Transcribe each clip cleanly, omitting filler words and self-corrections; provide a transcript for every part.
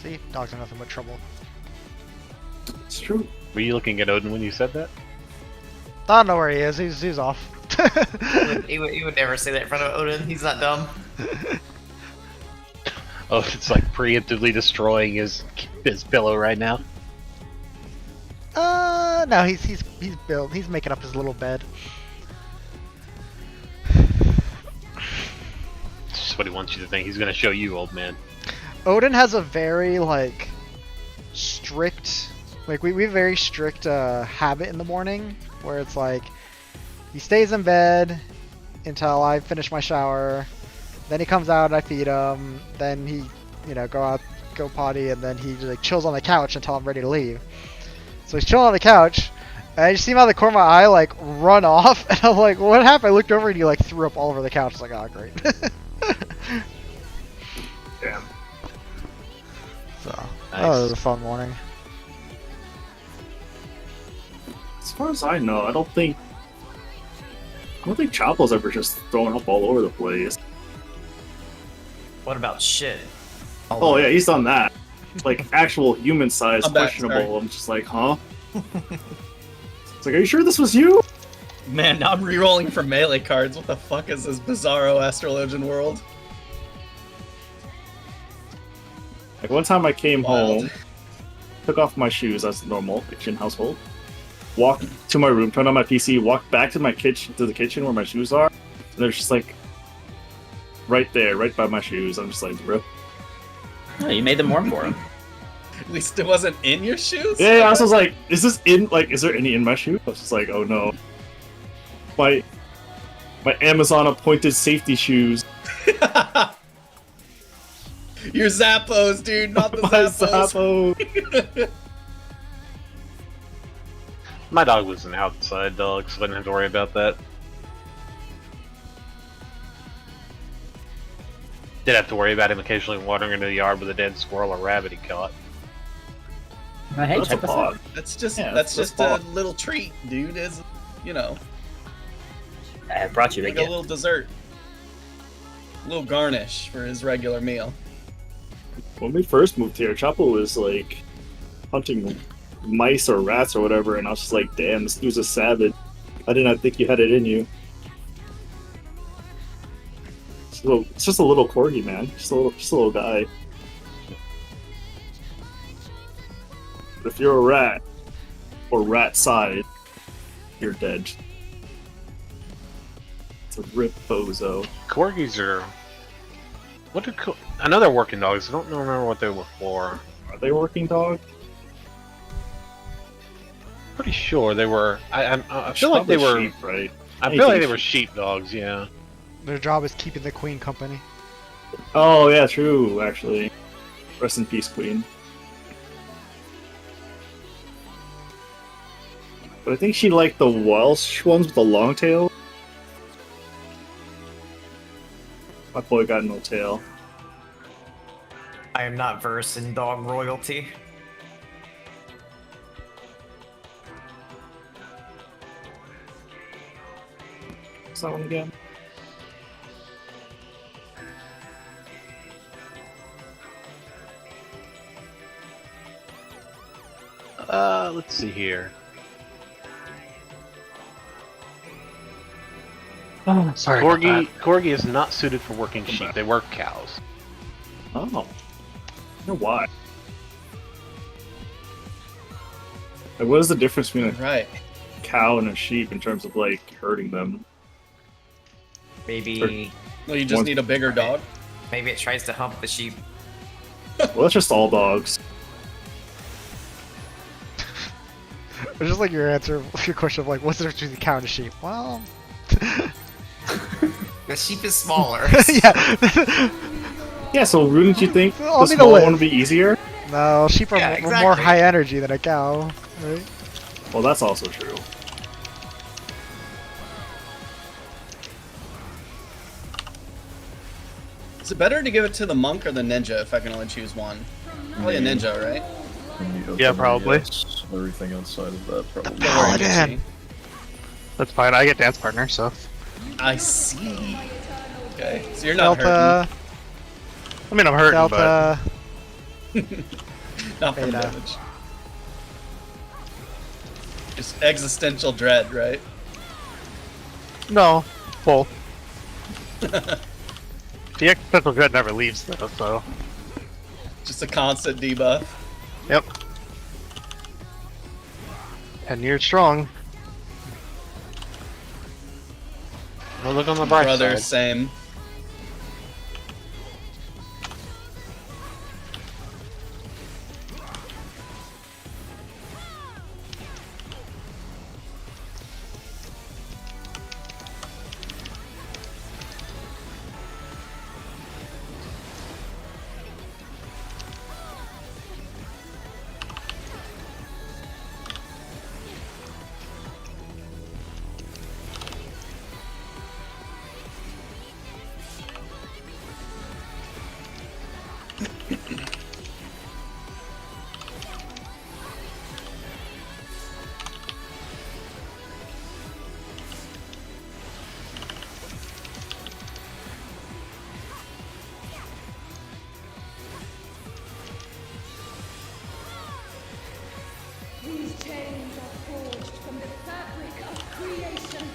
See? Dogs are nothing but trouble. It's true. Were you looking at Odin when you said that? I don't know where he is. He's off. He would never say that in front of Odin. He's not dumb. Oh, it's like preemptively destroying his pillow right now. No, he's built. He's making up his little bed. It's just what he wants you to think. He's gonna show you, old man. Odin has a very like strict, like we have a very strict habit in the morning where it's like he stays in bed until I finish my shower, then he comes out and I feed him, then he, you know, go potty, and then he just like chills on the couch until I'm ready to leave. So he's chilling on the couch, and I just see him out of the corner of my eye like run off, and I'm like, what happened? I looked over and he like threw up all over the couch. I was like, oh great. Damn. So Nice. that was a fun morning. As far as I know, I don't think Chapo's ever just thrown up all over the place. What about shit? Oh yeah, he's done that. Like actual human size, I'm back, questionable. sorry. I'm just like, huh? It's like, are you sure this was you? Man, now I'm re-rolling for melee cards. What the fuck is this bizarro astrologian world? Like one time I came Wild. home, took off my shoes as normal kitchen household, walked to my room, turned on my PC, walked back to the kitchen where my shoes are, and they're just like right there, right by my shoes. I'm just like, bro. Oh, you made them warm for him. At least it wasn't in your shoes? Yeah, I was like, is there any in my shoe? I was just like, oh no. My Amazon appointed safety shoes. Your Zappos, dude, not the My Zappos. Zappo. My dog was an outside dog, so I didn't have to worry about that. Did have to worry about him occasionally wandering into the yard with a dead squirrel or rabbit he caught. Hey, That's a check this out. pod. That's just Yeah, that's that's just a fun. little treat, dude. Is you know, I brought you the like a gift. little dessert, a little garnish for his regular meal. When we first moved here, Chapo was like hunting mice or rats or whatever, and I was just like, damn, this dude's a savage. I did not think you had it in you. It's just a little corgi, man. Just a little guy. But if you're a rat, or rat side, you're dead. It's a rip bozo. Corgis are... I know they're working dogs. I don't remember what they were for. Are they working dog? Pretty sure they were... I feel like they were... Sheep, right? I feel like they were sheep dogs, yeah. Their job is keeping the queen company. Oh yeah, true. Actually, rest in peace, Queen. But I think she liked the Welsh ones with the long tail. My boy got no tail. I am not versed in dog royalty. What's that one again? Let's see here. Oh, sorry. Corgi is not suited for working sheep. They work cows. Oh, I know why. Like, what is the difference between a Right. cow and a sheep in terms of like herding them? Maybe No, you just need a bigger dog. it tries to hump the sheep. Well, that's just all dogs. It's just like your answer, your question of like, what's the difference between the cow and a sheep? Well, The sheep is smaller. yeah. Yeah, so wouldn't you think I'll the need a small list. one would be easier? No, sheep are Yeah, more exactly. high energy than a cow, right? Well, that's also true. Is it better to give it to the monk or the ninja if I can only choose one? Probably a ninja, right? Yeah, probably. Yes, everything outside of that, probably. Don't worry, Paladin. Mitchie. That's fine. I get dance partner, so. I see. Okay, so you're not hurting. Delta, I mean, I'm hurting, but Delta. Not from Beta. damage. Just existential dread, right? No, both. The existential dread never leaves though, so. Just a constant debuff. Yep. 10 years strong. Well, look on the bright Brother, side. same. These chains are forged from the fabric of creation.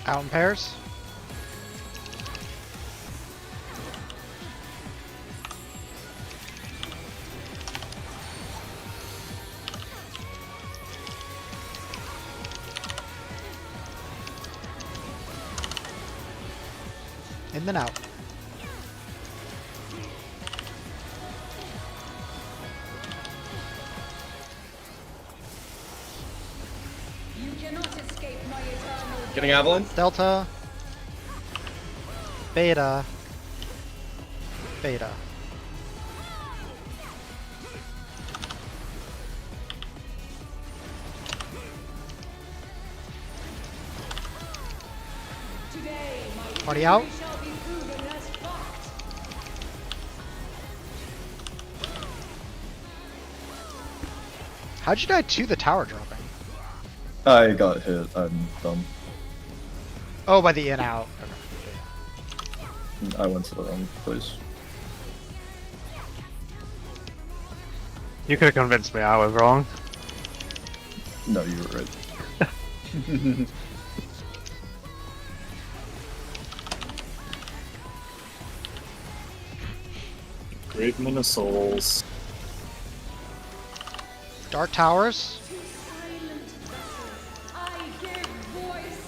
Out in pairs. In then out. You cannot escape my eternal Getting Avalon? Delta. Beta. Beta. Today, my Party out. victory shall be proven as fact. How'd you die to the tower dropping? I got hit. I'm dumb. Oh, by the in out. I went to the wrong place. You could have convinced me I was wrong. No, you were right. Great Mina Souls. Dark towers. To silent vessels, I give voice.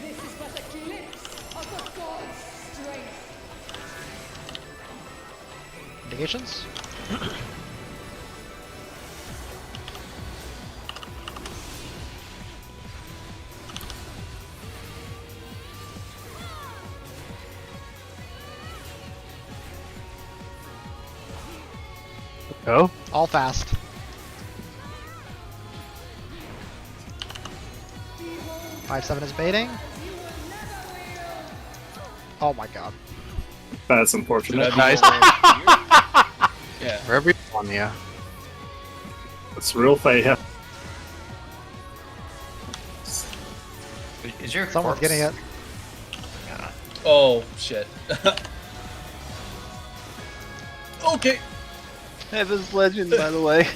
This is but a glimpse of the god's strength. Indications. Go. All fast. Behold, 5-7 is baiting. you will never wield. Oh my god. That's Should unfortunate. I Nice. be Yeah. Wherever you want, yeah. That's real fair. Is your Someone's corpse... getting it. Yeah. Oh, shit. Okay. Heaven's Legend, by the way.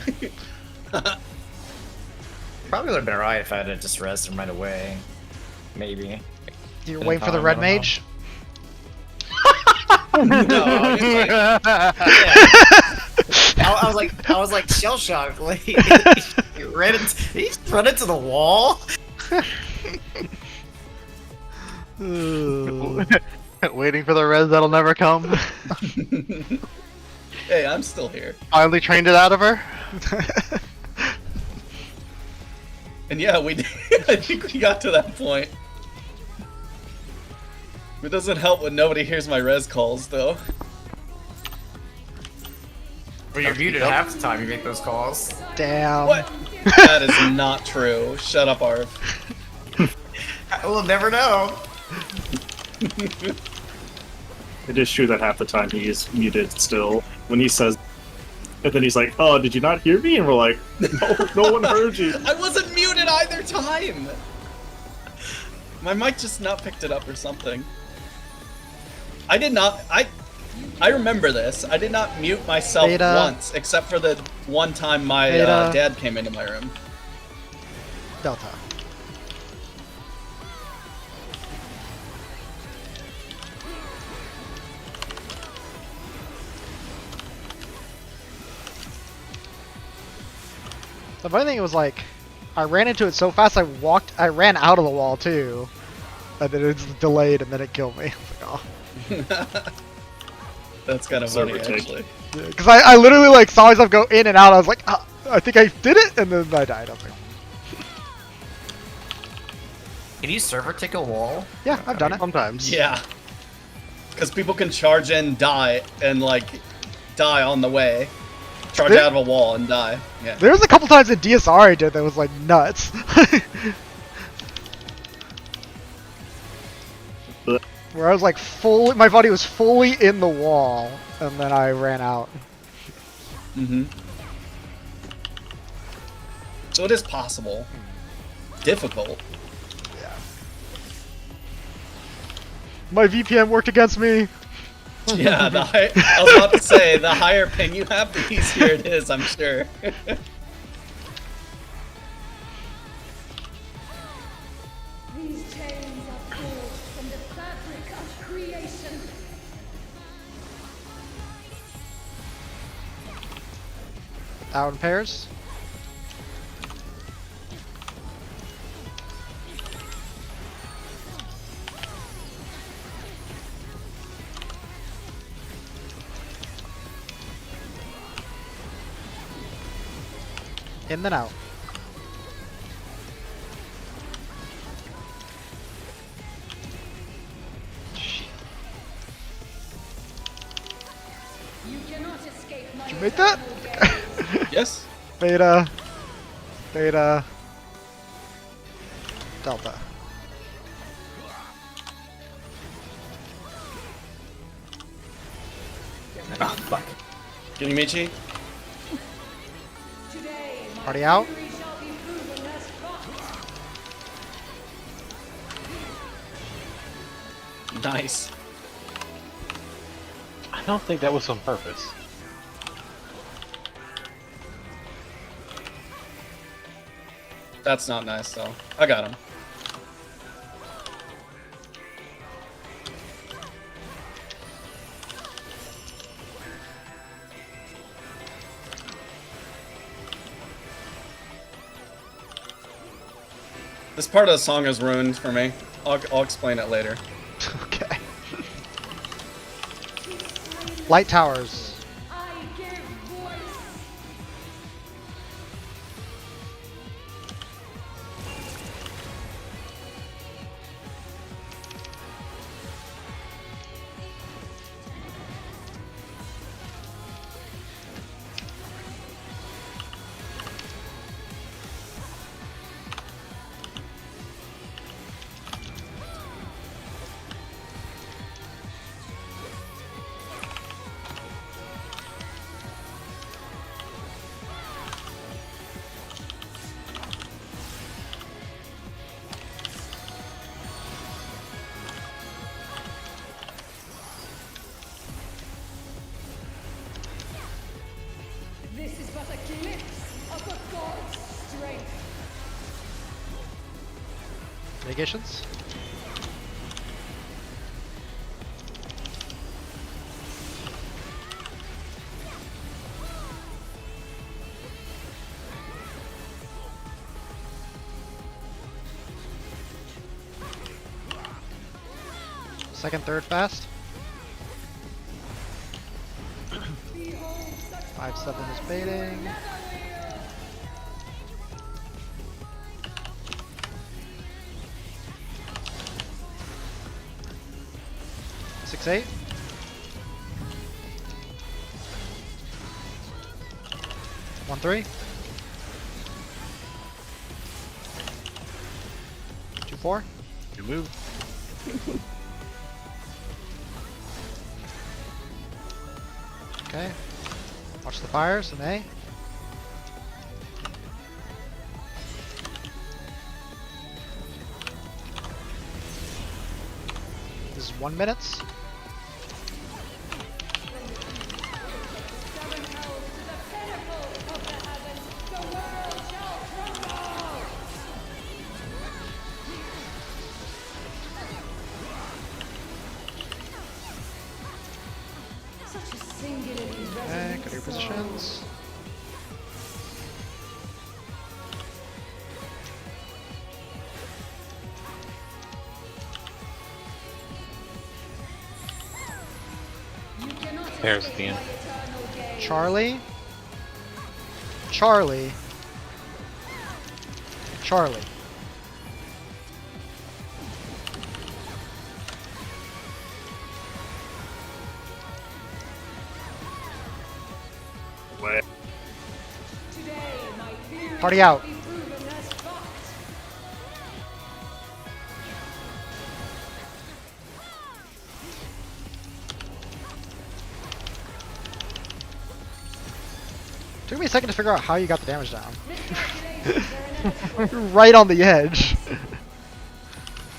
Probably would have been alright if I had just res him right away. Maybe. You're Good waiting for the time, red I don't know. mage. No, it's like, I was like shell shocked. Like, he just run into the wall. Waiting for the res that'll never come. Hey, I'm still here. Finally trained it out of her. And yeah, we did. I think we got to that point. It doesn't help when nobody hears my res calls, though. Well, you're muted half the time you make those calls. Damn. What? That is not true. Shut up, Arv. We'll never know. It is true that half the time he is muted still. When he says, and then he's like, "Oh, did you not hear me?" And we're like, "No one heard you." I wasn't muted either time! My mic just not picked it up or something. I did not. I remember this. I did not mute myself Beta. once, except for the one time my Beta. dad came into my room. Delta. The funny thing was like, I ran into it so fast I ran out of the wall too. And then it's delayed and then it killed me. I was like, oh. That's kind of funny, Server take. actually. Because I literally like saw myself go in and out. I was like, ah, I think I did it, and then I died. I was like, Can you server tick a wall? yeah, I've done it. Sometimes. Yeah. Because people can charge in, die, and like, die on the way. Charge There- out of a wall and die. Yeah. There was a couple times in DSR I did that was like nuts. Where I was like my body was fully in the wall, and then I ran out. Mm-hmm. So it is possible. Difficult. Yeah. My VPN worked against me. Yeah, I was about to say, the higher ping you have, the easier it is, I'm sure. These chains are forged from the fabric of creation. Out in pairs. In then out. You cannot escape my Did you make that? Yes? Beta. Beta. Delta. Oh, fuck. Kinimichi? Today, my Party out. fury shall be proven as fuck. Nice. I don't think that was on purpose. That's not nice, though. I got him. This part of the song is ruined for me. I'll explain it later. Okay. Light towers. I give voice. This is but a glimpse of a god's strength. Negations. Second, third fast. 5-7 is baiting. Six, 8. One, 3. 2, 4. You move. Okay. Watch the fires, an A. This is 1 minute. Such a singularly Okay, go to your positions. There's the end. Charlie. Charlie. Charlie. Wait. Party out. Took me a second to figure out how you got the damage down. You're right on the edge.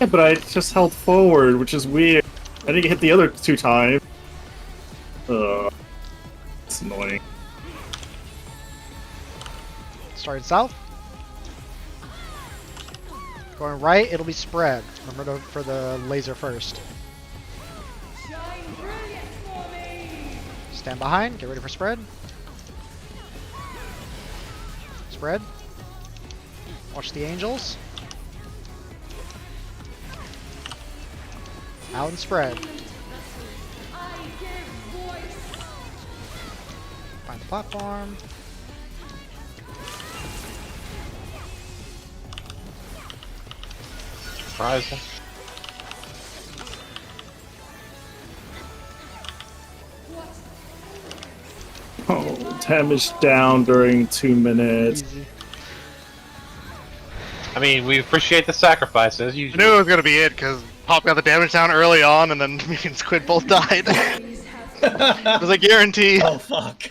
Yeah, but I just held forward, which is weird. I didn't hit the other 2 times. It's annoying. Starting south. Going right, it'll be spread. Remember for the laser first. Stand behind, get ready for spread. Spread. Watch the angels. Out and spread. Find the platform. Surprise. Oh, damage down during 2 minutes. Easy. I mean, we appreciate the sacrifice as I usual. knew it was gonna be it because Pop got the damage down early on, and then me and Squid both died. It was a guarantee. Oh fuck.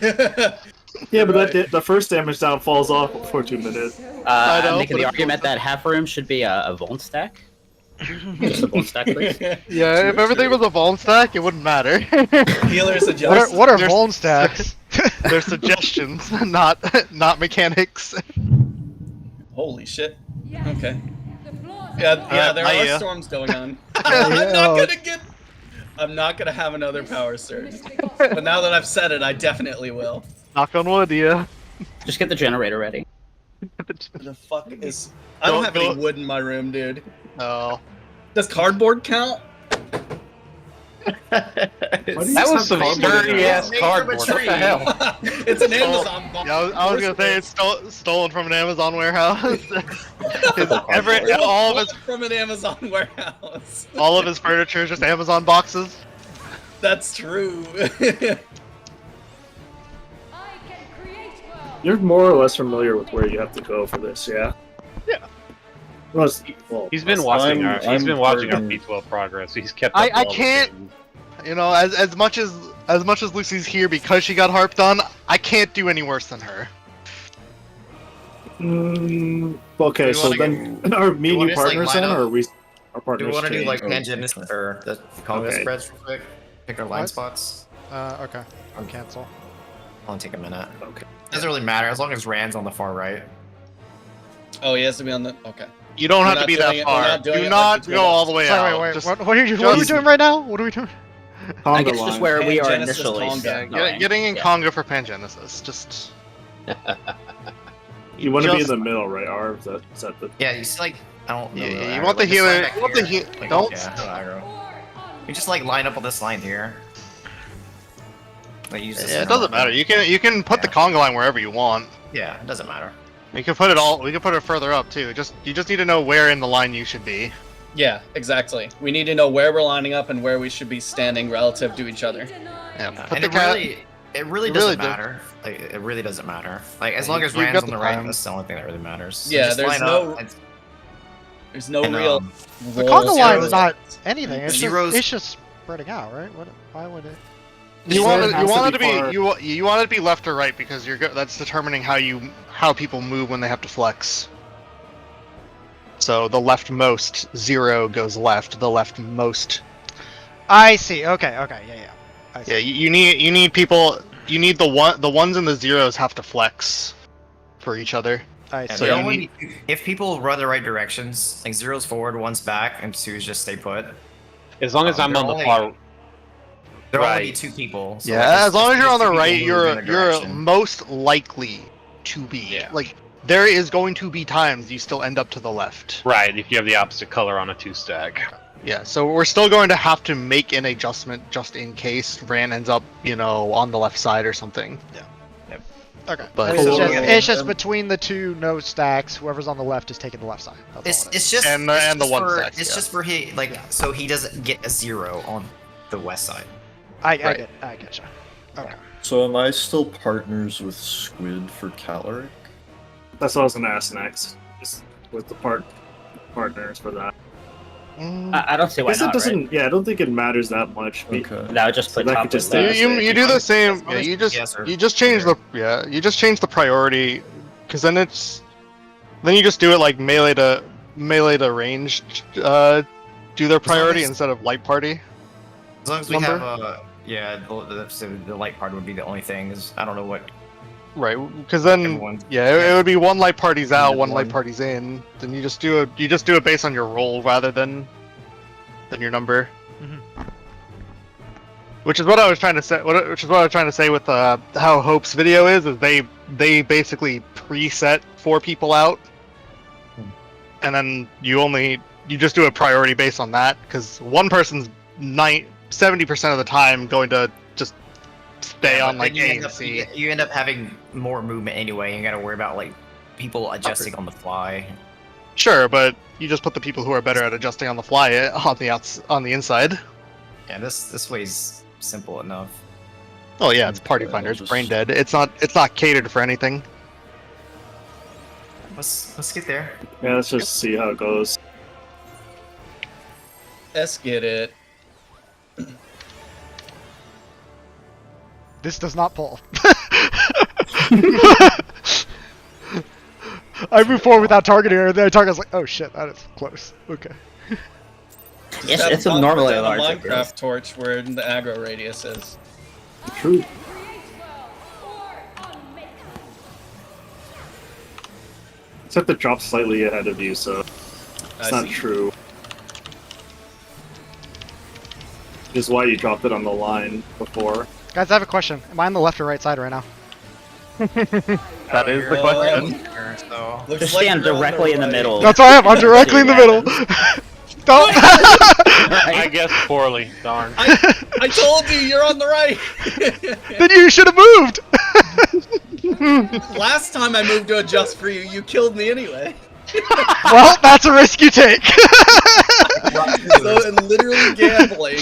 Yeah, but the first damage down falls off for 2 minutes. I know, I'm making but the it argument that half room should be a Vuln stack. Just a Vuln stack, please. Yeah, if everything was a Vuln stack, it wouldn't matter. Healers adjust. What are There's- Vuln stacks? They're suggestions, not mechanics. Holy shit. Okay. Yeah, there are yeah. storms going on. I'm not gonna have another power surge. But now that I've said it, I definitely will. Knock on wood, yeah. Just get the generator ready. The fuck is? I don't have any wood in my room, dude. Oh. Does cardboard count? That was some sturdy ass Made from a cardboard. What tree. the hell? It's an Amazon box. Yeah, I was gonna say it's stolen from an Amazon warehouse. all of his from an Amazon warehouse. all of his furniture is just Amazon boxes. That's true. You're more or less familiar with where you have to go for this, yeah? Yeah. He's been watching our I'm P12 progress. He's kept. Up I all the can't- things. You know, as much as Lucy's here because she got harped on, I can't do any worse than her. Okay, You so wanna then are me and wanna you just, like, partners line then, up? or are we? Our Do partners we want to do like change? Pangenesis or the Conga Okay. spreads real quick? Pick our line What? spots. Okay. I'll cancel. I'll take a minute. Okay. Doesn't really matter as long as Rand's on the far right. Oh, he has to be on the. Okay. You don't We're have to not be doing that it- we're far. not doing Do it not like the go all the way Sorry, out. wait. Just- What are we doing right now? What are we doing? I Conga guess just line. where we are Pangenesis initially. Conga. yeah, Alright. getting in Yeah. Conga for Pangenesis. Just You want to be in just- the middle, right? Arv? Is that the? Yeah, you see, like I don't know. Yeah, the you aggro, want the like, this line healer- back you want the here. heal- Like, don't- Yeah, no aggro. You just like line up on this line here. Like use this. Yeah, it doesn't matter. You can put the conga line wherever you want. Yeah, it doesn't matter. We can put it further up too. You just need to know where in the line you should be. Yeah, exactly. We need to know where we're lining up and where we should be standing relative to each other. Yeah, put And the it really doesn't matter. Like, it really doesn't matter. Like as long as You've Rand's got on the the right, time. that's the only thing that really matters. So Yeah, just there's line no- up and- There's no And, real. The role conga line to is it. not anything. Zeros- It's just spreading out, right? Why would it? You Zero want has it to to be be far- you want it to be left or right because that's determining how people move when they have to flex. So the leftmost 0 goes left. The leftmost. I see. Okay. Yeah. I see. Yeah, you need people. You need the ones and the zeros have to flex for each other. I Yeah, see. they you only, if people run the right directions, like 0's forward, 1's back, and 2's just stay put. As long as I'm They're on the only- far. There'll only be Right. 2 people. So Yeah, like, as long as you're on the two people right, move you're in a direction. most likely to be. Yeah. Like there is going to be times you still end up to the left. Right, if you have the opposite color on a 2-stack. Yeah, so we're still going to have to make an adjustment just in case Ran ends up, on the left side or something. Okay. But- It's just between the two no stacks. Whoever's on the left is taking the left side. That's all it is. It's just And it's the just one for, stack, It's yeah. just for so he doesn't get a 0 on the west side. I Right. get. I getcha. Okay. So am I still partners with Squid for Caloric? That's what I was gonna ask next. Just with the partners for that. I don't see I why guess it not. doesn't. Right? Yeah, I don't think it matters that much. Okay. That would just So put that top could just with stay- that. You do the same. As long Yeah, as you yes or just change the you just change the priority, because then you just do it like melee to ranged. Do their priority as- instead of light party. As long as we Number? have the light part would be the only thing. Is I don't know what. Right, because then Everyone- it would be one light party's out, one light one. party's in. Then you just do it based on your roll rather than your number. Mhm. Which is what I was trying to say. Which is what I was trying to say with how Hope's video is they basically preset 4 people out, and then you just do a priority based on that because one person's 70% of the time going to just stay Yeah, on but like then you A end and up- C. You end up having more movement anyway. You got to worry about like people adjusting on the fly. Sure, but you just put the people who are better at adjusting on the fly on the inside. Yeah, this way's simple enough. Oh yeah, it's Party Yeah, Finder. It's just- brain dead. It's not catered for anything. Let's get there. Yeah, let's just see how it goes. Let's get it. This does not pull. I moved forward without targeting her, and then I target. I was like, "Oh shit, that is close." Okay. Yes, Have it's fun normally with a the large Minecraft group. torch where the aggro radius is. True. Except it drops slightly ahead of you, so it's I not see. true. Which is why you dropped it on the line before. Guys, I have a question. Am I on the left or right side right now? That is the you're- question. So Looks Just like stand you're on directly in the right. middle. That's why I am. I'm directly in the middle. Don't. I guess poorly, darn. I told you you're on the right. Then you should have moved. Last time I moved to adjust for you, you killed me anyway. Well, that's a risk you take. So literally gambling.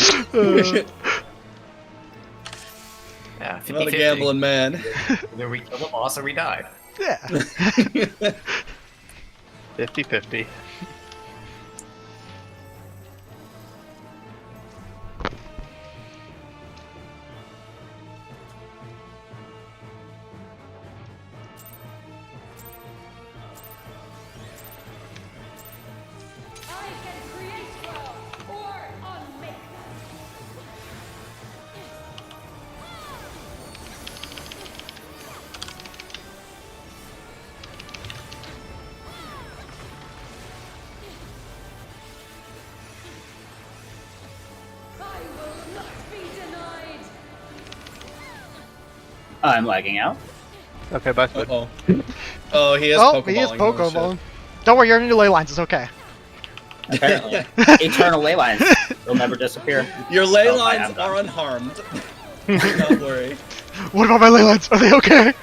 yeah, 50, Not a gambling man. Either we kill the boss or we die. Yeah. 50-50. I can create well or unmake them. I will not be denied. I'm lagging out. Okay, bye. Squid. Oh, he is Oh, Pokeballing. he is Holy shit. Pokemon. Don't worry, you're in your ley lines. It's okay. Apparently. Eternal ley lines. They'll never disappear. Your ley Oh, I am lines done. are unharmed. Do not worry. What about my ley lines? Are they okay?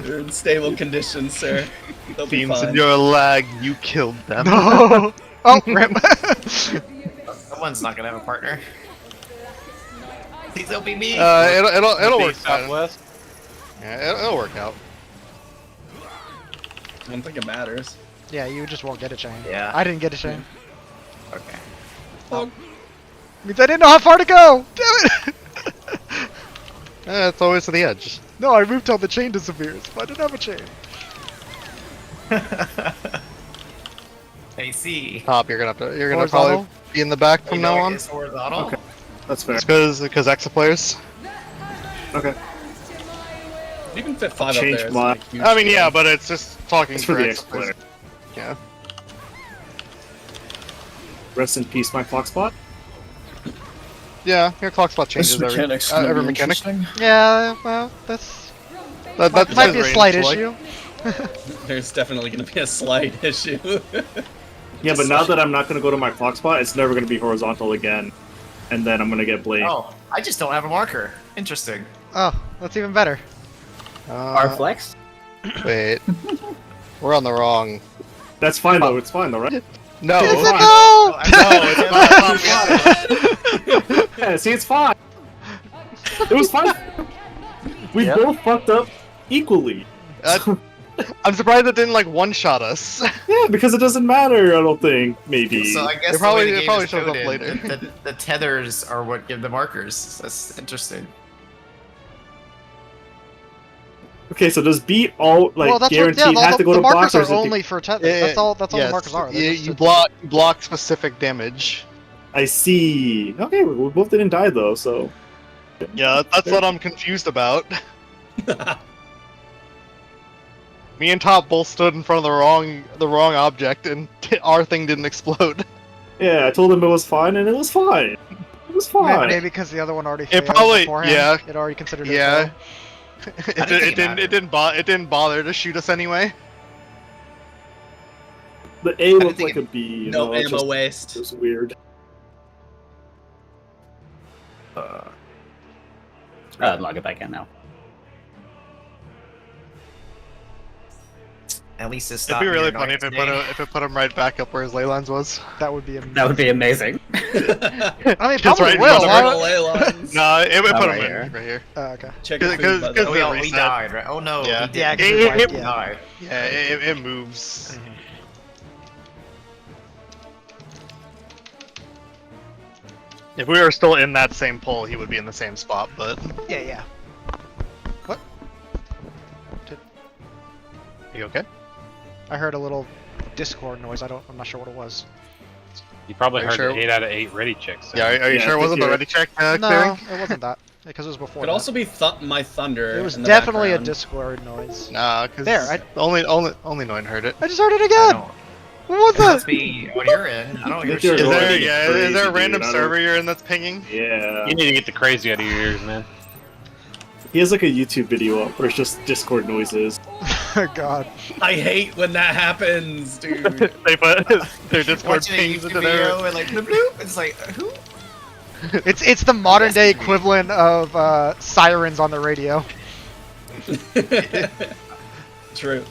You're in stable condition, sir. They'll be Fiends in fine. your lag, you killed them. No. Oh, rip. Someone's not gonna have a partner. Please don't be me. It'll work out. Southwest. Yeah, it'll work out. I don't think it matters. Yeah, you just won't get a chain. Yeah. I didn't get a chain. Okay. Oh, Means I didn't know how far to go. Damn it. It's always to the edge. No, I moved till the chain disappears. But I didn't have a chain. I see. Top, you're gonna probably Horizontal? be in the back from now on. It's horizontal. Okay. That's fair. It's because Exa players. Okay. you can fit 5 up Change there. It's my- like huge I mean, yeah, deal. but it's just talking It's for the Exa X players. player. Yeah. Rest in peace, my clock spot. Yeah, your clock spot This changes mechanic's gonna every be mechanic. interesting. Yeah, well, that's That might be a range, slight like- issue. There's definitely going to be a slight issue. Yeah, but now that I'm not going to go to my clock spot, it's never going to be horizontal again. And then I'm going to get blamed. Oh, I just don't have a marker. Interesting. Oh, that's even better. Our flex? Wait. We're on the wrong. That's fine, though. It's fine, though, right? No. Is it fine. no? it's not. Yeah, see, it's fine. It was fine. We both fucked up equally. I'm surprised it didn't like one-shot us. Yeah, because it doesn't matter, I don't think. Maybe. So I guess It probably- the way it the game probably is shows up coded, later. the tethers are what give the markers. That's interesting. Okay, so does beat all, like, Well, that's guaranteed what, have to go the to markers box, or are is it only for that's all. That's all the markers are. They're You, just you to- block specific damage. I see. Okay, we both didn't die, though, so... Yeah, that's what I'm confused about. Me and Top both stood in front of the wrong object, and our thing didn't explode. Yeah, I told him it was fine, and it was fine. It was fine. Maybe because the other one already It failed probably- beforehand. yeah. It already considered it. Yeah. failed. It didn't bother to shoot us anyway. The A looked think like a B. You No know, it's ammo just- waste. It was weird. Log it back in now. At least it's It'd be really funny if it put him right back up where his ley lines was. That would be amazing. That would be amazing. I mean, Just probably right in will. front of Why Eternal don't- ley lines. No, it would Oh, put right him here. in right here. Okay. Check Cause- your food, by the cause Oh, way. the yeah, he reset. died, right? Oh no, Yeah. he did. Yeah, He 'cause did it wiped, die. yeah. Die. Yeah, it moves. If we were still in that same poll, he would be in the same spot, but... Yeah, yeah. What? You okay? I heard a little Discord noise. I'm not sure what it was. You probably Are you heard sure? the 8 out of 8 ready checks. Yeah, are you Yeah, sure it I wasn't think the you're- ready check No, clearing? it wasn't that. Because it was before. Could that. also be my thunder. It was in the definitely a background. Discord noise. Nah, because There, only Noin heard it. I just heard it I again. don't- What was It must that? be on your end. I don't hear If you're Is shit. Lord, there, it's yeah, is there a crazy, random dude. I server don't- you're in that's pinging? Yeah. You need to get the crazy out of your ears, man. He has like a YouTube video up where it's just Discord noises. Oh God. I hate when that happens, dude. They put their Discord Watching a pings YouTube into their... video and like bloop bloop. It's like who? It's the modern day Yes, equivalent of sirens on the radio. True.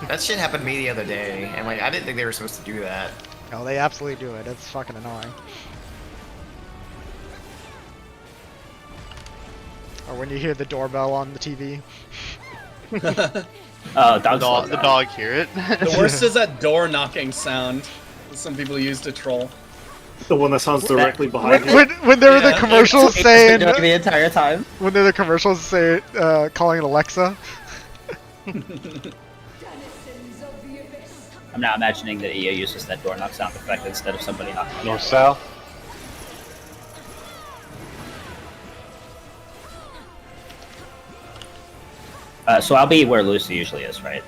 That shit happened to me the other day, and like I didn't think they were supposed to do that. No, they absolutely do it. It's fucking annoying. Or when you hear the doorbell on the TV. Oh, The dog hear it. The worst is that door knocking sound. Some people use to troll. The one that sounds directly behind you. When there were the Yeah. commercials It's saying been doing the entire time. when there were the commercials say calling it Alexa. Denizens of the abyss. I'm now imagining that EA uses that door knock sound effect instead of somebody knocking. North south. So I'll be where Lucy usually is, right?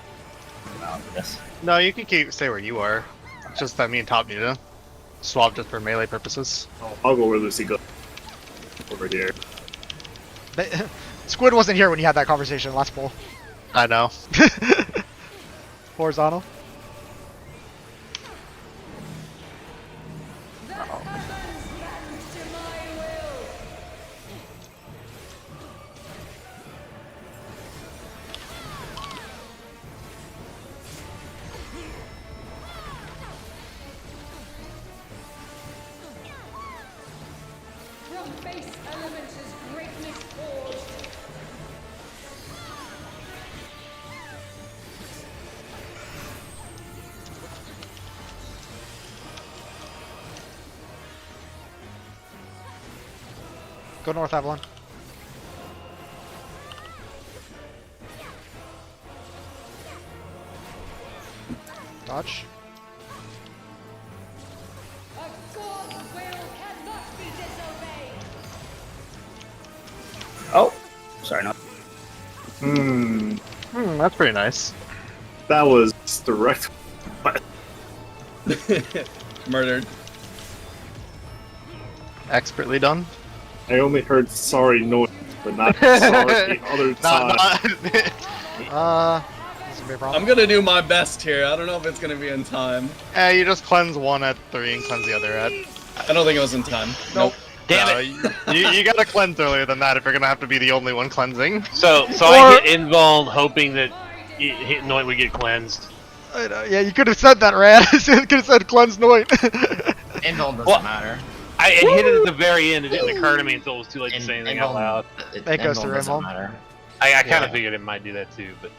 This. No, you can stay where you are. It's just that me and Top need to swap just for melee purposes. I'll go where Lucy goes. Over here. Squid wasn't here when you had that conversation last poll. I know. Horizontal. base element is greatness forged. Go north, Avalon. Dodge. A god's will cannot be disobeyed. Oh, sorry, not. That's pretty nice. That was direct. Murdered. Expertly done. I only heard sorry noise, but not sorry the other time. This is a big problem. I'm gonna do my best here. I don't know if it's gonna be in time. You just cleanse one at 3 and cleanse the other at. I don't think it was in time. Nope. Damn No, it! you gotta cleanse earlier than that if you're gonna have to be the only one cleansing. So I hit invuln, hoping that hit Noit would get cleansed. I know, yeah, you could have said that, Rad. You could have said cleanse Noit. Invuln doesn't Well, matter. I hit it at the very end. It didn't occur to me until it was too late to say anything out loud. That goes through doesn't Invuln. matter. I kind of figured it might do that too, but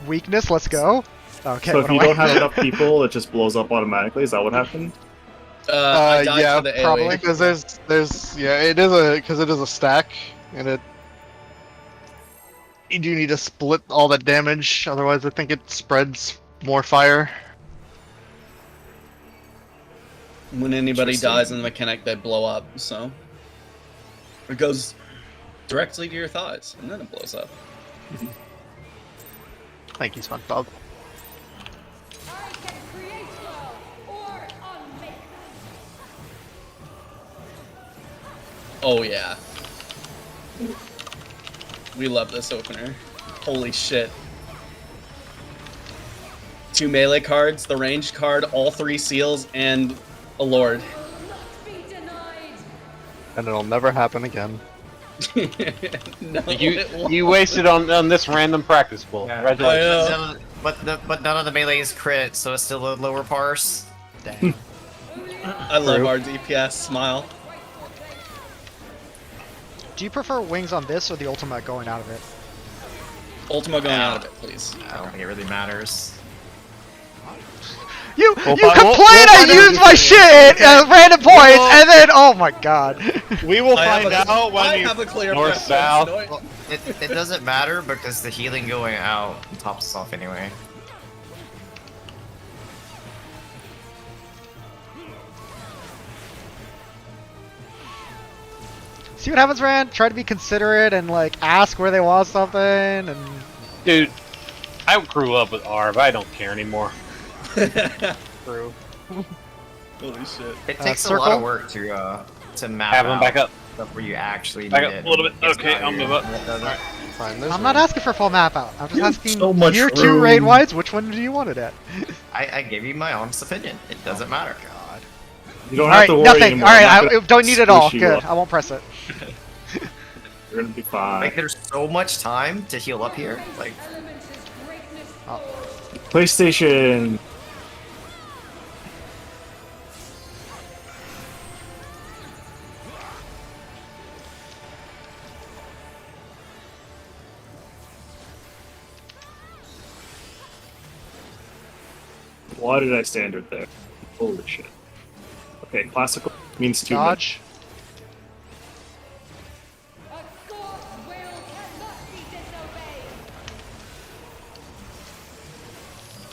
Weakness, let's go. Okay, So if what you do I- don't have enough people, it just blows up automatically. Is that what happened? I died yeah, to the AoE. probably. Because there's it is a stack, and you do need to split all that damage. Otherwise, I think it spreads more fire. When anybody dies in the mechanic, they blow up, so... It goes directly to your thighs, and then it blows up. Thank you, SpongeBob. I can create well or unmake them. Oh yeah. We love this opener. Holy shit. 2 melee cards, the ranged card, all 3 seals, and a lord. Not be denied. And it'll never happen again. No, it won't. you wasted on this random practice pool. Yeah. Congratulations. But none of the melee is crit, so it's still a lower parse. Dang. I love our DPS. Smile. Do you prefer wings on this or the ultimate going out of it? Ultima going out of it, please. I don't think it really matters. You We'll you fi- complain we'll I find out used this my week. shit at random points, and then oh my god. We will I have find a- out when I you. have a clear North, preference. south. No, Well, it doesn't matter because the healing going out tops us off anyway. See what happens, Rand? Try to be considerate and like ask where they want something, and Dude, I grew up with Arv. I don't care anymore. through. Holy shit. It takes a circle? lot of work to map Have out them back up. stuff where you actually Back need up it. a little bit. It's Okay, not I'll here. move up. It doesn't. Fine, this I'm not one. asking for full map out. I'm just You have asking so much year 2 room. raid wise. Which one do you want it at? I gave you my honest opinion. It doesn't matter. God. You don't All have right, to worry nothing. anymore. All right, I'm not I gonna don't need it all. squish you Good. up. I won't press it. You're gonna be fine. Like, there's so much time to heal up here. Like, Element is greatness. PlayStation. Why did I standard there? Holy shit. Okay, classical means 2 minutes. Dodge. A god's will cannot be disobeyed.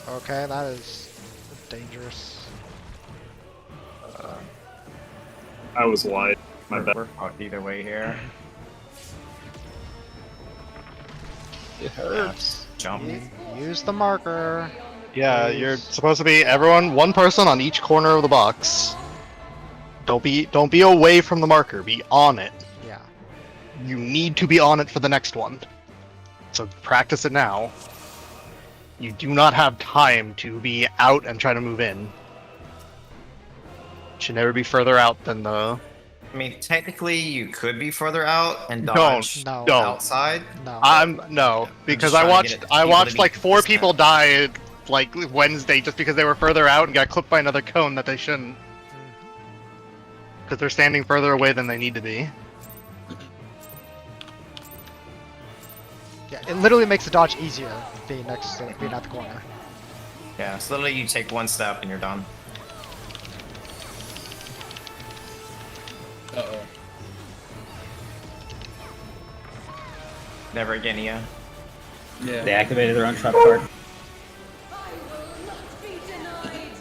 Okay, that is dangerous. I was wide. My bad. we're fucked either way here. It hurts. Jump. Use the marker. Yeah, you're supposed to be one person on each corner of the box. Don't be away from the marker. Be on it. Yeah. You need to be on it for the next one. So practice it now. You do not have time to be out and try to move in. Should never be further out than the. I mean, technically, you could be further out and Don't. dodge No. Don't. outside. No. No, because just I trying to get watched it- I people to watched be like 4 consistent. people die like Wednesday just because they were further out and got clipped by another cone that they shouldn't. because they're standing further away than they need to be. Yeah, it literally makes the dodge easier being next to being at the corner. Yeah, so literally you take one step and you're done. Uh-oh. Never again, yeah. Yeah. They activated their own trap card. I will not be denied.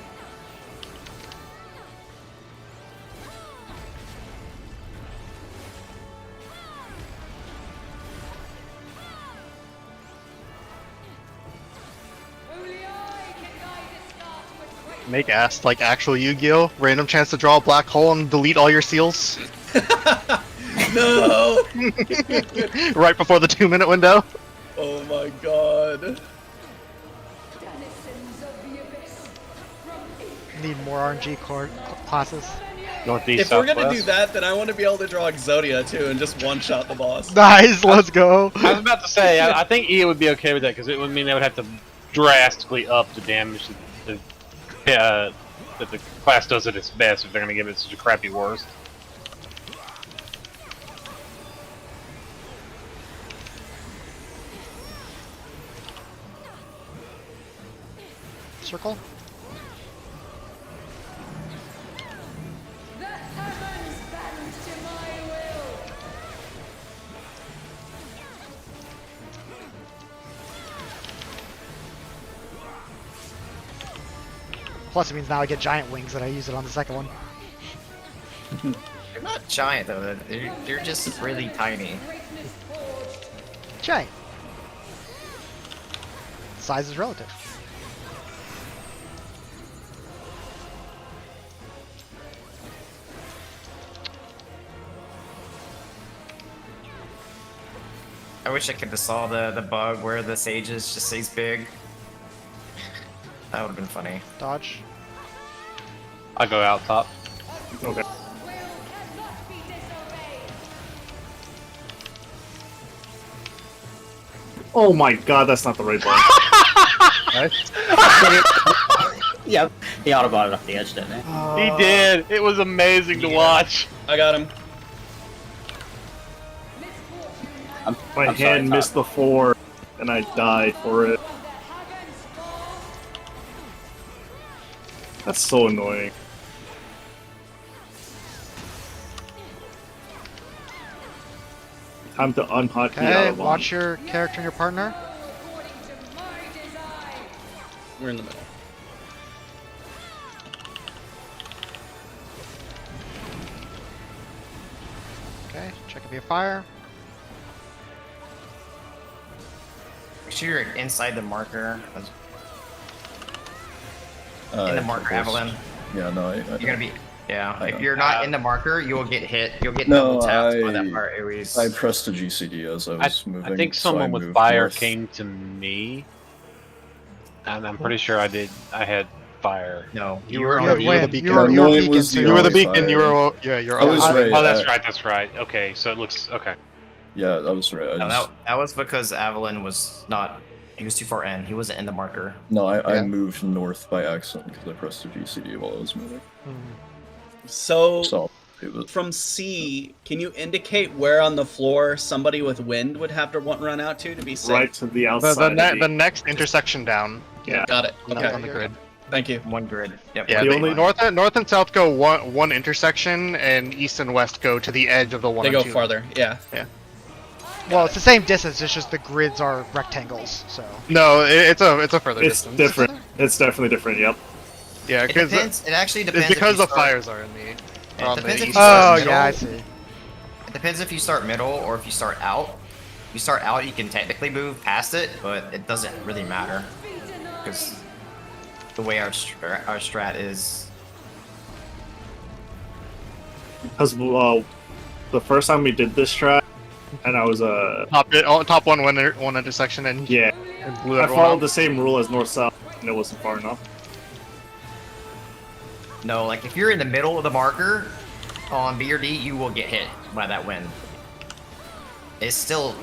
Only I can guide this start with great Make ass like actual Yu-Gi-Oh! Random chance to draw a black hole and delete all your seals No! right before the 2-minute window. Oh my god. denizens of the abyss. From Need more RNG classes. Northeast, If we're gonna do southwest. that, then I want to be able to draw Exodia too and just one-shot the boss. Nice, let's go. I was about to say, I think EA would be okay with that because it would mean they would have to drastically up the damage that the class does at its best if they're going to give it such a crappy worst. Circle. the heavens bend to my will. Plus it means now I get giant wings and I use it on the second one. They're not giant though. They're just really tiny. Greatness forged. Giant. Size is relative. I wish I could have saw the bug where the sages just stays big. That would have been funny. Dodge. I go out top. Okay. Will cannot be disobeyed. Oh my god, that's not the right button. Yep. He autobotted off the edge, didn't he? He did. It was amazing to watch. I got him. I'm My sorry, hand Todd. missed the 4, and I died for it. The heavens fall. That's so annoying. Time to unhot the Okay, other watch your character and your partner. According to my design. We're in the middle. Okay, check if you have fire. Make sure you're inside the marker. In I the marker, suppose- Evelyn. Yeah, no, You're gonna be. Yeah, I if know. you're not in the marker, you'll get hit. You'll get No, double tapped by I- that part. It was. I pressed the GCD as I was moving. I think so someone with moved fire north. came to me, and I'm pretty sure I did. I had fire. No, You you were were You on had the you were the wind. beacon. You were Mine beacon, was so the You were the only beacon. fire. You were you're. I was right. Oh, that's right. Okay, so it looks okay. Yeah, that was right. No, that was because Avalon was not. He was too far in. He wasn't in the marker. I Yeah. moved north by accident because I pressed the GCD while I was moving. So, So it was from C, can you indicate where on the floor somebody with wind would have to run out to be safe? right to the The, outside. the next intersection down. Yeah. Got it. On Okay. the grid. Thank you. One grid. Yep. Yeah, The the only- north and south go one intersection, and east and west go to the edge of the one. They and go two. farther. Yeah. Well, it's the same distance, it's just the grids are rectangles, so. No, it's a further It's distance. different. It's definitely different. Yep. Yeah, It because depends. It actually it's depends. because if you the start- fires are in the. It on the depends if east you Oh, start yeah, I middle. see. It depends if you start middle or if you start out. If you start out, you can technically move past it, but it doesn't really matter because the way our strat is. Because the first time we did this track, and I was top one intersection, and yeah, and blew I everyone followed up. the same rule as north south, and it wasn't far enough. No, like if you're in the middle of the marker on B or D, you will get hit by that wind. It's still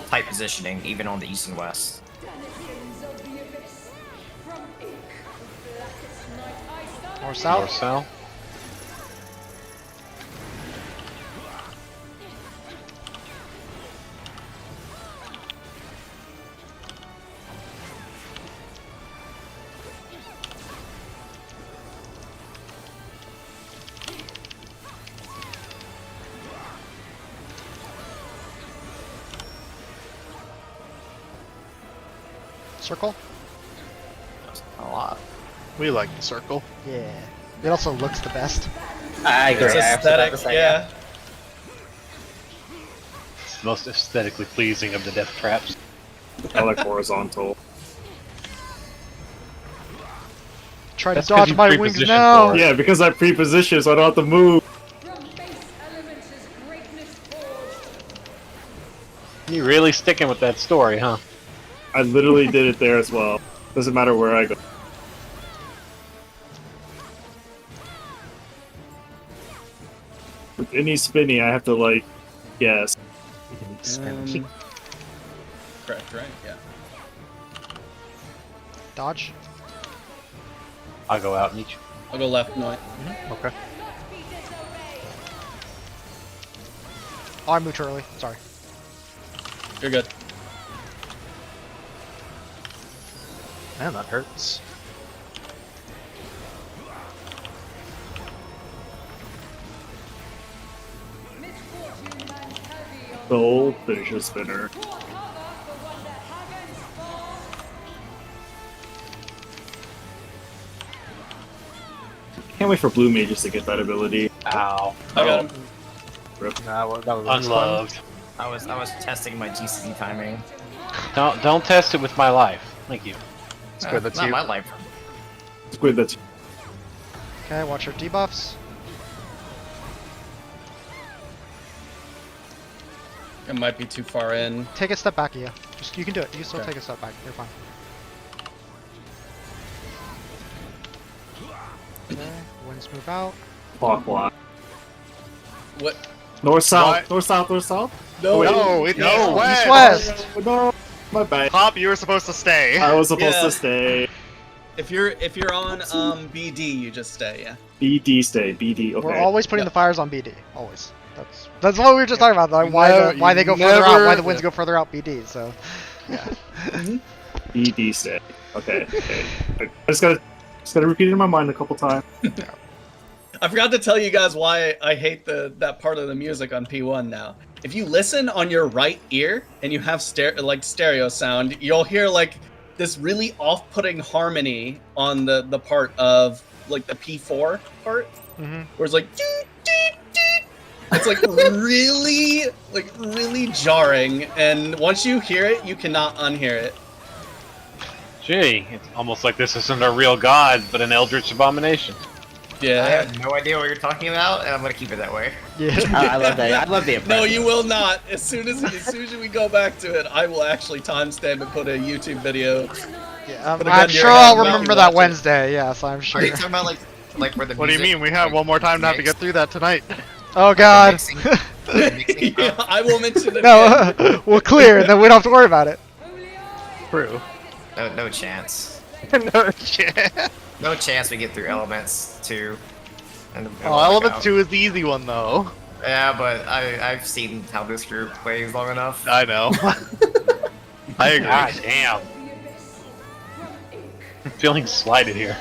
tight positioning even on the east and west. Denizens of the abyss. From ink of blackest night I summon Or North south? south. Circle? A lot. We like the circle. Yeah. It also looks the best. I agree. It's I was about aesthetic. to say, Yeah. It's the most aesthetically pleasing of the death traps. I like horizontal. Try That's to 'cause dodge you my wings pre-positioned now! for it. Yeah, because I pre-position, so I don't have to move. From base elements is greatness forged. You really sticking with that story, huh? I literally did it there as well. Doesn't matter where I go. With any spinny, I have to like guess. Correct, right? Yeah. Dodge. I'll go out and eat you. I'll go left, no. Okay. Oh, I moved too early. Sorry. You're good. Man, that hurts. Misfortune lands heavy on The old finisher spinner. poor cover for one that haggans fall. Can't wait for blue mages to get that ability. Ow. I got him. That was Unloved. I was testing my GCD timing. Don't test it with my life. Thank you. It's good. That's Not you. my life. Squid, that's Okay, watch your debuffs. It might be too far in. Take a step back, yeah. Just you can do it. You can still Okay. take a step back. You're fine. Okay, winds move out. clockwise. What? North south, What? north south, north south. No. No, it's No. west. East west. No, my bad. Pop, you were supposed to stay. I was supposed Yeah. to stay. If you're on BD, you just stay. Yeah. BD stay, BD. Okay. We're always putting Yep. the fires on BD. Always. That's what we were just talking about. Like, why they go you further out? Why never- the winds go further out? BD. So. Yeah. BD stay. Okay. Okay. I just gotta repeat it in my mind a couple times. I forgot to tell you guys why I hate that part of the music on P1 now. If you listen on your right ear and you have stereo sound, you'll hear like this really off-putting harmony on the part of like the P4 part, Mm-hmm. where it's like doot, doot, doot. It's like really jarring, and once you hear it, you cannot unhear it. Gee, it's almost like this isn't a real god, but an eldritch abomination. I Yeah. have no idea what you're talking about, and I'm gonna keep it that way. Yeah. I love that. I love the impression. No, you will not. As soon as we go back to it, I will actually timestamp and put a YouTube video. Yeah, Put a gun I'm to your sure head I'll and let remember you that watch it. Wednesday. Yes, I'm sure. Are you talking about like where the What do you music, mean? We have like, one more time now to mix- get through that tonight. Oh God. mixing- mixing Yeah, stuff? I will mention it. again. No, we'll clear, and then we don't have to worry about it. True. No chance. No chance. No chance we get through Elements 2. And Oh, Element 2 is the easy one, though. Yeah, but I've seen how this group plays long enough. I know. I agree. God damn. I'm feeling slighted here.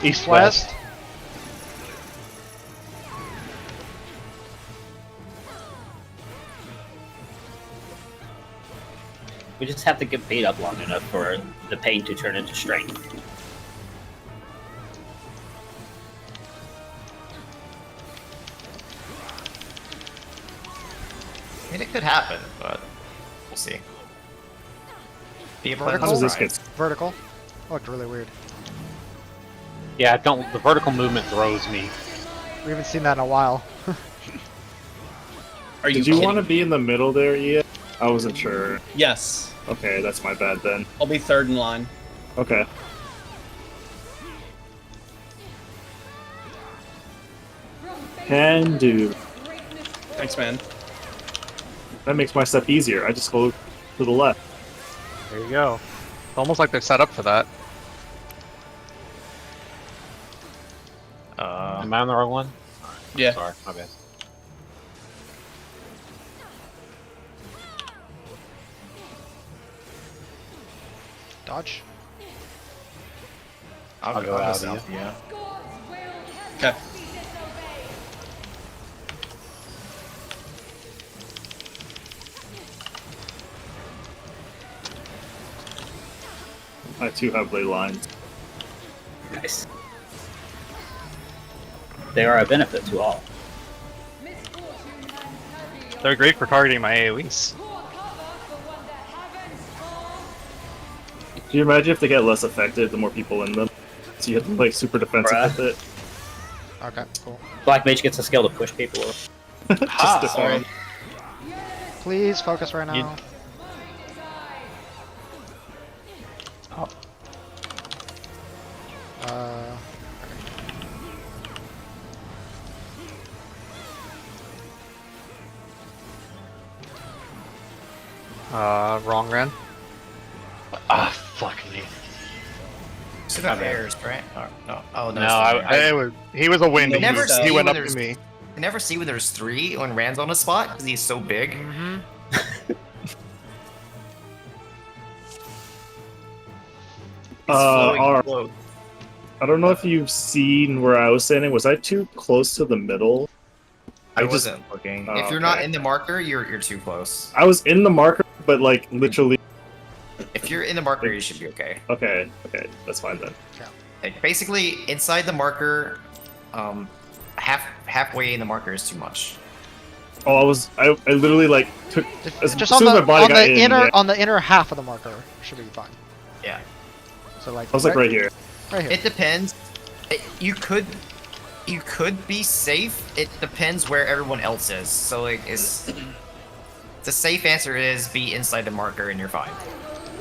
East West. west. We just have to get beat up long enough for the pain to turn into strength. I mean, it could happen, but we'll see. People How does this get? Vertical. Looked really weird. Yeah, don't. The vertical movement throws me. We haven't seen that in a while. Are you Did you kidding? want to be in the middle there, Ian? I wasn't sure. Yes. Okay, that's my bad then. I'll be third in line. Okay. Can do. Thanks, man. That makes my step easier. I just go to the left. There you go. It's almost like they're set up for that. Am I on the wrong one? Yeah. Sorry, my bad. Dodge. I'll go out, south, yeah. Okay. My 2 heavily lined. Nice. They are a benefit to all. They're great for targeting my AoEs. Can you imagine if they get less effective the more people in them? So you have to play super defensive Bruh. with it. Okay, cool. Black Mage gets a skill to push people. Just defend. Please focus right now. Oh. Wrong ran. Ah, fuck me. So got airs, right? Or, no. Oh no. No, He was a win. You never He see went when up to there's- me. I never see when there's 3 when Rand's on a spot because he's so big. Mm-hmm. Alright. I don't know if you've seen where I was standing. Was I too close to the middle? I just- wasn't looking. Oh, If you're not okay. in the marker, you're too close. I was in the marker, but like literally. If you're in the marker, you should be okay. Okay, that's fine then. Like, basically, inside the marker, halfway in the marker is too much. Oh, I literally like took as Just soon on as the my body on got the in, inner yeah, on the inner half of the marker should be fine. Yeah. So like I was like right here. right here. It depends. You could be safe. It depends where everyone else is. So like, the safe answer is be inside the marker and you're fine.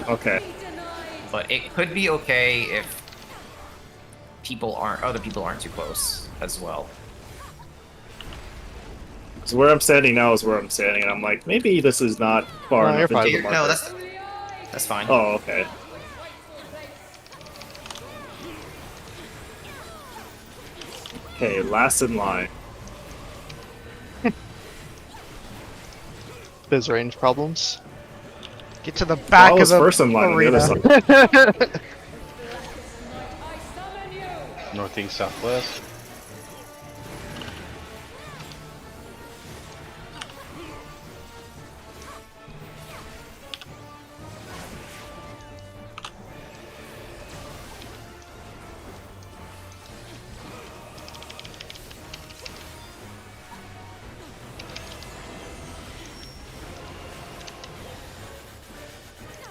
Okay. But it could be okay if other people aren't too close as well. So where I'm standing now is where I'm standing, and I'm like, maybe this is not far No, enough you're into the fine. marker. No, that's fine. Oh, okay. Okay, last in line. Biz range problems. Get to the back I of was the first in line on the arena. other side. Northeast, southwest.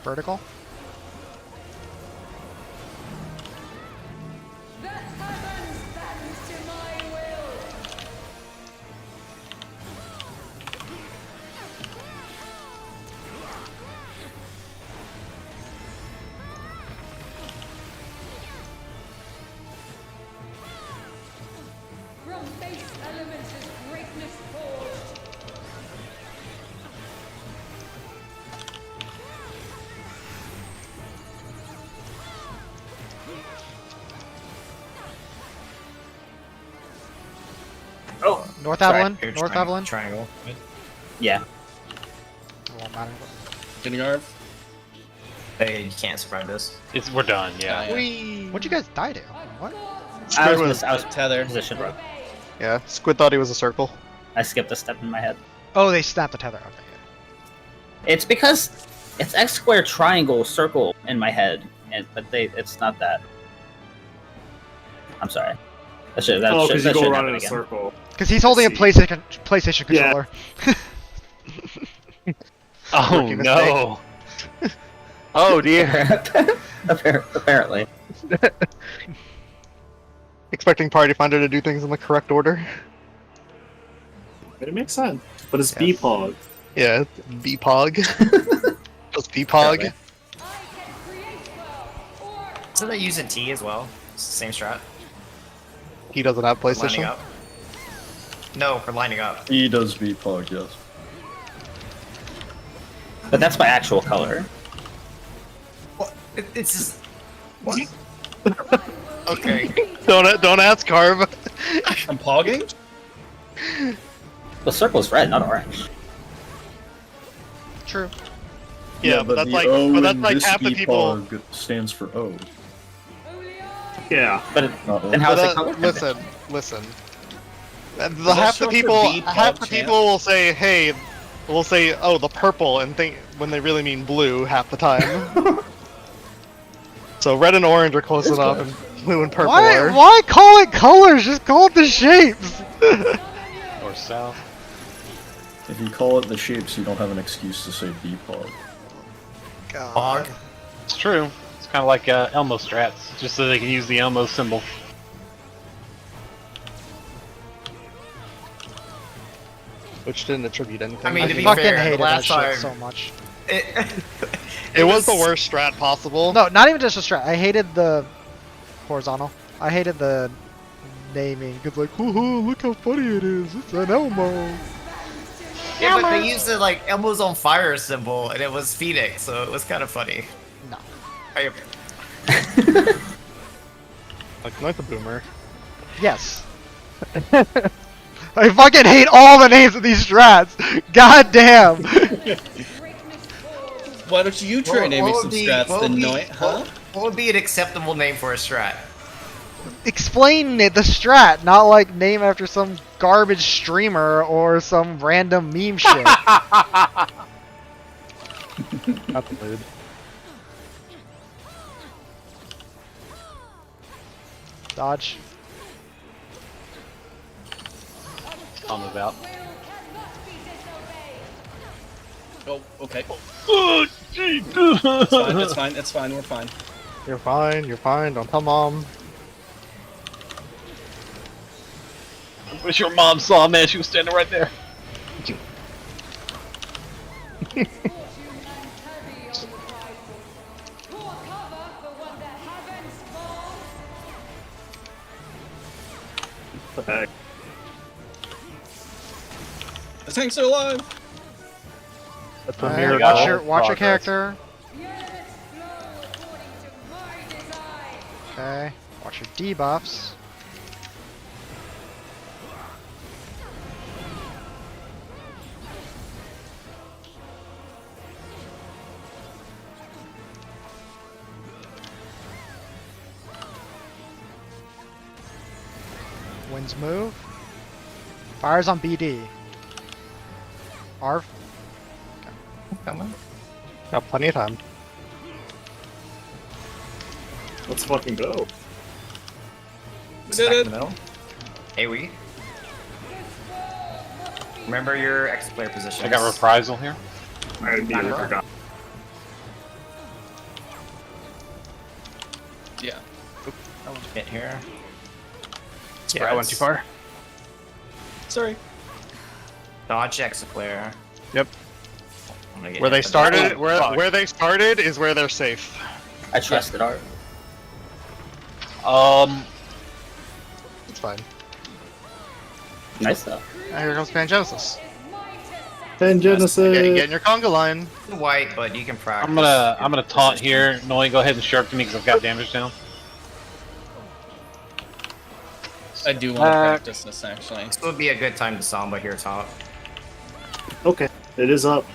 Vertical. The heavens bend to my will. From base elements is greatness forged. Oh, North Avalon. Here's North Avalon. Triangle. Yeah. It won't matter. Kindergarten. Hey, you can't survive this. We're done. Yeah. What'd you guys die to? What? I Squid was Tether. position wrong. Yeah, Squid thought he was a circle. I skipped a step in my head. Oh, they snapped the tether. Okay. It's because it's X square triangle circle in my head, but it's not that. I'm sorry. That should oh, because you that go shouldn't around happen in a again. circle. Because he's holding a see. PlayStation Yeah. controller. Oh Rookie no. Oh dear. Apparently. Expecting Party Finder to do things in the correct order. It makes sense. But it's Yes. BPOG. Yeah, BPOG. Just BPOG. So they're using T as well. It's the same strat. He doesn't have Lining PlayStation. up. No, for lining up. He does beat Pog, yes. But that's my actual color. It's just what? Okay. Don't ask Carve. I'm pogging? The circle's red, not orange. True. Yeah, but that's the like, O but that's in like this half the people. BPOG stands for O. Yeah. But then how's it color? Listen. that Half the short for people, BPOG half the chant? people will say, "Hey," will say, "Oh, the purple," and think when they really mean blue half the time. So red and orange are close This enough, guy. and blue and purple Why? are. Why call it colors? Just call it the shapes. Or south. If you call it the shapes, you don't have an excuse to say P-Pog. God. It's true. It's kind of like Elmo strats, just so they can use the Elmo symbol. Which didn't attribute anything. I mean, to I be fucking fair, the hated that last shit time so much. it was the worst strat possible. No, not even just a strat. I hated the horizontal. I hated the naming. It's like, hoo, look how funny it is. It's an Elmo. Yeah, but they used the like Elmo's on fire symbol, and it was Phoenix, so it was kind of funny. No. Like the boomer. Yes. I fucking hate all the names of these strats. God damn. Why don't you try naming some strats then, Noit, huh? What would be an acceptable name for a strat? Explain it, the strat, not like name after some garbage streamer or some random meme shit. Not the mood. Dodge. I'll move out. Oh, okay. Oh, jeez. It's fine, we're fine. You're fine, don't tell mom. I wish your mom saw, man. She was standing right there. What the heck? The tanks are alive! That's a Alright, miracle. watch your Progress. character. Okay. Watch your debuffs. Winds move. Fires on BD. Arv. Got plenty of time. Let's fucking go. We did it! Hey, we. Remember your X player position. I got reprisal here. I immediately forgot. Yeah. Hit here. Yeah, I went too far. Sorry. Dodge X player. Yep. I'm gonna get Where hit they for started, that. where they started is where they're safe. I trusted art. It's fine. Nice though. And here comes Pangenesis. Then Genesis. Get in your conga line. White, but you can practice. I'm gonna taunt here. Noe, go ahead and shark to me because I've got damage down. I do want to practice this actually. This would be a good time to Samba here top. Okay, it is up.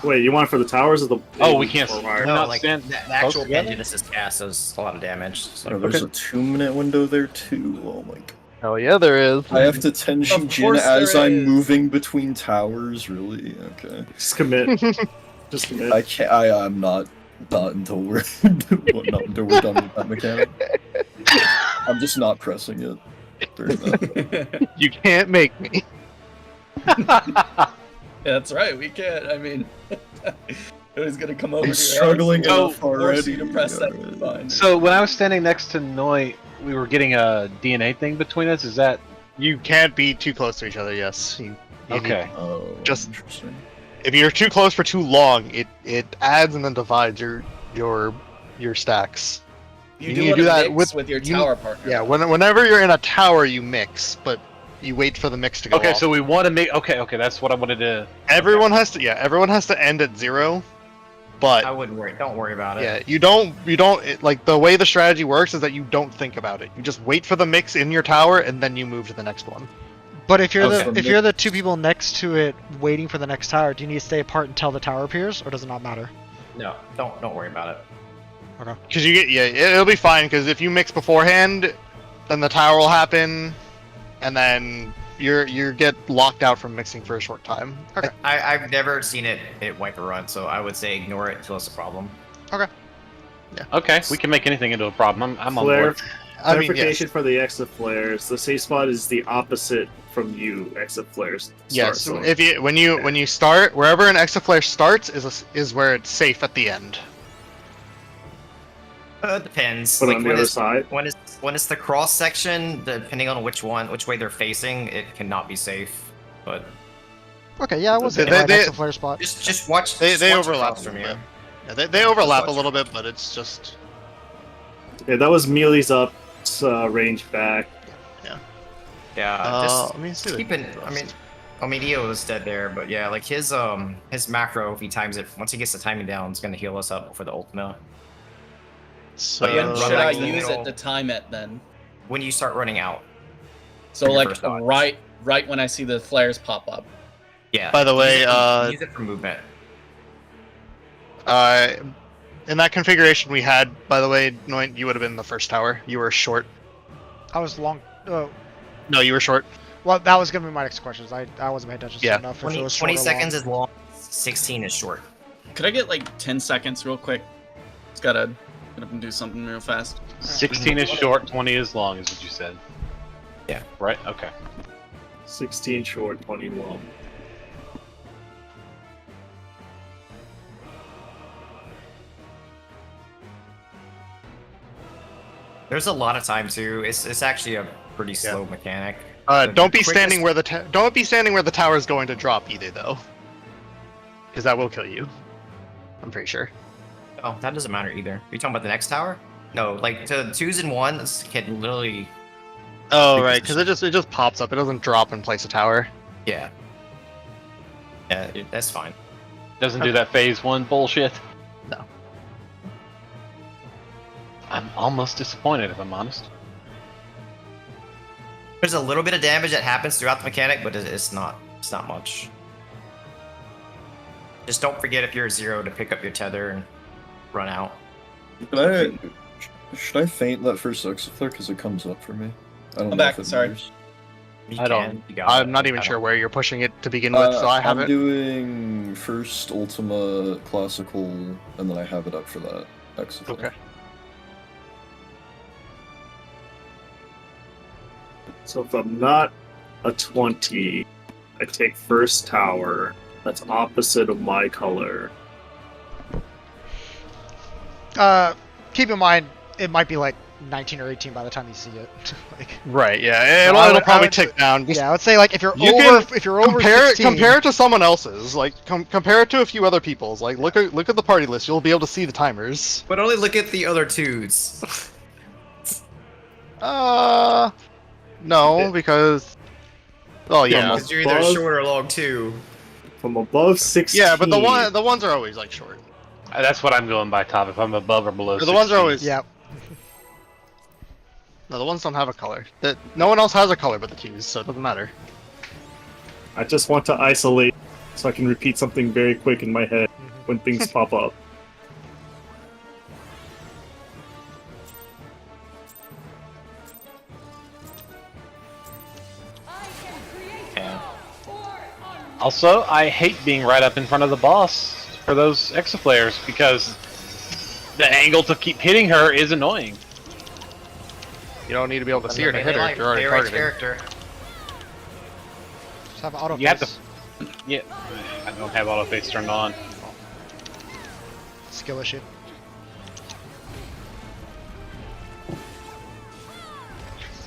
Wait, you want it for the towers or the? Oh, we can't. or We're No, not like stand the actual close together? Genesis cast does a lot of damage. So. Oh, there's a 2-minute window there too. Oh my god. Oh yeah, there is. I have to Tenshi Of Jin course as there I'm is. moving between towers. Really? Okay. Just commit. Just commit. I can't. I'm not until we're not until we're done with that mechanic. I'm just not pressing it. during that. You can't make me. That's right, we can't. I mean, nobody's gonna come over I'm to your struggling house enough and force already. you to press that Alright. button. So when I was standing next to Noe, we were getting a DNA thing between us. Is that You can't be too close to each other. Yes. You okay? Oh, Just- interesting. If you're too close for too long, it adds and then divides your stacks. You You do, need to want do to that mix with- with your you- tower partner. Yeah. Whenever you're in a tower, you mix, but you wait for the mix to go Okay, off. so we want to make. Okay, that's what I wanted to. Everyone has to. Yeah, everyone has to end at 0. But I wouldn't worry. Don't worry about it. yeah, like the way the strategy works is that you don't think about it. You just wait for the mix in your tower and then you move to the next one. But if you're Okay. the if you're the two people next to it waiting for the next tower, do you need to stay apart until the tower appears, or does it not matter? No, don't worry about it. Because it'll be fine. Because if you mix beforehand, then the tower will happen, and then you get locked out from mixing for a short time. Okay. I've never seen it wipe a run, so I would say ignore it until it's a problem. Okay, we can make anything into a problem. I'm on Flare, board. I mean, clarification yes. for the exit flares. The safe spot is the opposite from you. Exit flares. Yes. Start, so If you when you start wherever an exaflare starts is where it's safe at the end. It depends. But Like on the other side, when it's the cross section, depending on which way they're facing, it cannot be safe. But Okay, yeah, I was They- in my they- next flare spot. just watch. They just watch overlap across a from little you. bit. Yeah, they overlap a watch. little bit, but it's just yeah, that was Mealy's up, range back. Yeah, just let me see. keep it. I mean, EO is dead there, but yeah, like his macro, if he times it, once he gets the timing down, it's gonna heal us up for the ultimate. So But yeah, When run should back I to the use middle. it to time it then? When you start running out. So For your like first dodge. right when I see the flares pop up. Yeah. By the way, use it for movement. in that configuration we had, by the way, Noint, you would have been the first tower. You were short. I was long. No, you were short. Well, that was gonna be my next question. I wasn't paying attention Yeah. enough. If 20, it was 20 short or long. seconds is long. 16 is short. Could I get like 10 seconds real quick? Just gotta get up and do something real fast. 16 is short, 20 is long, is what you said. Yeah. Right? Okay. 16 short, 20 long. There's a lot of time too. It's actually a pretty slow mechanic. Don't be standing where the don't be standing where the tower is going to drop either, though, because that will kill you. I'm pretty sure. Oh, that doesn't matter either. Are you talking about the next tower? No, like to 2s and 1s can literally. Oh right, because it just pops up. It doesn't drop and place a tower. Yeah. Yeah, that's fine. Doesn't do that phase 1 bullshit. No. I'm almost disappointed, if I'm honest. There's a little bit of damage that happens throughout the mechanic, but it's not much. Just don't forget if you're 0 to pick up your tether and run out. Should I faint that first exaflare because it comes up for me? I don't I'm know back, if it sorry. matters. You I don't- can, you got I'm it. not even I sure don't- where you're pushing it to begin with, so I have I'm it. doing first Ultima Classical, and then I have it up for that exaflare. Okay. So if I'm not a 20, I take first tower. That's opposite of my color. Keep in mind, it might be like 19 or 18 by the time you see it. Like, Right. Yeah. So I It'll would- probably I would- tick down. Just yeah, I would say like if you're You over, can if you're over compare 16, it to someone else's. Like compare it to a few other people's. Like look at the party list. You'll be able to see the timers. But only look at the other 2s. No, because. Oh yeah. Because you're either Above- short or long too. From above 16. Yeah, but the ones are always like short. That's what I'm going by, top. If I'm above or below. Or the ones are 16. always. yeah. No, the ones don't have a color. No one else has a color but the Qs, so it doesn't matter. I just want to isolate so I can repeat something very quick in my head when things pop up. I can create Yeah. or Also, I hate being right up in front of the boss for those exaflares because the angle to keep hitting her is annoying. You don't need to be able to see her to hit her. They If you're already like targeting. character. Just have auto You have face. Yeah, I don't have auto face turned on. Skill issue.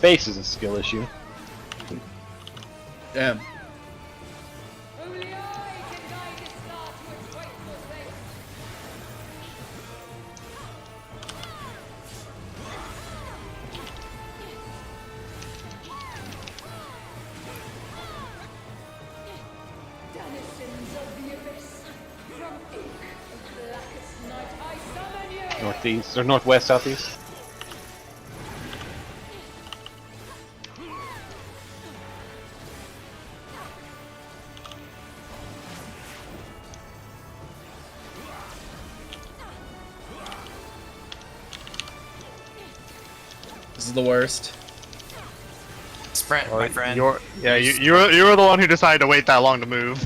Face is a skill issue. Damn. only I can guide this path to its rightful place. Denizens of the abyss, from ink of blackest night, I summon you. Northeast or northwest, southeast. This is the worst. Sprint, my friend. You were the one who decided to wait that long to move.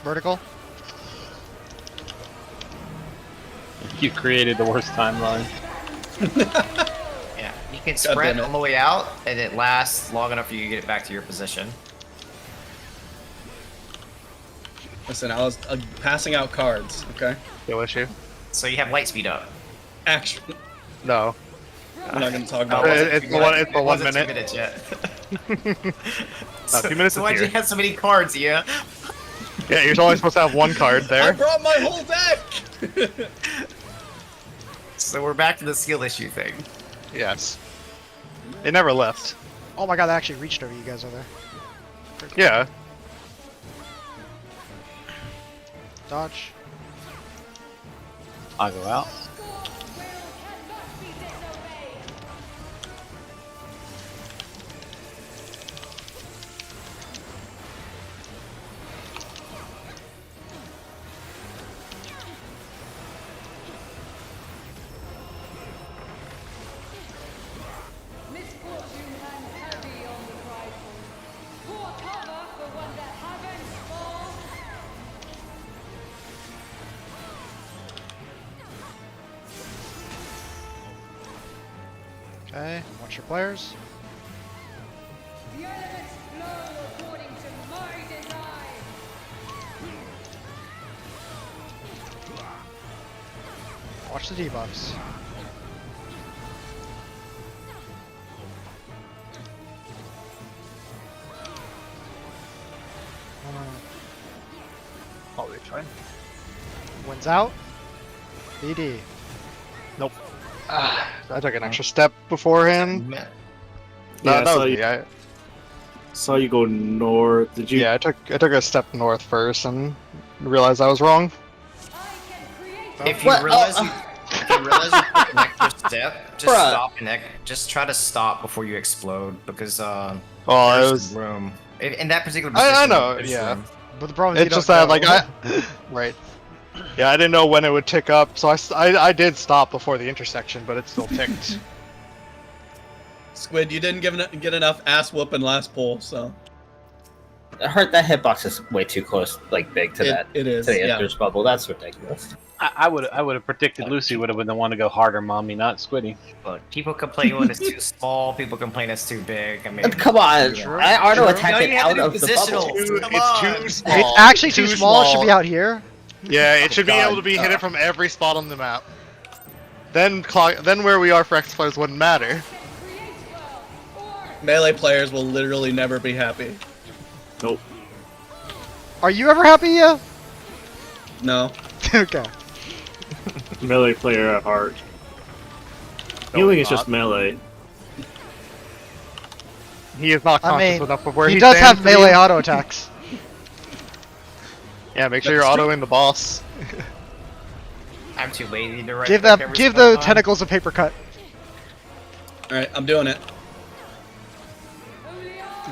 Vertical. You created the worst timeline. Yeah, you can God sprint damn it. on the way out, and it lasts long enough for you to get it back to your position. Listen, I was passing out cards. Okay. No issue. So you have light speed up. Action. No. I'm not gonna talk Oh, about it- it. it's the one- it's the It 1 wasn't 2 minute. minutes yet. 2 minutes So is why'd you here. have so many cards, yeah? Yeah, you're only supposed to have one card I there. brought my whole deck. So we're back to the skill issue thing. Yes. It never left. Oh my god, that actually reached over you guys over there. Yeah. Dodge. I'll go out. Misfortune hangs heavy on the prideful. Pour cover for one that haven't fallen. Okay, watch your players. The elements flow according to my design. Watch the debuffs. Always fine. Wins out. BD. Nope. I took an extra step beforehand. No, Yeah, that so was you- me. Saw you go north. Did you? Yeah, I took a step north first and realized I was wrong. I can create If you What? realize Oh, you, if you realize you took an extra step, just Bruh. stop and just try to stop before you explode because Well, it there's was. room in that particular I position. know, there's yeah. room. But the problem is It's you just don't that, know. like, right. Yeah, I didn't know when it would tick up, so I did stop before the intersection, but it still ticked. Squid, you didn't get enough ass whooping last pull, so it hurt that hitbox is way too close, like big to that. it is. To the Yeah. Ender's bubble. That's ridiculous. I would have predicted Lucy would have been the one to go harder, mommy, not Squiddy. Look, people complain when it's too small. People complain it's too big. I mean, Come on, Sure, I auto sure. attacked No, it you have out to of do the bubble. positionals. Come It's on. too small. It's actually too small. It should be out here. Yeah, it should be God. able to be hit it from every spot on the map. Then where we are for X players wouldn't matter. create well or Melee players will literally never be happy. Nope. Are you ever happy, yeah? No. Okay. Melee player at heart. No, Healing it's is just not. melee. He is not I conscious mean, enough of where he he does stands have to be- melee auto attacks. Yeah, make sure you're That's true. autoing the boss. I'm too lazy to write. Give click them, every give single the time. tentacles a paper cut. All right, I'm doing it.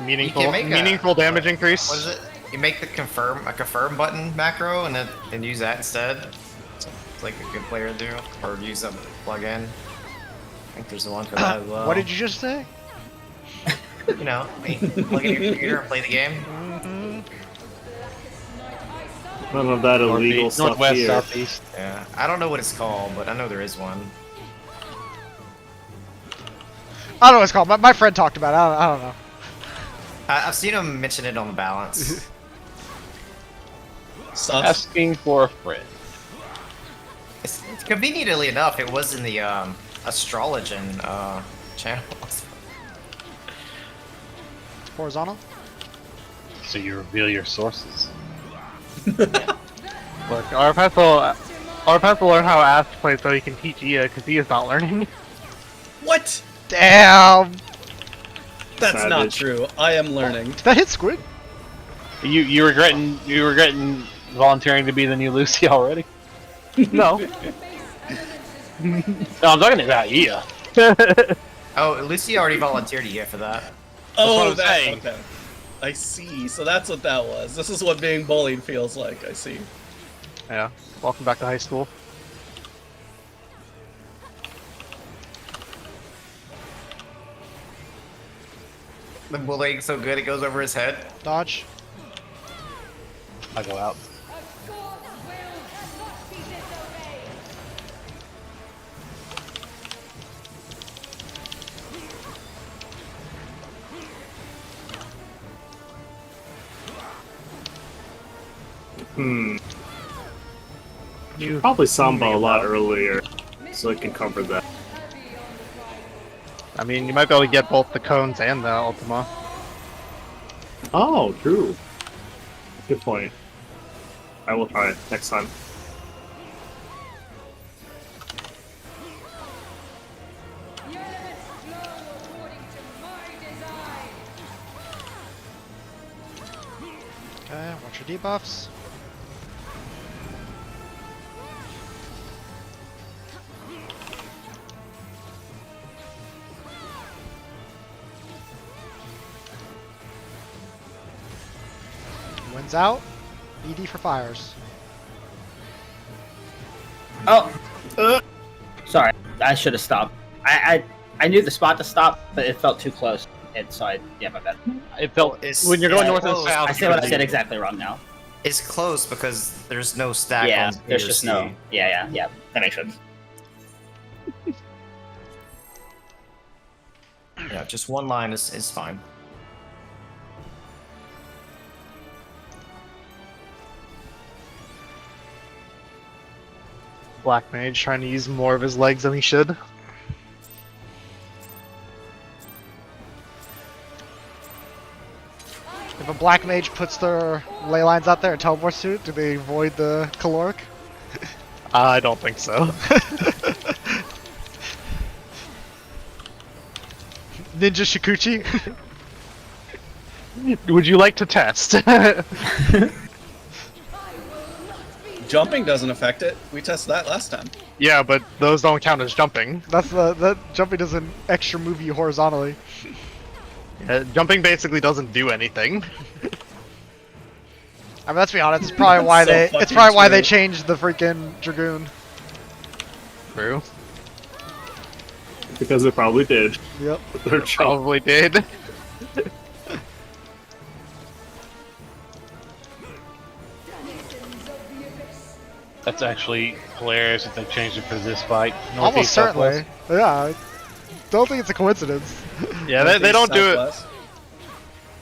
Meaningful, make a- meaningful damage increase. What is it? You make the confirm button macro and then use that instead. It's like a good player to do, or use a plugin. I think there's one for that as well. What did you just say? You know, plug in your computer and play the game. None of that illegal Northeast, stuff northwest, here. southeast. Yeah, I don't know what it's called, but I know there is one. I don't know what it's called. My friend talked about it. I don't know. I've seen him mention it on the balance. Sus. Asking for a friend. It's conveniently enough, it was in the Astrologian channel. Horizontal. So you reveal your sources. Look, RFS will learn how Ass plays so he can teach Ia because he is not learning. What? Damn. That's not Savage. true. I am learning. Did that hit Squid? You regretting volunteering to be the new Lucy already? No. No, I'm talking about Ia. Oh, Lucy already volunteered you for that. what Oh, I'm that. saying. Okay. I see. So that's what that was. This is what being bullied feels like. I see. Yeah. Welcome back to high school. The bullying so good it goes over his head. Dodge. I go out. a god's will cannot be disobeyed. Probably Samba a lot earlier, so I can cover that. I mean, you might be able to get both the cones and the Ultima. Oh, true. Good point. I will try it next time. The elements flow according to my design. Okay, watch your debuffs. Winds out. ED for fires. Oh, sorry. I should have stopped. I knew the spot to stop, but it felt too close. And so yeah, my bad. It felt It's- when you're going yeah, north and close. south. I say what I said exactly wrong now. It's close because there's no stack Yeah, on there's B or just C. no. Yeah. That makes sense. Yeah, just one line is fine. Black Mage trying to use more of his legs than he should. If a black mage puts their ley lines out there and teleports to it, do they avoid the caloric? I don't think so. Ninja Shikuchi? Would you like to test? Jumping doesn't affect it. We tested that last time. Yeah, but those don't count as jumping. That jumping doesn't extra move you horizontally. Jumping basically doesn't do anything. I mean, let's be honest. It's probably why So it's fucking probably why they true. changed the freaking dragoon. True. Because it probably did. Yep. Their job. Probably did. That's actually hilarious that they changed it for this fight. Almost Northeast, certainly. Southwest. Yeah. I don't think it's a coincidence. Yeah, they don't do it. Southwest.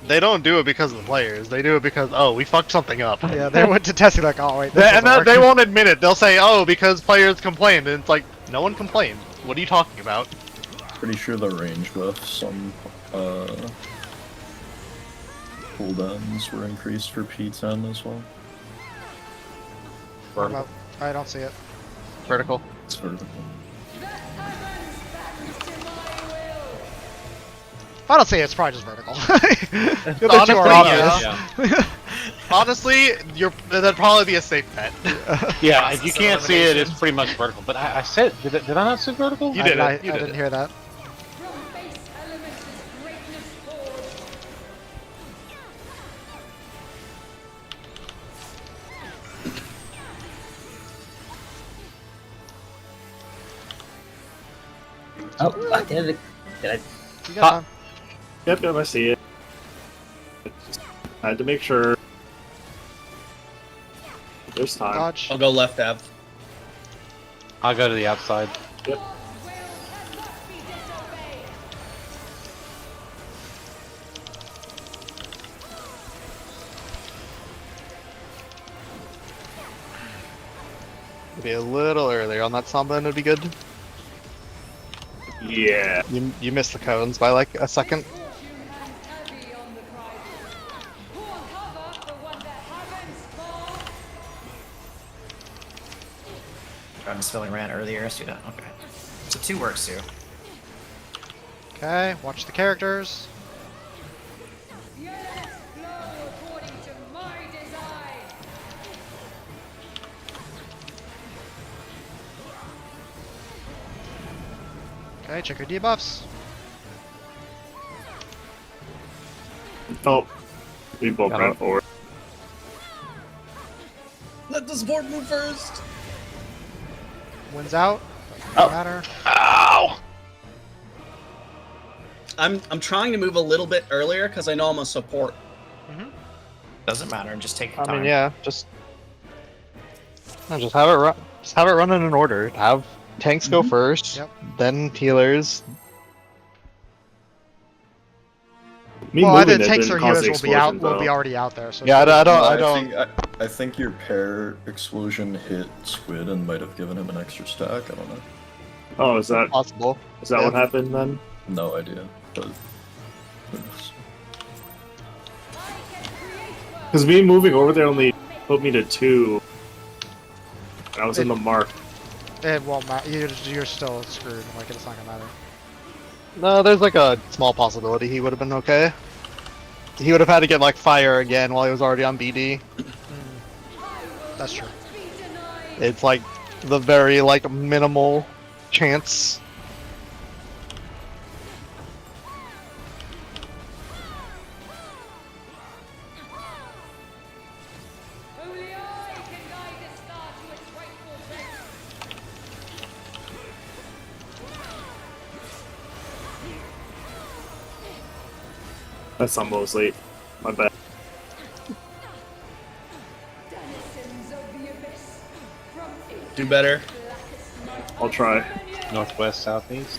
They don't do it because of the players. They do it because, oh, we fucked something up. Yeah, they went to testing like, oh wait, this And doesn't they work. won't admit it. They'll say, oh, because players complained. And it's like, no one complained. What are you talking about? Pretty sure the range buffs on cooldowns were increased for P10 as well. Well, I don't see it. Vertical. It's vertical. If I don't see it, it's probably just vertical. The other two are Honestly, obvious. Yeah. Honestly, that'd probably be a safe bet. Yeah, if you Process can't see it, it's elimination. pretty much vertical. But I said, did I not say vertical? You did I it. You I did didn't it. hear that. From base elements is greatness forged. Oh, did I? You got time. Yep, I see it. Just had to make sure. There's time. Dodge. I'll go left ab. I'll go to the outside. Yep. Will cannot be disobeyed. Maybe a little earlier on that Samba and it'd be good. Yeah. You missed the cones by like a second. Fortune hangs heavy on the cry. Poor cover for one that haven't spawned. I'm spelling ran earlier. Let's do that. Okay. So 2 works too. Okay, watch the characters. The elements flow according to my design. Okay, check your debuffs. Oh, we both Got ran it. forward. Let the support move first. Wins out. Doesn't Oh. matter. Ow! I'm trying to move a little bit earlier because I know I'm a support. Doesn't matter. Just take your I time. mean, yeah, just have it run. Just have it run in an order. Have tanks go first, Yep. then healers. Me Well, either moving it tanks didn't or cause healers the will be out. explosion, Will be though. already out there. So Yeah, I No, don't. think, I think your pair explosion hit Squid and might have given him an extra stack. I don't know. Oh, is that Possible. yeah. What happened then? No idea. But who knows? Because me moving over there only put me to 2. I was in the mark. It won't matter. You're still screwed. Like, it's not gonna matter. No, there's like a small possibility he would have been okay. He would have had to get like fire again while he was already on BD. That's true. It's like the very like minimal chance. Only I can guide the star to its rightful place. That's almost late. My bad. Denizens of the abyss. From Do better. I'll try. Northwest, southeast.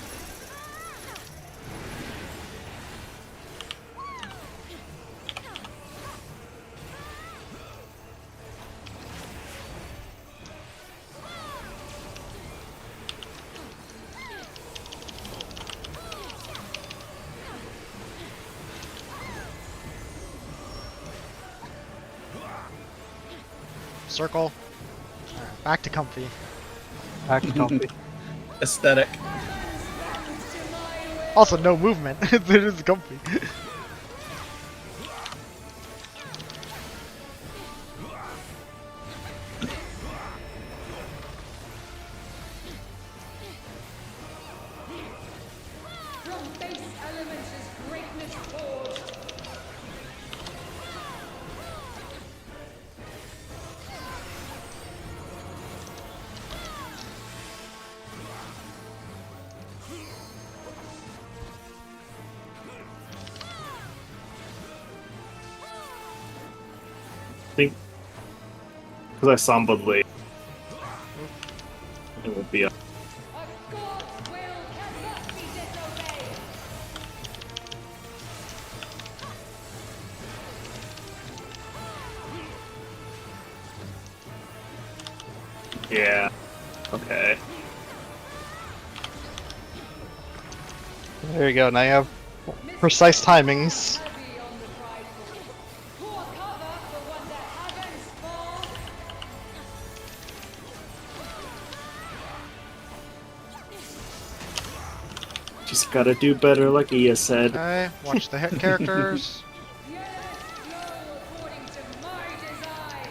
Circle. Alright, back to comfy. Back to comfy. Aesthetic. Also, no movement. It is comfy. From base elements is greatness forged. I think because I samboed late, it would be. A god's will cannot be disobeyed. Yeah. Okay. There you go. Now you have precise timings. Heavy on the prideful. Poor cover for one that haven't fall. Just gotta do better, like Ia said. Okay, watch the hit characters. Yes, flow according to my design.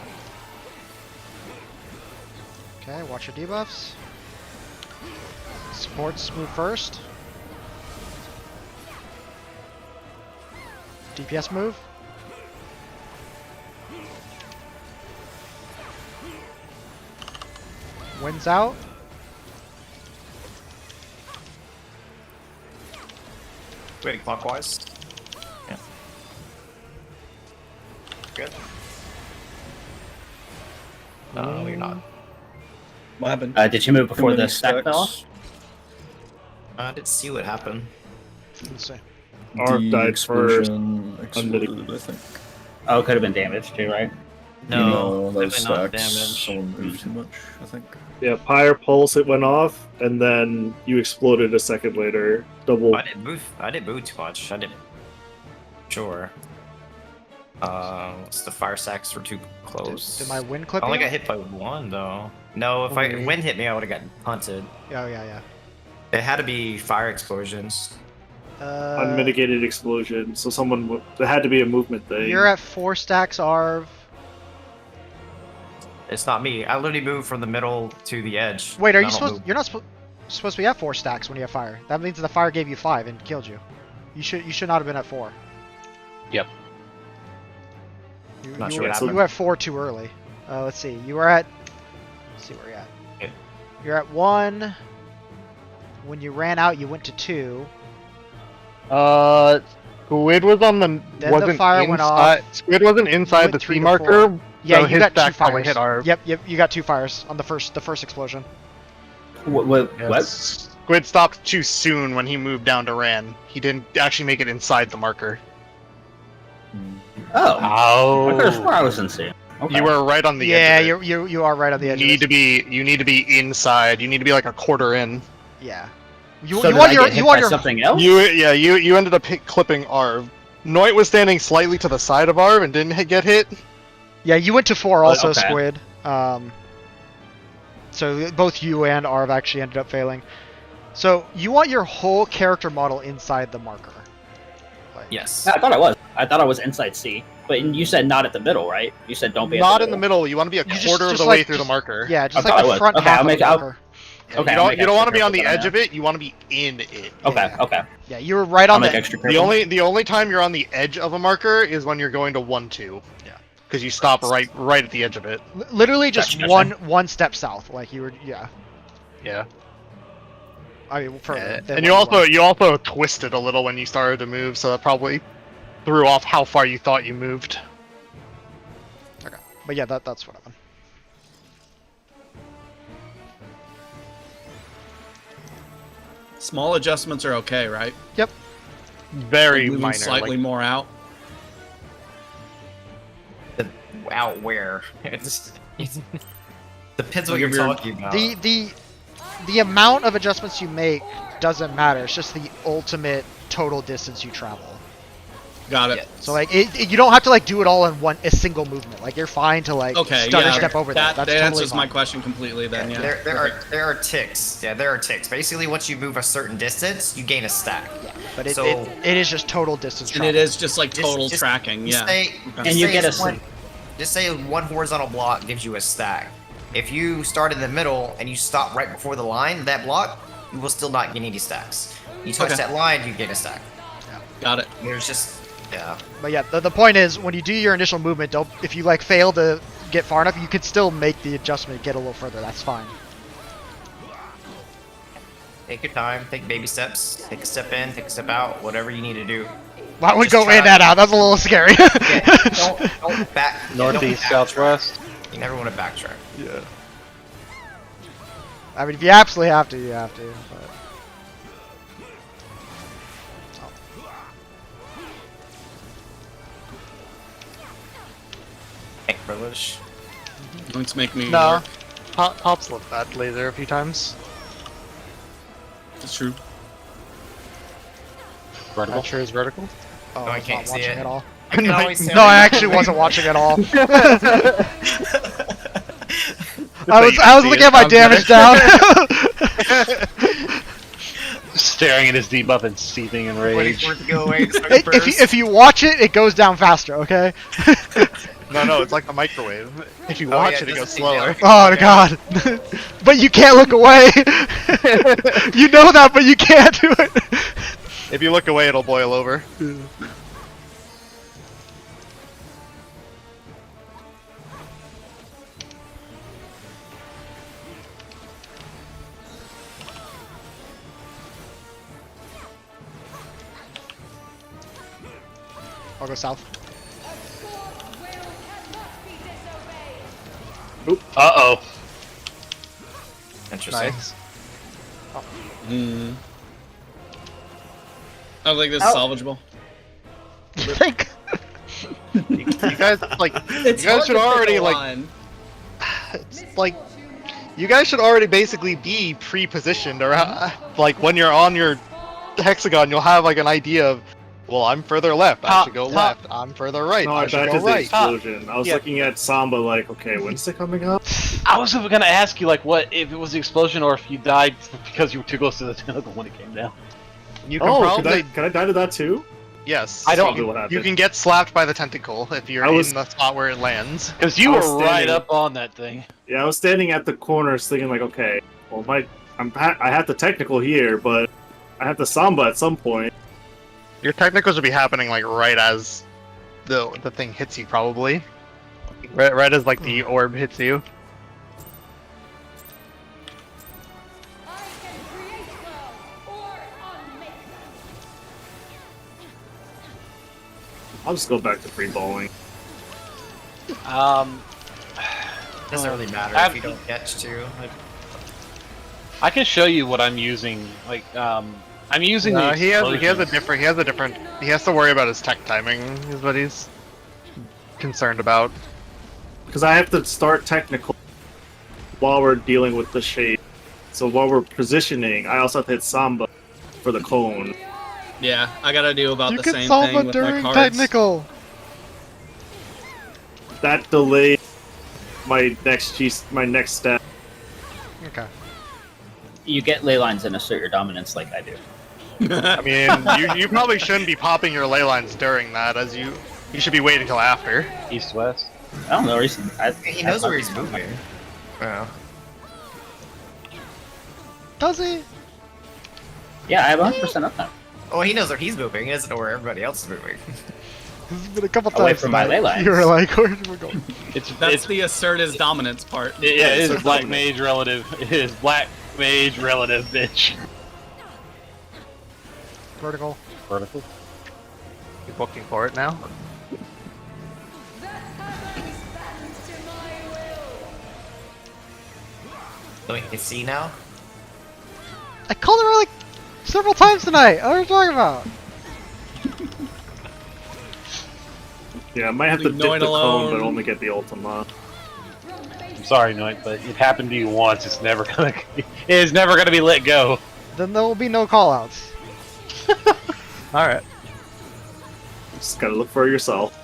Okay, watch your debuffs. Supports move first. DPS move. Wins out. Waiting clockwise. Yeah. Good. No, you're not. What happened? Did you move before Too the many stack fell off? stacks. I did see what happened. Let's see. Arc The died first. explosion exploded, I think. Oh, it could have been damage too, right? No, that was definitely not stacks. damage. Someone moved too much, I think. Yeah, Pyre Pulse, it went off, and then you exploded a second later. Double. I didn't move. I didn't move too much. I didn't. Sure. The fire sacks were too close. Did my wind clip I only you? got hit by one though. No, if Okay. wind hit me, I would have gotten punted. Oh, yeah. It had to be fire explosions. Unmitigated explosion. So someone. There had to be a movement thing. You're at 4 stacks, Arv. It's not me. I literally moved from the middle to the edge. Wait, are I you don't supposed? move. You're not supposed to be at 4 stacks when you have fire. That means the fire gave you 5 and killed you. You should not have been at 4. Yep. You, Not you, sure what were- happened. you were at 4 too early. Let's see. You were at. Let's see where you're at. Okay. You're at 1. When you ran out, you went to 2. Squid was on the Then the wasn't fire inside. went off. Squid wasn't inside Went the 3 T to marker. 4. Yeah, so you his got 2 stack probably fires. hit our. Yep, you got 2 fires on the first explosion. What? Squid stopped too soon when he moved down to Ran. He didn't actually make it inside the marker. Oh. I could have Oh. sworn I was insane. Okay. You were right on the Yeah, edge. Of it. you are right on the edge. You need of this. to be inside. You need to be like a quarter in. Yeah. So did I get hit by something else? You ended up clipping Arv. Noit was standing slightly to the side of Arv and didn't get hit. Yeah, you went to 4 also, okay. Squid. So both you and Arv actually ended up failing. So you want your whole character model inside the marker. Yes. I thought I was. I thought I was inside C. But you said not at the middle, right? You said don't be Not at in the middle. You want to be a You quarter of just the like- way through the marker. Yeah, just I like thought the I was. front Okay, half I'll of the make- I'll- marker. Okay. You don't want to be on the edge of it. You want to be in it. Okay. Yeah. Okay. Yeah, you were right I'll on make the extra The careful. only time you're on the edge of a marker is when you're going to 1-2. Yeah. Because you stop right at the edge of it. literally just Gotcha. one step south. Like you were, yeah. Yeah. I mean, further. than And what you also twisted a little when you started to move, so that probably threw off how far you thought you moved. Okay, but yeah, that's what happened. Small adjustments are okay, right? Very Moving minor. slightly more out. Out where? It's depends what You're you're weird. talking about. The amount of adjustments you make doesn't matter. It's just the ultimate total distance you travel. Got it. Yeah. So like, you don't have to like do it all in a single movement. Like you're fine to like Okay, stutter yeah. step over that. That's totally answers my fine. question completely then, yeah. There are ticks. Yeah, there are ticks. Basically, once you move a certain distance, you gain a stack. But it, So- it is just total distance And travel. it is just like total Just- tracking, Just yeah. say, Okay. And you say get it's a one, just say one horizontal block gives you a stack. If you start in the middle and you stop right before the line, that block, you will still not get any stacks. You touch Okay. that line, you get a stack. Got it. There's just, yeah. But yeah, the point is when you do your initial movement, don't if you like fail to get far enough, you can still make the adjustment, get a little further. That's fine. Take your time, take baby steps, take a step in, take a step out, whatever you need to do. Why would Just go try in not- and out? That's a little scary. Yeah, don't back. Northeast, don't backtrack. southwest. You never want to backtrack. Yeah. I mean, if you absolutely have to, you have to. But... Tank privilege. Let's make me No. work. Pop's looked that laser a few times. It's true. Vertical. That sure is vertical. Oh, I was can't not see watching it. at all. I can always say No, I actually wasn't watching at all. I was looking at my damage down. Staring at his debuff and seething in waiting rage. for it to go away. to start if you watch it, it goes down faster. Okay. No, it's like the microwave. If you Oh, watch yeah, it, it goes doesn't take slower. down. Oh god. But you can't look away. You know that, but you can't do it. If you look away, it'll boil over. I'll go south. Uh oh. Interesting. Nice. Hmm. I think this is salvageable. You think? You guys like It's you guys hard should to pick already a like line. it's like you guys should already basically be pre-positioned around like when you're on your hexagon you'll have like an idea of well I'm further left I should go left I'm further right No, I back should to go the right explosion. I was Yeah. looking at Samba like, okay, when's it coming up? I was gonna ask you like what if it was the explosion or if you died because you were too close to the tentacle when it came down. you can Oh, probably can I die to that too? yes I don't- Probably what happened. you can get slapped by the tentacle if you're I was- in the spot where it lands. Because you I were was right standing- up on that thing. Yeah, I was standing at the corners thinking like, okay, well, I have the technical here, but I have the Samba at some point. Your technicals would be happening like right as the thing hits you probably right as like the orb hits you. I can create worlds or unmake them. I'll just go back to free balling. Doesn't really matter I've- if you don't catch too. Like, I can show you what I'm using. Like, I'm using the He has a explosions. different he has to worry about his tech timing is what he's concerned about. because I have to start technical while we're dealing with the shade. So while we're positioning, I also have to hit Samba for the cone. Yeah, I gotta do about You the can same solve thing it with my during cards. technical. That delayed my next step. Okay. You get ley lines and assert your dominance like I do. I mean, you probably shouldn't be popping your ley lines during that, as you should be waiting until after. East west. I don't know. He knows where he's moving. Oh. Does he? Yeah, I have 100% uptime. Well, he knows where he's moving. He doesn't know where everybody else is moving. This has been a couple Away times from my tonight. ley lines. You were like, where are we going? That's the assert his dominance part. Yeah, it is it's black dominant. mage relative. It is black mage relative, bitch. Vertical. Vertical. You booking for it now? So we can see now. I called her like several times tonight. What are you talking about? Yeah, I might have to Leave dip Noid the cone, but alone. only get the Ultima. I'm sorry, Noit, but it happened to you once. It's never gonna. It is never gonna be let go. Then there will be no callouts. Alright. Just gotta look for it yourself.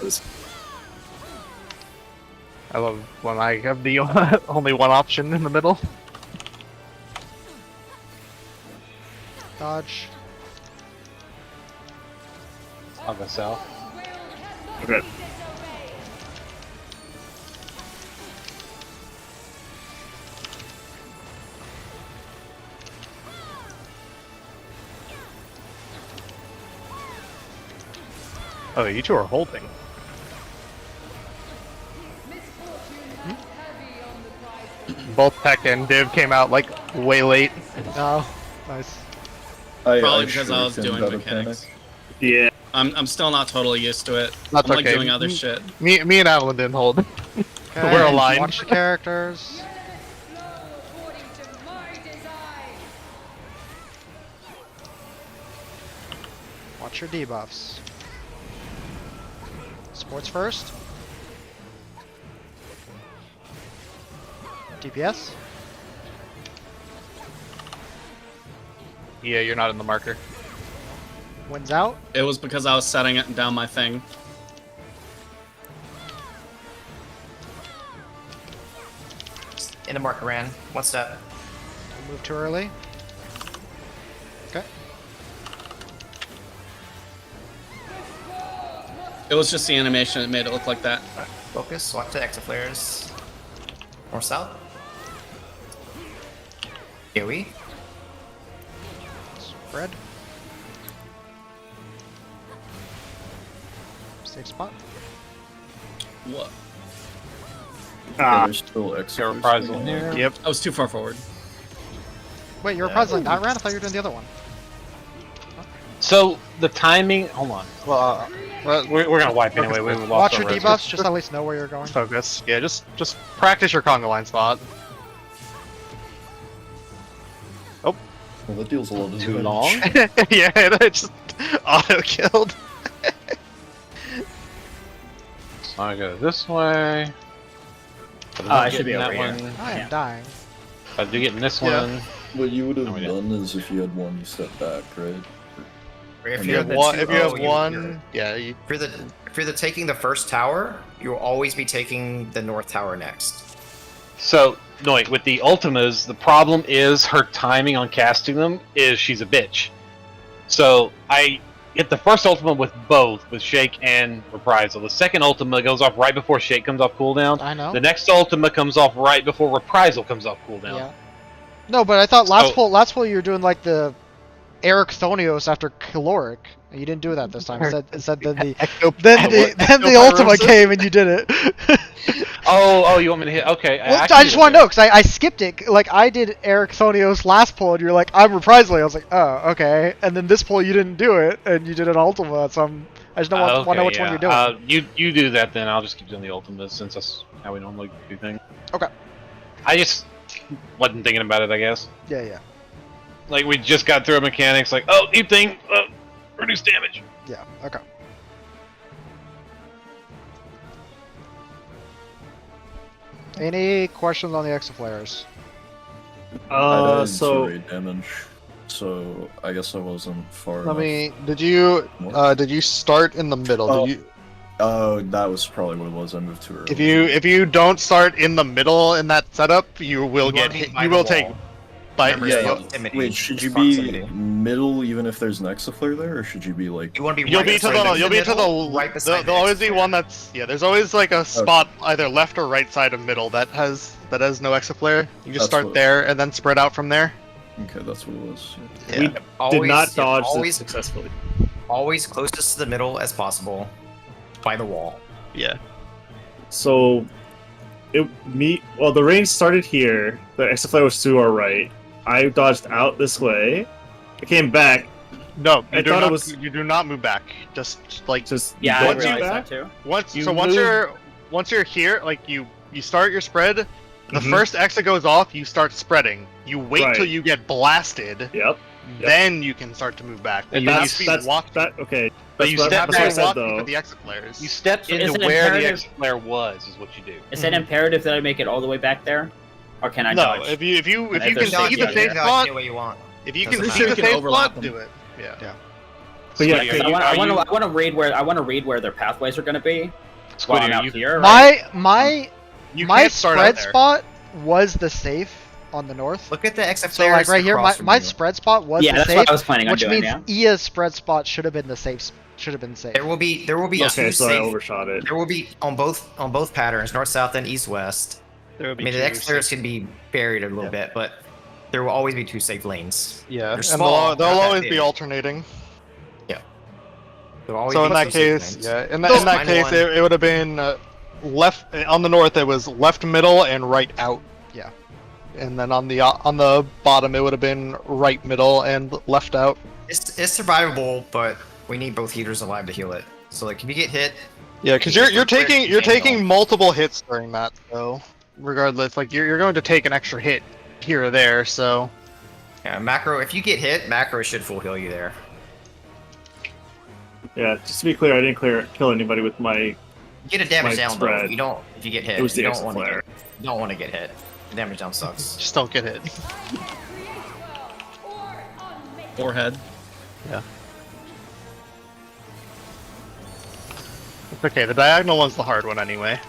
This- I love when I have the only one option in the middle. Dodge. I'll go south. okay. Oh, you two are holding. Both Tech and Div came out like way late. Oh, nice. Probably because I was shrieked doing out of mechanics. Yeah. I'm still not totally used to it. That's I'm like okay. doing other shit. Me and Adeline didn't hold. Okay, We're aligned. Watch the characters. Watch your debuffs. Sports first. DPS. Yeah, you're not in the marker. Wins out. It was because I was setting it down my thing. In the marker ran. One step. Don't move too early. Okay. It was just the animation that made it look like that. Focus. Watch the exoflares. More south. AoE. Spread. Safe spot. What? Ah, There's still X. Your reprisal here. Yep. I was too far forward. Wait, you're Yeah. puzzling that round? I thought you were doing the other one. So the timing. Hold on. Well, we're gonna wipe anyway. We lost Watch our your rest. debuffs, just at least know where you're going. Focus. Yeah, just practice your conga line spot. Well, that deals a lot of Too damage. long. Yeah, it just auto killed. So I go this way. But I'm Oh, not I should be getting over that here. one. I am Yeah. dying. If I do get in this Yeah. one. What you would have No, we didn't. done is if you had one, you step back, right? Or if If you you have have the two- If you have oh, one, yeah, you, If you're taking the first tower, you will always be taking the north tower next. So, no, wait, with the Ultimas, the problem is her timing on casting them is she's a bitch. So, I hit the first Ultima with both, with Shake and Reprisal. The second Ultima goes off right before Shake comes off cooldown. I know. The next Ultima comes off right before Reprisal comes off cooldown. Yeah. No, but I thought last So- pull you were doing like the Eric Thonios after Caloric. You didn't do that this time. It said then the Ultima came and you did it. Oh, you want me to hit? Okay. Well, can I do just that want to there. know because I skipped it. Like I did Eric Thonios last pull and you're like I'm reprisally. I was like oh okay. And then this pull you didn't do it and you did an Ultima. So I just don't want to know which one you're doing. You do that then. I'll just keep doing the Ultimas since that's how we normally do things. Okay. I just wasn't thinking about it, I guess. Yeah. Like we just got through a mechanics, like new thing, reduce damage. Yeah. Okay. Any questions on the exaflares? I died So to raid damage, so I guess I wasn't far Let enough. me. Did you start in the middle? Oh. Did you? Oh, that was probably what it was. I moved too early. If you don't start in the middle in that setup, you will You get wanna be hit. by You the will take. wall. By Remember, yeah, it's you'll, proximity. Wait, should It's you be proximity. middle even if there's an exaflare there, or should you be like? You want to be you'll right be to beside the you'll be to middle, the right beside there'll always the be one that's there's always like a spot either left or right side of middle that has no exaflare. You just That's start what- there and then spread out from there. Okay, that's what it was. we did Always- not yeah, dodge this always- successfully. Always closest to the middle as possible, by the wall. Yeah. So, the range started here. The exaflare was to our right. I dodged out this way. I came back. No, I thought it was- you do not move back. Just like Just Yeah, I dodged realized back. that too. once You once move- you're here, like you start your spread. The Mhm. first exit goes off, you start spreading. You wait Right. till you get blasted, Yep. then you can start to move back. And You that's- speed That's walk, that. Okay. but you what- step that's what I back said, walking though. for the exit flares. You step So is into it where the imperative- exit was, is what you do. Is it imperative that I make it all the way back there, or can I no, dodge? if you And can if see there's the dodge, safe yeah, spot, Any way you want. if you Doesn't can matter. see You the can safe overlap spot, them. do it. Yeah. But yeah, Squiddy, okay, are you- I are want to read where their pathways are going to be. Squiddy, While I'm are out you- here. Right? My You my can't start spread out there. spot was the safe on the north. Look at the exaflares. So like right here, across from my you. spread spot was Yeah, the that's safe, what I was planning on which doing. means Yeah. Ia's spread spot should have been the safe. Should have been safe. There will be okay, two so I safe. overshot it. There will be on both patterns, north, south, and east, west. There will I be mean, the two exaflares can be buried a little bit, but there will always be two safe lanes. Yeah, and small, they'll not that always big. be alternating. There will always So be in that two safe case, lanes. yeah, in Don't that mind case, one. it would have been left on the north. It was left, middle, and right out. Yeah. And then on the bottom, it would have been right, middle, and left out. It's survivable, but we need both heaters alive to heal it. So like, if you get hit, Yeah, because you're taking multiple hits during that. So regardless, like you're going to take an extra hit here or there. So yeah, macro. If you get hit, macro should full heal you there. Yeah, just to be clear, I didn't kill anybody with my. You get a damage My down though. spread. You don't. If you get hit, It was the you don't want to exaflare. get. You don't want to get hit. The damage down sucks. just don't get hit. Forehead. It's okay. The diagonal one's the hard one anyway.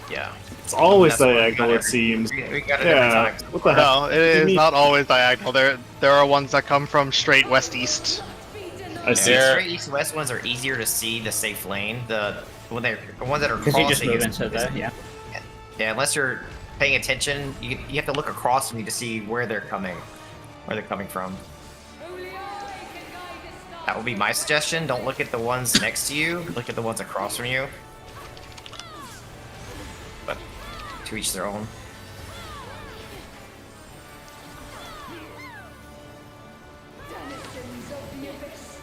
Yeah. It's always That's what we diagonal, got it every- seems. We got it every Yeah. time. What the hell? No, it is mean- not always diagonal. There are ones that come from straight west-east. I see. The There- straight east-west ones are easier to see the safe lane. The ones that are Because you just crossing move is- into the is- yeah. Yeah, unless you're paying attention, you have to look across from you to see where they're coming from. That would be my suggestion. Don't look at the ones next to you. Look at the ones across from you. But to each their own. Denizens of the abyss,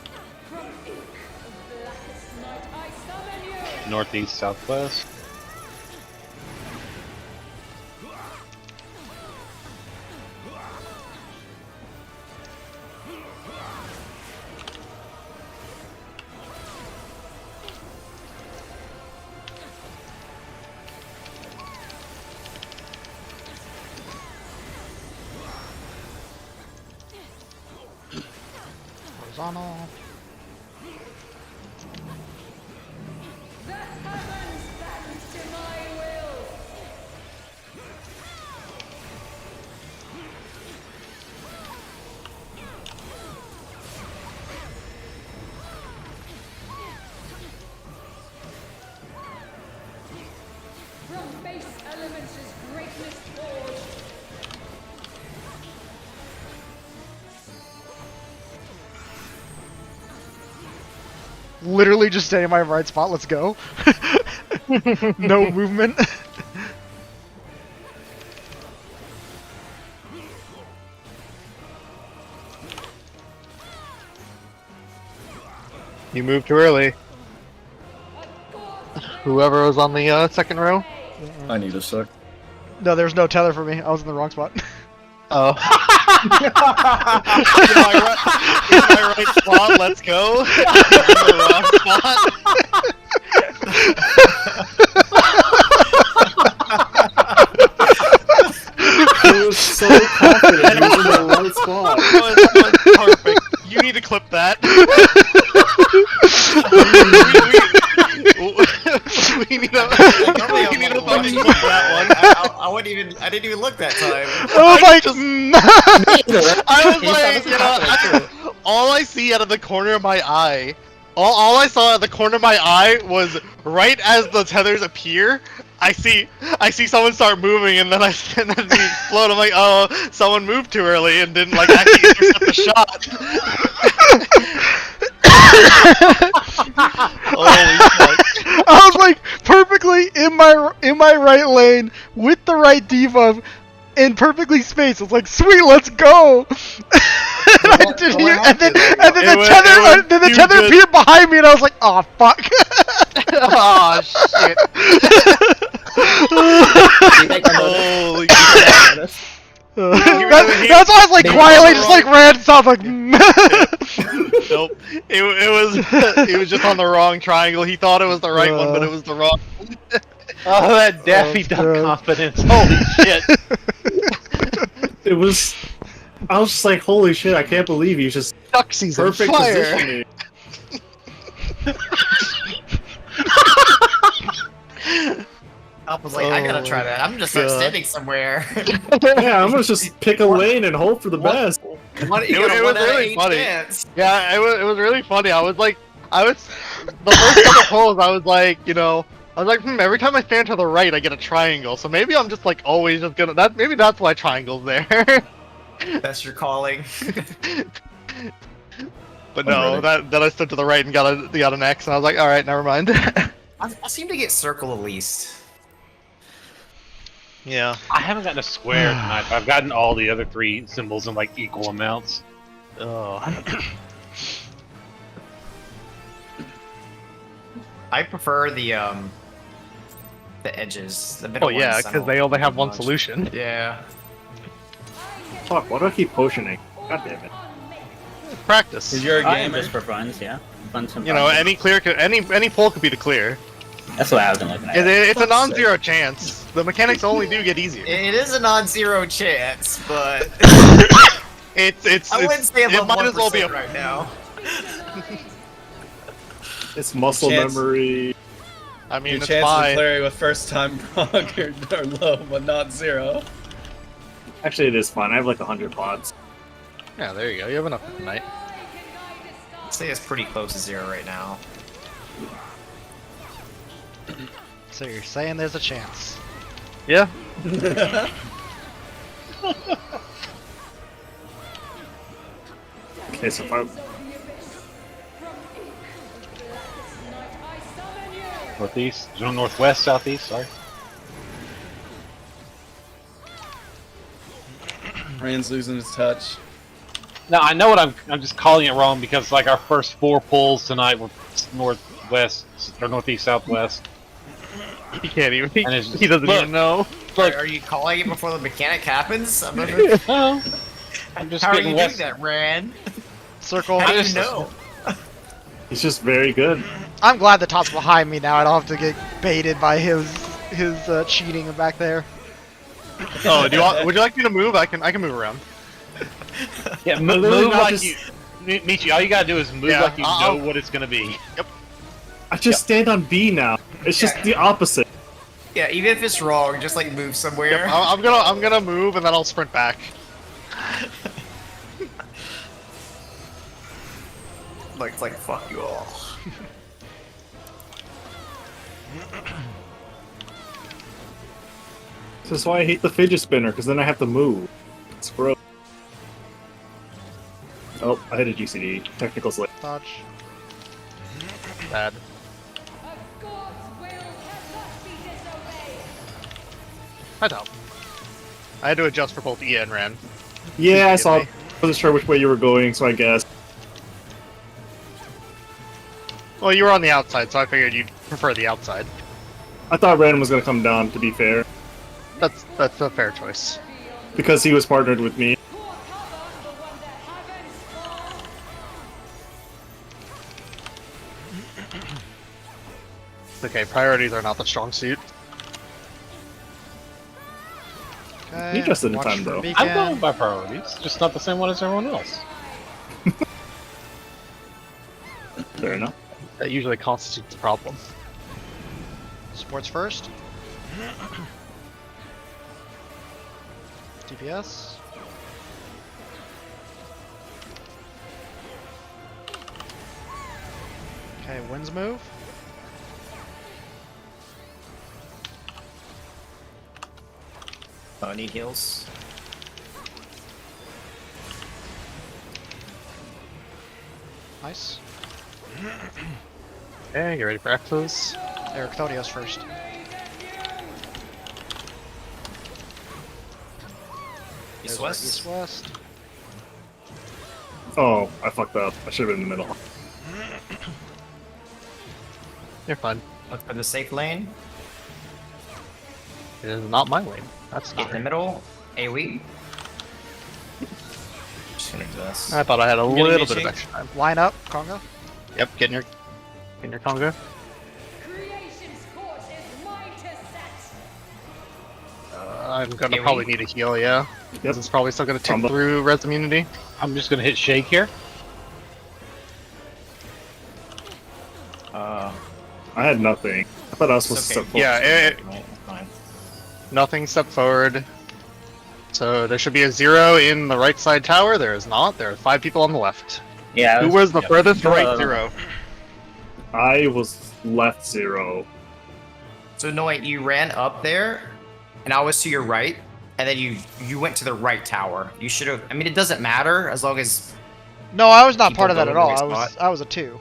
from ink of blackest night, I summon you! Northeast, southwest. Horizontal. The heavens bend to my will! From base elements is greatness forged. Literally just stay in my right spot. Let's go. No movement. You moved too early. Whoever was on the second row. I need a sec. No, there's no tether for me. I was in the wrong spot. Oh. in my right spot, let's go. In the wrong spot. confident. He was in the right spot. That was perfect. You need to clip that. we need to fucking clip that one. I wouldn't even. I didn't even look that time. I was like, I was like, you know, all I see out of the corner of my eye, all I saw out of the corner of my eye was right as the tethers appear. I see someone start moving, and then and then they explode. I'm like, oh, someone moved too early and didn't like actually intercept the shot. Holy fuck! I was like perfectly in my right lane with the right debuff and perfectly spaced. I was like, sweet, let's go. And then the tether appeared behind me, and I was like, oh fuck. Oh shit! Holy shit! That's why I was like quietly just like ran south like. Nope. It was just on the wrong triangle. He thought it was the right one, but it was the wrong. Oh, that Daffy Duck confidence! Holy shit! It was. I was just like, holy shit! I can't believe you just Duck season perfect fire. positioning. I was like, I gotta try that. I'm just start standing somewhere. Yeah, I'm gonna just pick a lane and hope for the best. It was really funny. Chance. Yeah, it was really funny. The first couple pulls, I was like, every time I stand to the right, I get a triangle. So maybe I'm just like always just gonna maybe that's why triangle's there. That's your calling. But no, that I stood to the right and got an X, and I was like, all right, never mind. I seem to get circle at least. Yeah. I haven't gotten a square tonight, but I've gotten all the other three symbols in like equal amounts. Oh. I prefer the edges. The middle Oh yeah, ones, I because don't they only have like one much. solution. Yeah. Fuck! Why do I keep potioning? God damn it! Practice. Because you're a I am gamer. just for funs, yeah. Fun some You know, fun. any pull could be the clear. That's what I've been looking at. It's a non-zero chance. The mechanics only do get easier. It is a non-zero chance, but It's I wouldn't say it above might as well be 1% a right now. It's muscle Chance. memory. I mean, Your it's chances of fine. clearing with first time Prog are low, but not zero. Actually, it is fine. I have like 100 pods. Yeah, there you go. You have enough for tonight. I'd say it's pretty close to zero right now. So you're saying there's a chance? Yeah. Okay, so if I Northeast, northwest, southeast. Sorry. Rand's losing his touch. No, I know what I'm just calling it wrong because like our first 4 pulls tonight were northwest or northeast, southwest. He can't even. And it's He doesn't look, even know. Look. Are you calling it before the mechanic happens? I'm No, I'm just How are getting you west. doing that, Rand? Circle. How do you know? he's just very good. I'm glad the top's behind me now. I don't have to get baited by his cheating back there. Oh, would you like me to move? I can move around. Yeah, literally move not like just- you. Michi, all you gotta do is move Yeah, like you I'll- know what it's gonna be. I just stand on B now. It's just the opposite. Yeah, even if it's wrong, just like move somewhere. I'm gonna move and then I'll sprint back. Like, it's like, fuck you all. This is why I hate the fidget spinner, because then I have to move. It's gross. Oh, I hit a GCD. Technical slip. Dodge. Bad. Of God's will cannot be disobeyed. I don't. I had to adjust for both E and Ran. Yeah, I saw. I me. wasn't sure which way you were going, so I guess. Well, you were on the outside, so I figured you'd prefer the outside. I thought Random was gonna come down, to be fair. That's a fair choice. Because he was partnered with me. Poor cover for one that haven't Okay, priorities are not the strong suit. Okay. Okay, You just in watch time, for though. beacon. I'm going by priorities, just not the same one as everyone else. Fair enough. That usually constitutes a problem. Sports first. DPS. Okay, winds move. I need heals. Nice. Okay, get ready for X's. Eric Thodios first. East There's our west. East west. Oh, I fucked up. I should have been in the middle. You're fine. Look for the safe lane. It is not my lane. That's Get not. in the middle. AoE. Just gonna do this. I thought I had a getting little me, bit of Jake? extra time. Line up, Congo. Yep, getting your Congo. Creation's course is mine to set. I'm gonna AoE? probably need a heal, yeah. Because it's probably still gonna tick Combo. through res immunity. I'm just gonna hit Shake here. I had nothing. I thought I was supposed It's to okay. step forward. Yeah, Right, fine. nothing step forward. So there should be a 0 in the right side tower. There is not. There are 5 people on the left. Yeah. Who was the yeah. furthest right No. 0? I was left 0. So no, wait, you ran up there, and I was to your right, and then you went to the right tower. You should have. I mean, it doesn't matter as long as. No, I was not People part of that go at in the all. right I was a 2.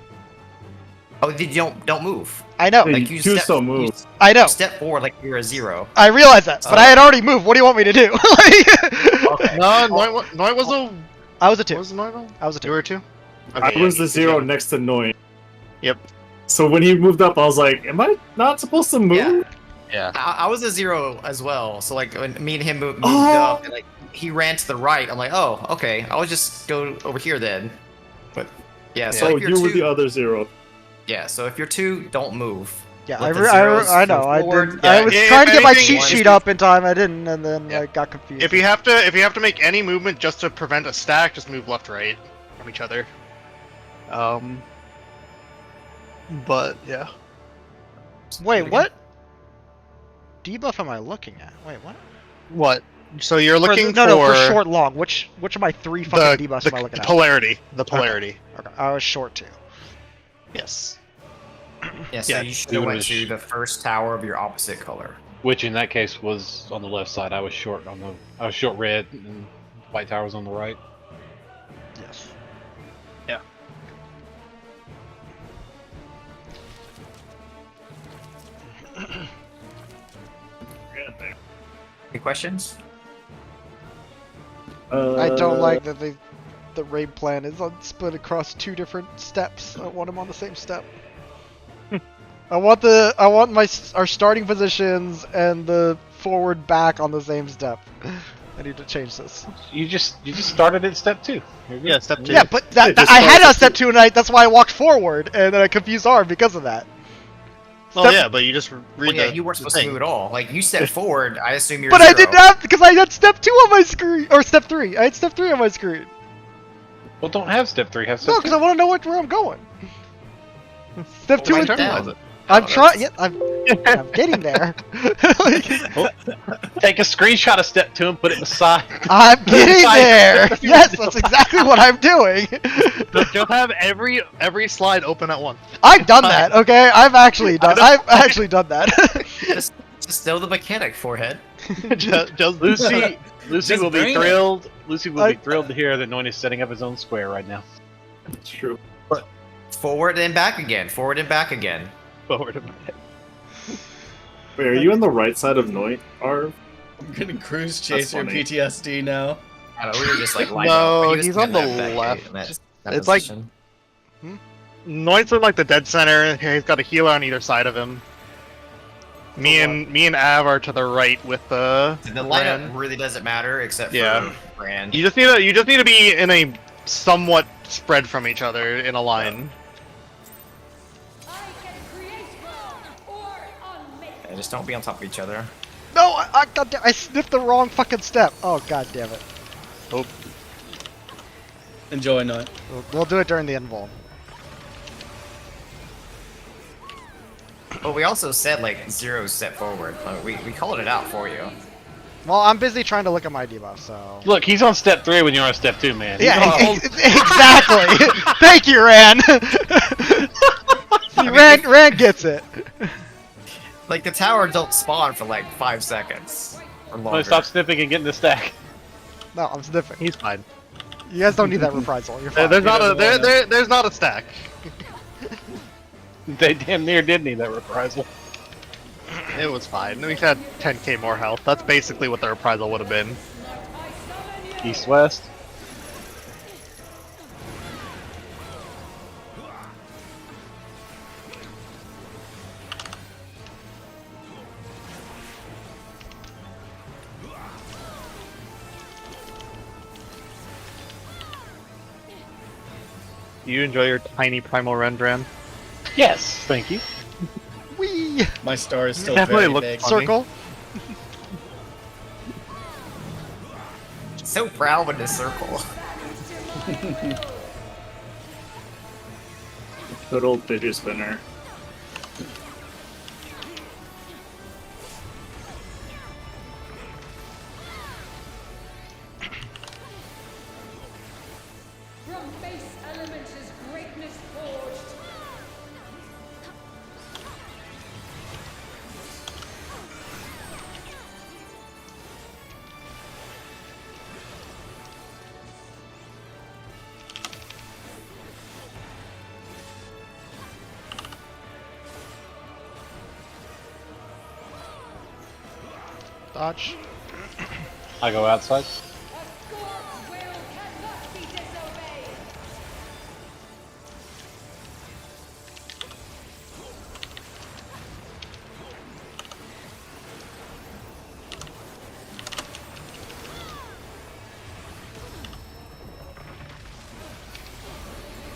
Oh, you don't move. I know. Hey, Like you two step, still move. I know. You step forward like you're a 0. I realize that, but I had already moved. What do you want me to do? Like- No, Noit was a. I was a What 2. was Noit? I was a 2. You were 2? I was the 0 next to Noy. Yep. So when he moved up, I was like, am I not supposed to move? Yeah. Yeah. I was a 0 as well. So like when me and him moved Oh. up, and like he ran to the right. I'm like, oh, okay. I'll just go over here then. But yeah, so So if you're you were 2, the other 0. yeah. So if you're 2, don't move. Yeah, Let I, the re- zeros I know. move I forward. did. Yeah, I was if trying to get my anything, cheat if sheet you- up in time. I didn't, and then Yeah. I got confused. If you have to make any movement just to prevent a stack, just move left right from each other. But yeah. Wait, what debuff am I looking at? Wait, what? What? So you're looking no, for short, long. Which of my 3 fucking debuffs am I looking the at? polarity. The polarity. Okay, I was short 2. Yes. Yeah, so Yeah, you should do have it went as- to the first tower of your opposite color. Which in that case was on the left side. I was short red, and white tower was on the right. Yes. Any questions? I don't like that the raid plan is split across 2 different steps. I want them on the same step. I want our starting positions and the forward back on the same step. I need to change this. You just started at step 2. You're good. Yeah, step 2. Yeah, but It just I had starts a step 2 and that's why I walked forward and then I confused R because of that. Well, Step- yeah, but you just read Well, yeah, the you weren't the supposed to thing. move at all. Like you stepped forward, I assume you're. But I 0. didn't have because I had step 2 on my screen or step 3. I had step 3 on my screen. Well, don't have step 3. Have No, step because I want to know where I'm going. Step 2 Write and it 3. down. I'm Oh, trying. that's- Yeah, I'm getting there. Like, 2. Take a screenshot of step 2 and put it beside. I'm getting there. Yes, that's exactly what I'm doing. Just have every slide open at once. I've done that. Okay, I've actually done that. Just know the mechanic, forehead. just Lucy Just will be brain it. thrilled. Lucy will I- be thrilled to hear that Noin is setting up his own square right now. It's true. Forward and back again. Forward and back again. Forward of my head. Wait, are you on the right side of Noy? Arv? I'm gonna cruise chase your funny. PTSD now. I don't know, we were just like lined No, up. But he was he's on in the that left. that It's like- position. Noit's in like the dead center. He's got a healer on either side of him. Me and Av are to the right with the. The lineup Brand. really doesn't matter except Yeah. for Brand. You just need to be in a somewhat spread from each other in a line. I can create or unmake. Yeah, just don't be on top of each other. No, goddamn, I sniffed the wrong fucking step. Oh god damn it. Enjoy, Noit. We'll do it during the invul. But we also said like 0 step forward. Like, we called it out for you. Well, I'm busy trying to look at my debuff, so. Look, he's on step 3 when you're on step 2, man. He's Yeah, on- exactly. Thank you, Ran. See, Ran gets it. Like the tower don't spawn for like 5 seconds or Oh, longer. stop sniffing and get in the stack. No, I'm sniffing. He's fine. You guys don't need that reprisal. You're fine. There's not a stack. They damn near did need that reprisal. It was fine. We had 10k more health. That's basically what the reprisal would have been. East-west. Do you enjoy your tiny primal Rendran? Yes, thank you. Whee! My star is still Definitely very looked big. funny. Circle. So proud with this circle. Good old fidget spinner. From base elements is greatness forged. Dodge. I go outside. A God's will cannot be disobeyed.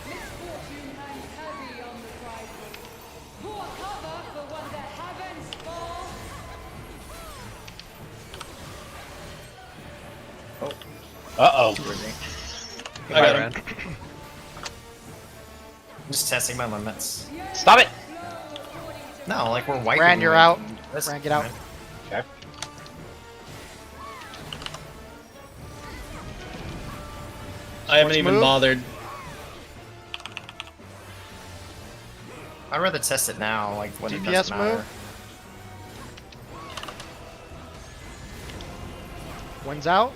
Misfortune hangs heavy on the tribal. Pour cover for when the heavens fall. Uh-oh. I got him. I'm just testing my limits. Stop it! No, like we're wiping. Ran, you're like, out. this- Ran, get out. Okay. I haven't even move? bothered. I'd rather test it now, like when it DPS doesn't matter. move? Wind's out.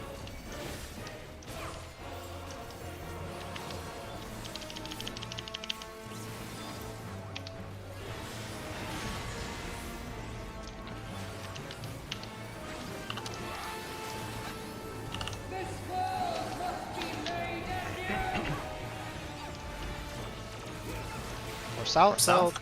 This world must be made anew. Or south. South.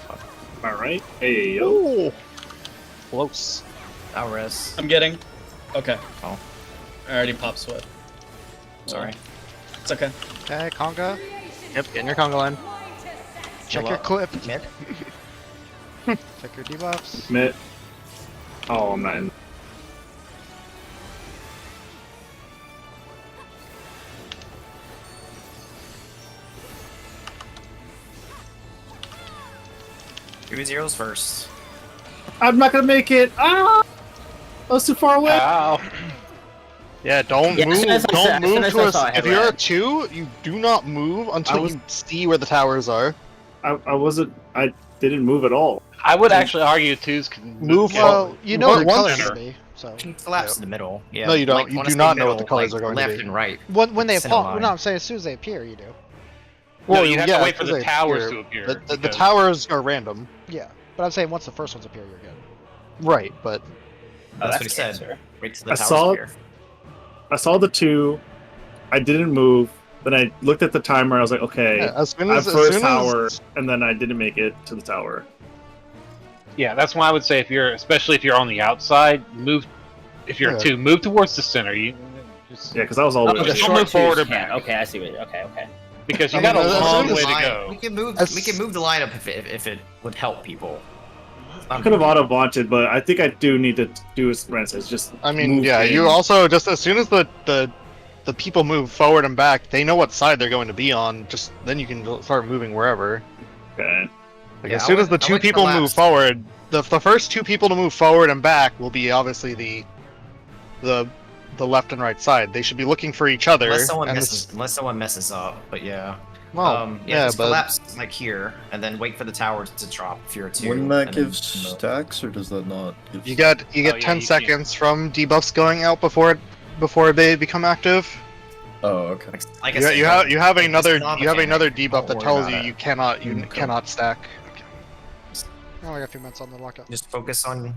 Am I right? Hey, yo. Ooh. Close. I'll rest. I'm getting. Okay. Oh. I already popped Swift. Sorry. It's okay. Okay, Conga. Yep, get in your conga line. Check Hello? your clip. Mid. Check your debuffs. Mitt. Oh, I'm not in. Do zeros first. I'm not gonna make it. Ah! I was too far away. Ow. Yeah, don't Yeah, as move. soon as I saw- Don't as soon move as to I us. saw it, I If you're a ran. 2, you do not move until was- you see where the towers are. I wasn't. I didn't move at all. I would actually argue twos can Move Well, you know Well, what the one colors center. will be. So Collapse in the middle. Yeah. No, you don't. Like, You when do I say not know what the middle, colors like, are going to left be. and right. when they Center pop, line. no, I'm saying as soon as they appear, you do. No, you have to yeah, wait for the because they towers to appear. The because- towers are random. Yeah, but I'm saying once the first ones appear, you're good. Right, but That's what he the said. answer. Wait till the I towers saw- appear. I saw the 2. I didn't move. Then I looked at the timer. I was like, okay, yeah, as soon I'm as, first soon tower, as and then I didn't make it to the tower. Yeah, that's why I would say if you're, especially if you're on the outside, move. If you're Yeah. a 2, move towards the center. You moves. Yeah, because I was all the Oh, way. the Just over. don't short move forward twos or can't. back. Okay, I see what. Okay. Because you I got mean, a as long soon way as- to go. We can move. As- We can move the lineup if it would help people. I could have auto vaunted, but I think I do need to do as Brent says. Just I mean, move yeah. in. You also just as soon as the people move forward and back, they know what side they're going to be on. Just then you can start moving wherever. Okay. Like Yeah, as I soon as would- the I two would people move collapse. forward, the first two people to move forward and back will be obviously the left and right side. They should be looking for each other. Unless someone and messes up, but yeah. well, Yeah, just but collapse like here, and then wait for the towers to drop if you're a 2. Wouldn't that and then give stacks, or does that not give you get yeah, 10 you seconds from debuffs going out before they become active. Oh, okay. Like I You, said, you have you have like, another it's not you have mechanic. another debuff Don't that worry tells about you it. you cannot stack. Oh, I got a few minutes on the lockout. Just focus on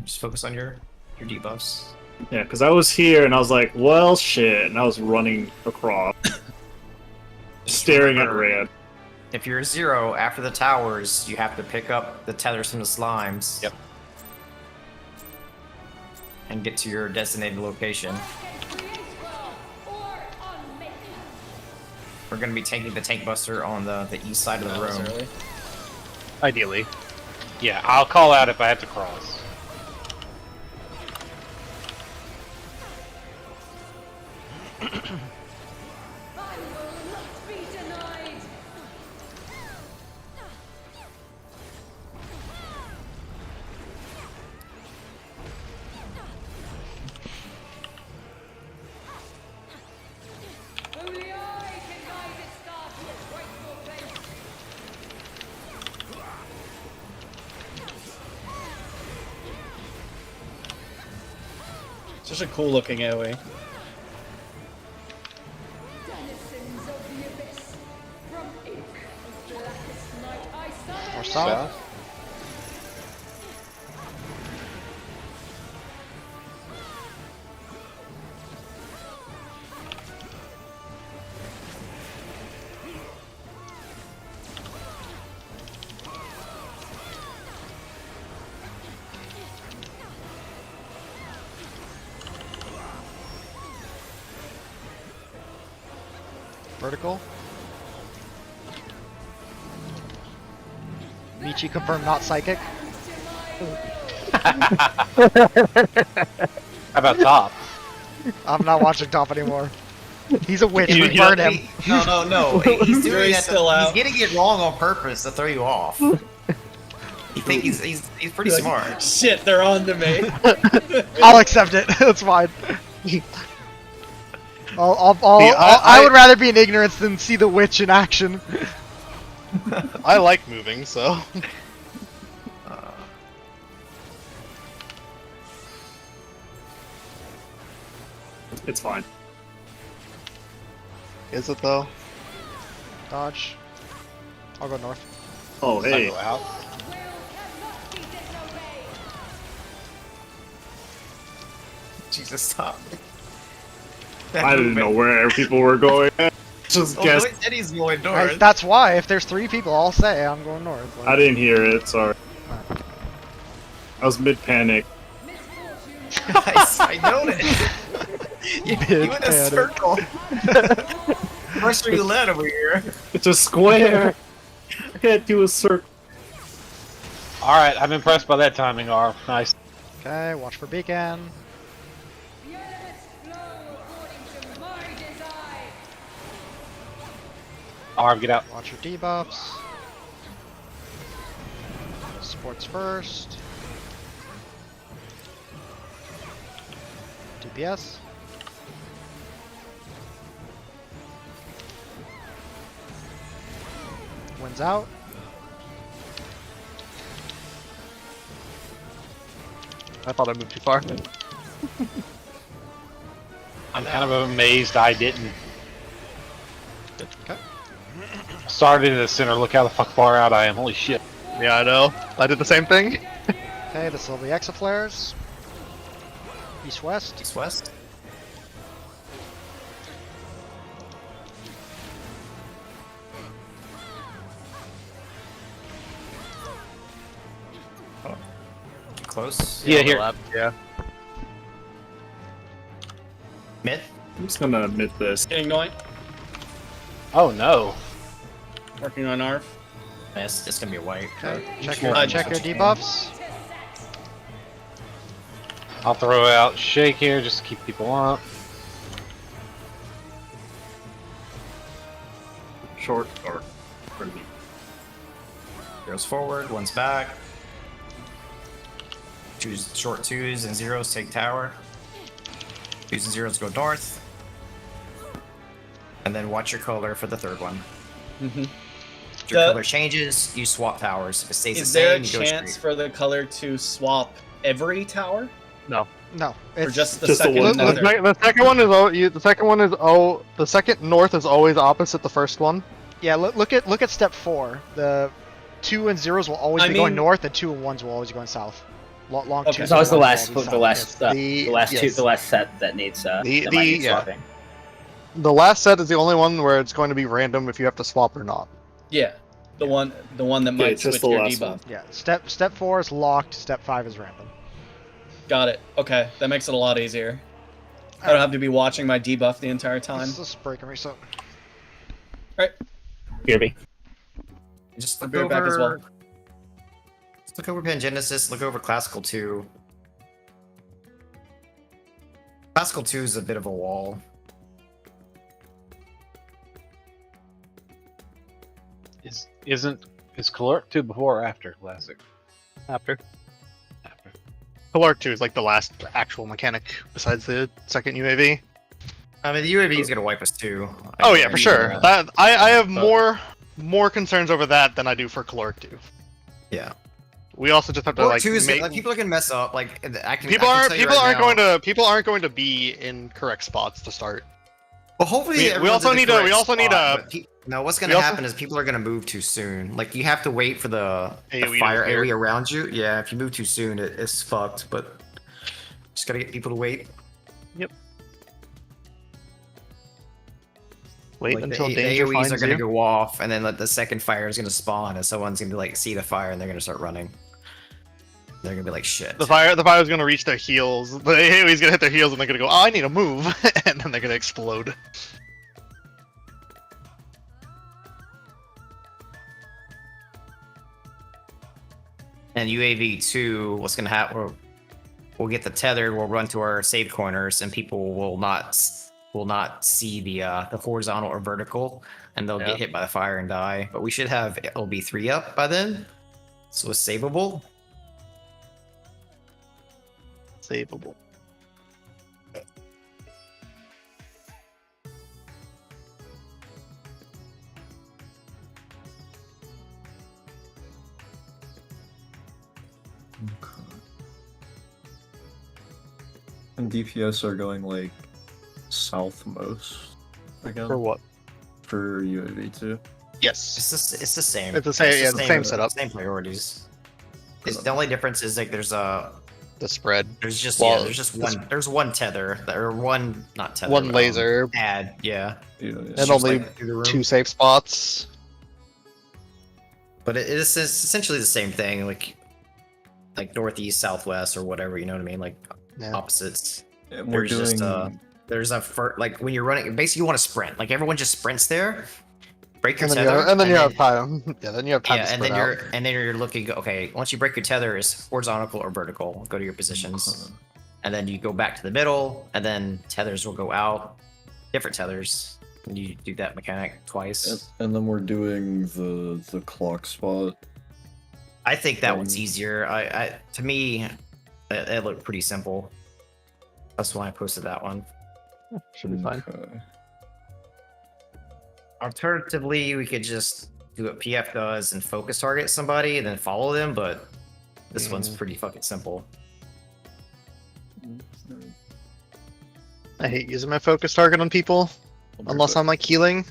your debuffs. Yeah, because I was here and I was like, well, shit, and I was running across, staring at remember- Rand. If you're a 0 after the towers, you have to pick up the tethers from the slimes. Yep. And get to your designated location. We're gonna be taking the tank buster on the east side of the That was room. early. Ideally, Yeah, I'll call out if I have to cross. I will not be denied. Only I can guide its star to its rightful place. Such a cool looking AoE. Denizens of the abyss, from ink of blackest night I summon Or you. south. Vertical. Michi confirmed not psychic. How about top? I'm not watching top anymore. He's a witch. You- We you burn don't- him. No. He's doing Jury's that. still out. He's getting it wrong on purpose to throw you off. You think he's pretty Like, smart. Shit, they're on to me. I'll accept it. It's fine. I- I would rather be in ignorance than see the witch in action. I like moving, so It's fine. is it though? Dodge. I'll go north. Oh, hey. Go out. Will cannot be disobeyed. Jesus, stop. I didn't know where people were going. Just Oh, guessed. Billy said he's going north. That's why, if there's 3 people, I'll say I'm going north. Like, I didn't hear it. Sorry. I was mid panic. I noticed. You in a Mid-panic. circle. Pressure you led over here. It's a square. I can't do a circle. Alright, I'm impressed by that timing, Arv. Nice. Okay, watch for beacon. The elements flow according to my design. Arv, get out. Watch your debuffs. Sports first. DPS. Wins out. I thought I moved too far. I'm kind of amazed I didn't. Okay. Started in the center, look how the fuck far out I am. Holy shit. Yeah, I know. I did the same thing. Okay, this will be exaflares. East west. East west. Oh. Close. Yeah, here. Overlap, Yeah. Mid. I'm just gonna admit this. Getting Noit. Oh no. Working on Arf. It's gonna be a white. Okay, check more your, than check your what you debuffs. I'll throw out Shake here just to keep people up. Short or pretty. Goes forward, one's back. Choose short 2s and 0s, take tower. 2s and 0s go north. And then watch your color for the third one. Mm-hmm. If your color changes, you swap towers. If it stays Is the there same, a you go chance straight. for the color to swap every tower? No, Or it's just the just the second one nether? The second one is the second north is always opposite the first one. yeah. Look at step 4. The 2 and 0s will always I be going mean- north, and 2 and 1s will always be going south. Long Okay. 2s It's always and the 1s will last, always be the south. last, Yes. the last set that needs that The- might need yeah. swapping. The last set is the only one where it's going to be random if you have to swap or not. Yeah, the one that might just switch the your last debuff. one. Yeah. Step 4 is locked. Step 5 is random. Got it. Okay, that makes it a lot easier. I don't have to be watching my debuff the entire time. Let's break and reset. Gibby. Just I'll look be right back as well. Just look over Pangenesis, look over Classical 2. Classical 2 is a bit of a wall. Is Caloric 2 before or after Classic? After. After. Caloric 2 is like the last actual mechanic besides the second UAV. I mean, the UAV is gonna wipe us too. Oh yeah, for sure. That I have But- more concerns over that than I do for Caloric 2. Yeah. We also just have to Caloric like 2 is make like people are gonna mess up. Like I can. people I can aren't tell you people right aren't now- going to be in correct spots to start. Well, hopefully we everyone's also in the need a- we correct also need spot, a- but no, what's we gonna also- happen is people are gonna move too soon. Like you have to wait for the AoE to fire appear. area around you. Yeah, if you move too soon, it's fucked. But just gotta get people to wait. Wait Like until the danger AoEs finds are gonna you. go off, and then the second fire is gonna spawn, and someone's gonna like see the fire, and they're gonna start running. They're gonna be like, shit. The fire's gonna reach their heels. The AoE's gonna hit their heels, and they're gonna go, "Oh, I need to move," and then they're gonna explode. And UAV 2, what's gonna happen? We'll get the tether. We'll run to our save corners, and people will not see the horizontal or vertical, and they'll Yeah. get hit by the fire and die. But we should have LB3 up by then, so it's savable. Savable. And DPS are going like southmost again For what? for UAV too. Yes. It's the same. It's the same- yeah, the same setup. Same priorities. The only difference is like there's The spread. just Well, there's one tether or one not tether. One but, laser. Add yeah. Yeah, And Shoots, only like, through the room. 2 safe spots. But it's essentially the same thing, like northeast, southwest, or whatever. You know what I mean? Like Yeah. opposites. And we're There's doing just there's like when you're running, basically you want to sprint. Like everyone just sprints there, break your And then, tether, you have time. Yeah, then you have time yeah, to and spread then out. you're looking. Okay, once you break your tether, is horizontal or vertical. Go to your positions, and then you go back to the middle, and then tethers will go out. Different tethers. And you do that mechanic twice. and then we're doing the clock spot. I think that one's easier. To me, it looked pretty simple. That's why I posted that one. Should be fine. Okay. Alternatively, we could just do what PF does and focus target somebody and then follow them, but this one's pretty fucking simple. I hate using my focus target on people unless I'm like healing.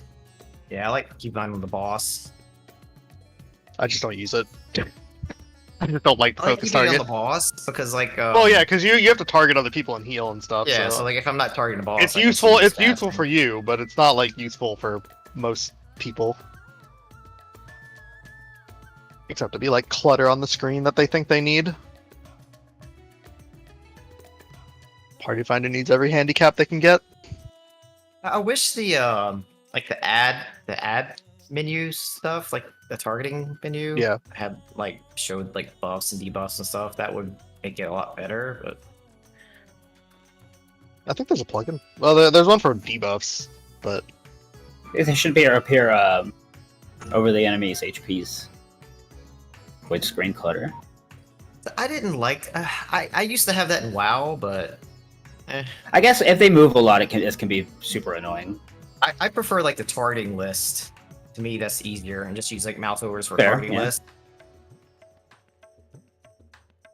Yeah, I like to keep an eye on the boss. I just don't use it. I just don't like the I like focus keeping it on target. the boss because, like, Well, yeah, because you have to target other people and heal and stuff. yeah. so So, like, if I'm not targeting the boss, it's I can useful. see the It's stats. useful for you, but it's not like useful for most people. Except to be like clutter on the screen that they think they need. Party Finder needs every handicap they can get. I wish the like the ad menu stuff, like the targeting menu, Yeah. had like showed like buffs and debuffs and stuff. That would make it a lot better. But I think there's a plugin. Well, there's one for debuffs, but They should appear over the enemy's HPs with screen clutter. I didn't like. I used to have that in WoW, but I guess if they move a lot, it can be super annoying. I prefer like the targeting list. To me, that's easier, and just use like mouse overs for Fair, targeting yeah. list.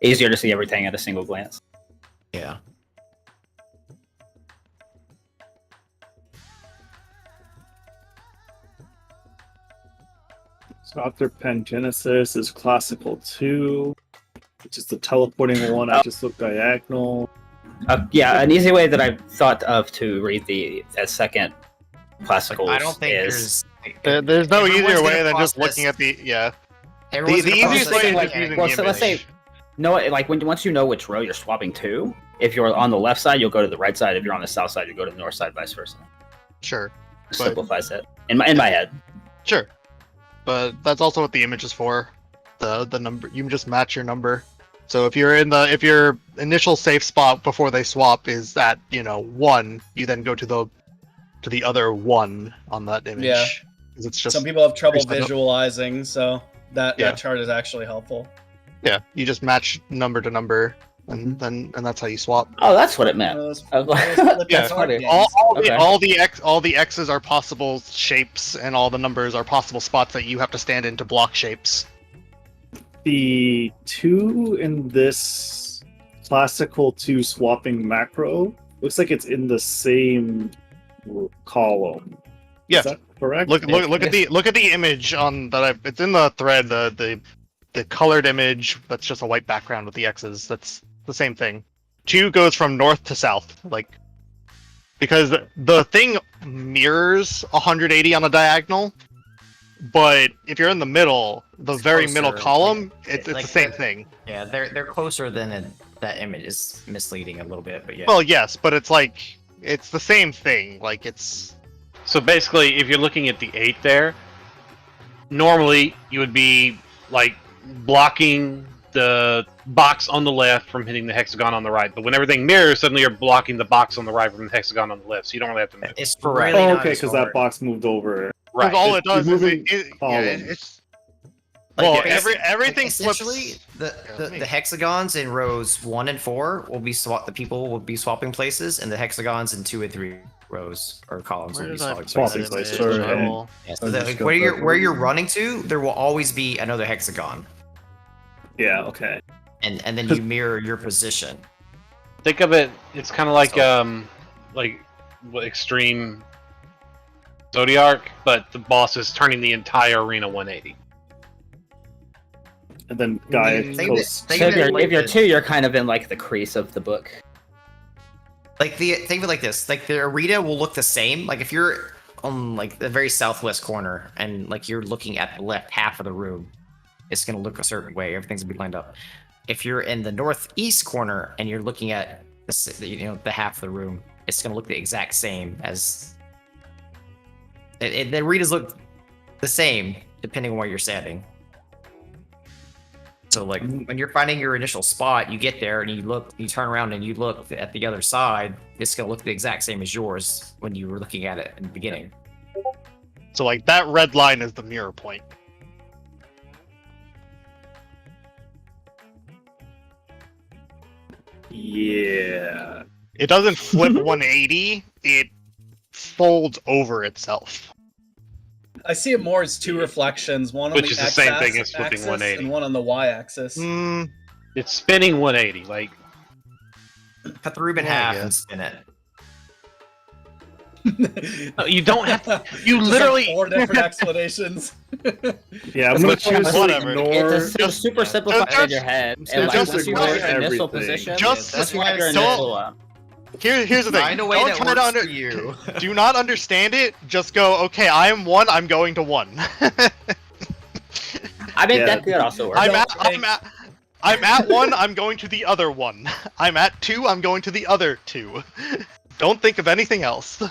Easier to see everything at a single glance. Yeah. So after Pangenesis is Classical 2, which is the teleporting one. I just look diagonal. Yeah, an easy way that I've thought of to read that second classical I don't think is there's no everyone's easier way gonna than just process- looking at the Everyone's the gonna easiest process way is it just using well, the so let's say image. once you know which row you're swapping to, if you're on the left side, you'll go to the right side. If you're on the south side, you go to the north side, vice versa. Sure, Simplifies it in my head. sure, but that's also what the image is for. The number, you just match your number. So if your initial safe spot before they swap is at 1, you then go to the other 1 on that image. Yeah. 'Cause it's just Some people have trouble Percent up. visualizing, so that Yeah. chart is actually helpful. yeah, you just match number to number, and that's how you swap. Oh, that's what it meant. Those- I was like- those flip Yeah. chart games. All the X's are possible shapes, and all the numbers are possible spots that you have to stand in to block shapes. The 2 in this Classical 2 swapping macro looks like it's in the same column. Yeah. Is that correct? Look at the image on that. It's in the thread. The colored image that's just a white background with the X's. That's the same thing. 2 goes from north to south, because the thing mirrors 180 on a diagonal, but if you're in the middle, the very middle closer, column, like- it's like the same the- thing. Yeah, they're closer than that image is misleading a little bit, but yeah. Well, yes, but it's the same thing. It's So basically, if you're looking at the 8 there, normally you would be blocking the box on the left from hitting the hexagon on the right. But when everything mirrors, suddenly you're blocking the box on the right from the hexagon on the left. So you don't really have to move. It's Correct. really Oh, not okay, as because hard. that box moved over. Right. all it does is moving columns. it's Like, well, yeah, everything essentially flips. the hexagons in rows 1 and 4 will be the people will be swapping places, and the hexagons in 2 and 3 rows or columns will be swapping Swapping places. places. Level. Yeah, so I just got where that where you're wrong. running to, there will always be another hexagon, Yeah, okay. and then you mirror your position. Think of it. It's kind of like So- extreme Zodiac, but the boss is turning the entire arena 180. And then Gaia Think of goes. it- think So of it like if you're this. 2, you're kind of in the crease of the book. Think of it like this. The arena will look the same. If you're on the very southwest corner and you're looking at the left half of the room, it's gonna look a certain way. Everything's gonna be lined up. If you're in the northeast corner and you're looking at the half of the room, it's gonna look the exact same as. The arenas look the same depending on where you're standing. So when you're finding your initial spot, you get there and you turn around and you look at the other side, it's gonna look the exact same as yours when you were looking at it in the beginning. So that red line is the mirror point. Yeah. It doesn't flip 180. It folds over itself. I see it more as 2 reflections, one on Which the is the X same axis thing as flipping 180. and one on the Y axis. Mm, It's spinning 180. Cut the rube in Yeah, I half guess. and spin it. No, you don't have to. You Just literally. 4 different explanations. Yeah, I'm gonna But choose to whatever. ignore. It's super simplified in your head. And just once you ignore have your initial everything. position, Just- once you have your don't- initial... here's the thing. Find a way Don't that try to works for you. do not understand it. Just go. Okay, I am 1. I'm going to 1. I mean, Yeah. that could also work. I'm at 1. I'm going to the other 1. I'm at 2. I'm going to the other 2. Don't think of anything else.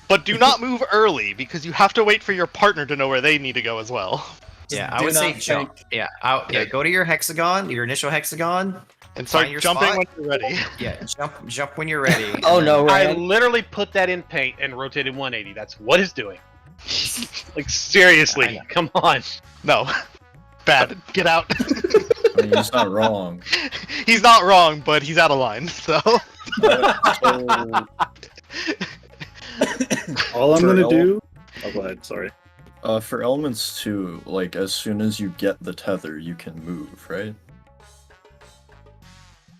But do not move early because you have to wait for your partner to know where they need to go as well. Yeah, I do would say not jump. think- Yeah, go to your hexagon, your initial hexagon. And start Find your jumping spot. when you're ready. Yeah, jump when you're ready. Oh and no, I Ryan. literally put that in paint and rotated 180. That's what it's doing. Like seriously, come on. No. Bad. Get out. I mean, he's not wrong. He's not wrong, but he's out of line, so. So, All I'm For gonna el- do. Oh, go ahead. Sorry. for elements too, like as soon as you get the tether, you can move, right?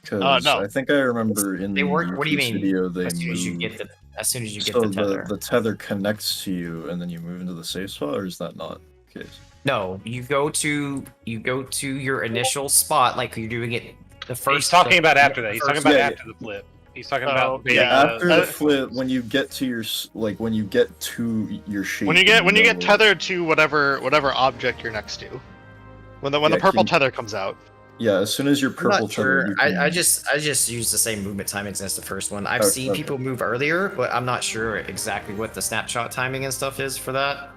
Because No. I think I remember in They work. What do you Yuki's mean? video they As soon as you move. get the So the tether. the tether connects to you, and then you move into the safe spot, or is that not the case? No, you go to your initial spot like you're doing it the first. He's talking about after that. He's talking about yeah, after the flip. He's talking Oh, about yeah, After uh, the flip, when you get to your when you get to your shape. When you get know- tethered to whatever object you're next to. When the Yeah, purple can- tether comes out. Yeah, as soon as your I'm purple not tether. sure. you can- I just use the same movement timings as the first one. I've Oh, seen okay. people move earlier, but I'm not sure exactly what the snapshot timing and stuff is for that.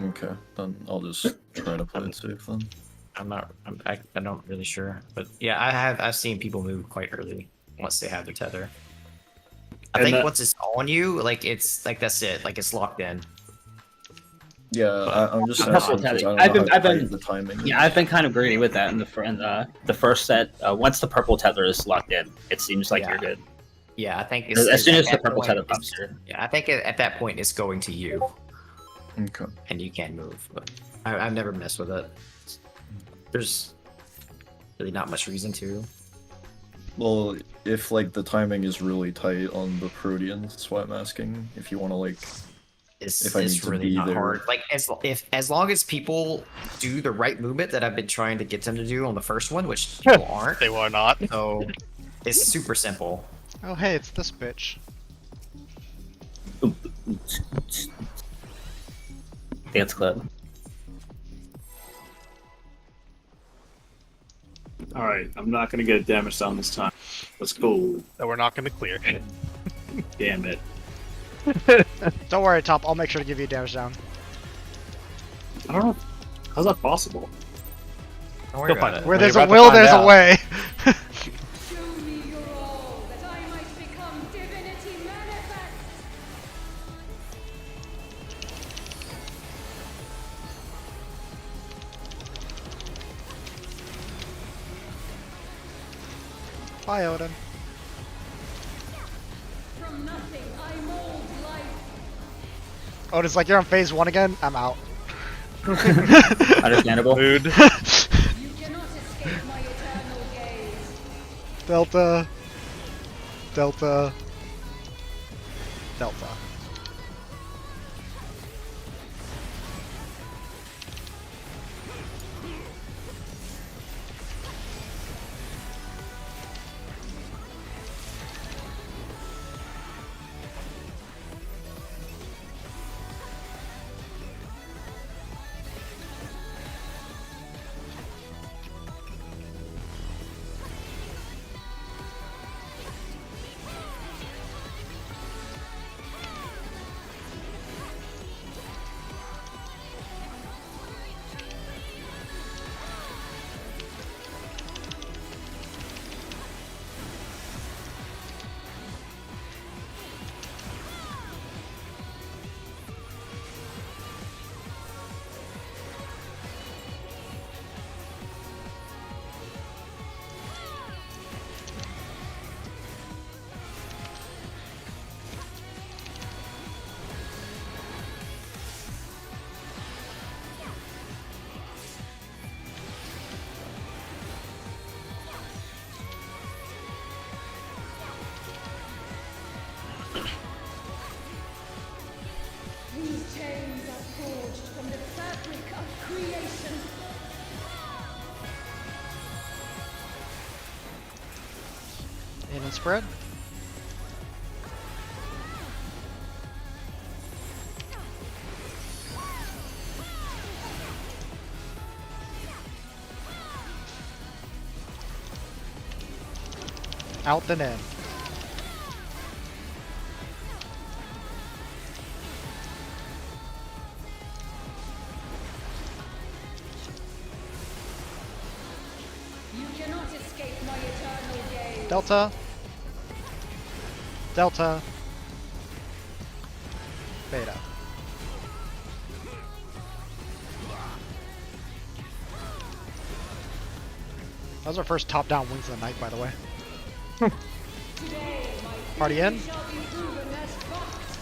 Okay, then I'll just try to play it safe then. I'm not really sure, but yeah, I've seen people move quite early once they have the tether. I And think that- once it's on you, like it's like that's it, like it's locked in. Yeah, I'm just Purple asking 'cause I tether. don't I've know been- how I've been- tight the timing. Yeah, I've been kind of greedy with that in the first set. Once the purple tether is locked in, it seems like Yeah. you're good. Yeah, I think As soon at as the that purple point, tether it's- pops through. Yeah, I think at that point it's going to you, Okay. and you can move. But I've never messed with it. There's really not much reason to. Well, if like the timing is really tight on the Protean, that's why I'm asking. If you want to like, It's, If I it's need to really be not there. hard. Like as long as people do the right movement that I've been trying to get them to do on the first one, which people aren't. They were not. So it's super simple. Oh hey, it's this bitch. Dance club. All right. I'm not gonna get damage down this time. Let's go. That we're not going to clear. Damn it. Don't worry, Top. I'll make sure to give you a damage down. I don't know. How's that possible? Don't worry You'll find about it. Where Well, there's you're a about to will, find there's a out. way. Show me your all, that I might become divinity manifest. Bye, Odin. From nothing I mold life. Odin's like, you're on phase 1 again? I'm out. Understandable. Mood. You cannot escape my eternal gaze. Delta. Delta. Delta. These chains are forged from the fabric of creation. In and spread. Out and in. cannot escape my eternal gaze. Delta. Delta. Beta. That was our first top-down wins of the night, by the way. Today, my Party in. shall be proven as fact.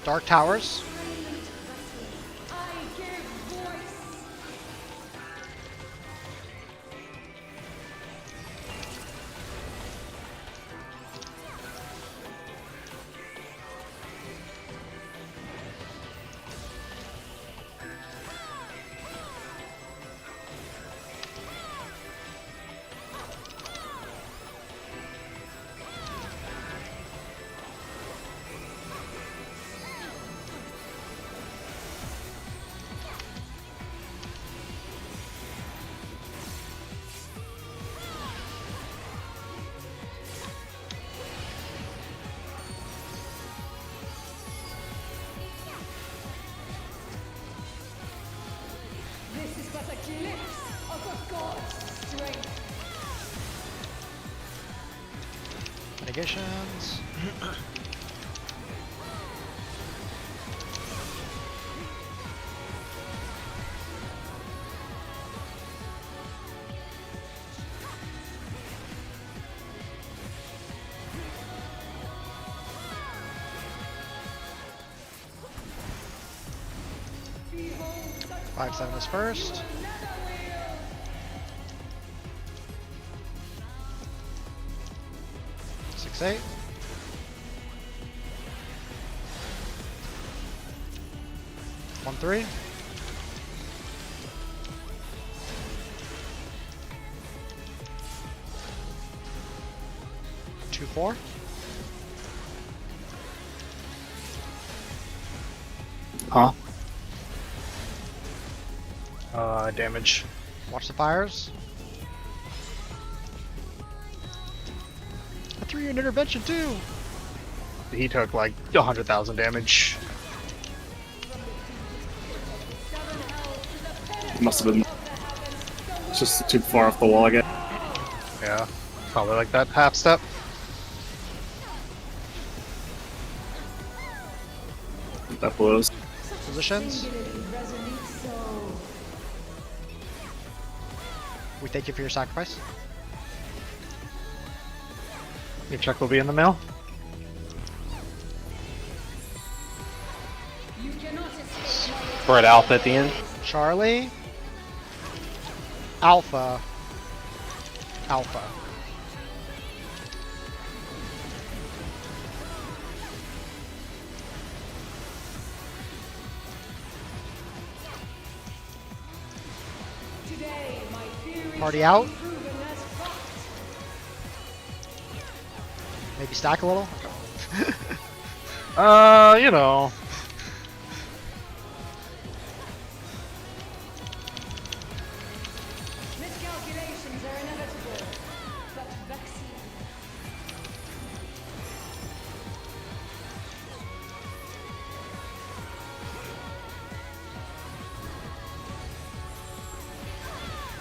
Dark Towers. I give voice. This is but a glimpse of a god's strength. Mitigations. Behold such 5-7 is first. netherwheel. 6-8. One 3. Two 4. Huh? Damage. Watch the fires. A 3-unit intervention too. He took like 100,000 damage. Must have been just too far off the wall again. Yeah, probably like that half step. That blows. Positions. We thank you for your sacrifice. Your check will be in the mail. You cannot escape my We're at Alpha at the end. Charlie. Alpha. Alpha. today, my theory Party shall out. be proven as fact. Maybe stack a little. You know. Miscalculations are inevitable, but vaccine.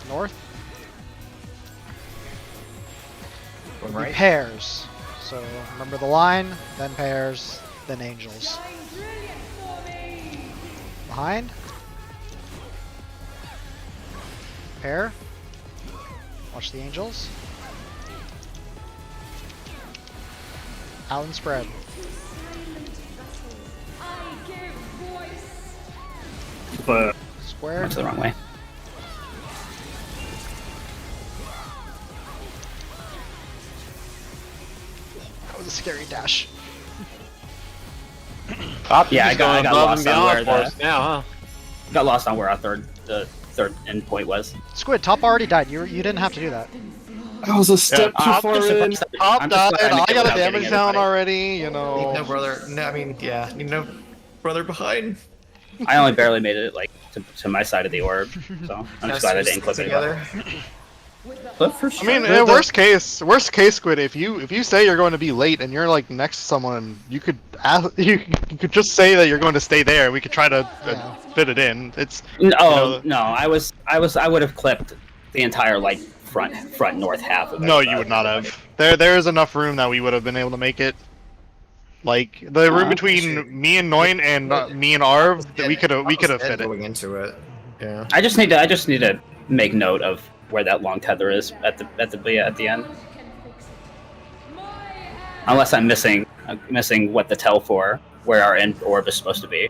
North. Going Be right. pairs. So remember the line, then pairs, then angels. Shine brilliant for me. Behind. Pair. Watch the angels. Out and spread. To silent vessels, I give voice. But Square. Went to the wrong way. That was a scary dash. Optimus Yeah, I is got going above and lost on beyond where for the- us now, huh? got lost on where our the third endpoint was. Squid, top already died. You didn't have to do that. I was a step too I'm far just in. surprised that- Top I'm just died. glad made I it got a without damage getting down anybody. already. You Leave no know. brother. No, I mean, yeah, leave no brother behind. I only barely made it like to my side of the orb, so I'm just glad I didn't clip together. anybody. But for I sure. mean, worst case, Squid. If you say you're going to be late and you're like next to someone, you could you could just say that you're going to stay there. We could try to Yeah. fit it in. It's No, no, I would have clipped the entire like front north half of it. no, you would not have. There is enough room that we would have been able to make it. Like the room between me and Noin and me and Arv, we could have fit it. Going into it. Yeah. I just need to make note of where that long tether is at the end. Unless I'm missing what the tell for where our end orb is supposed to be.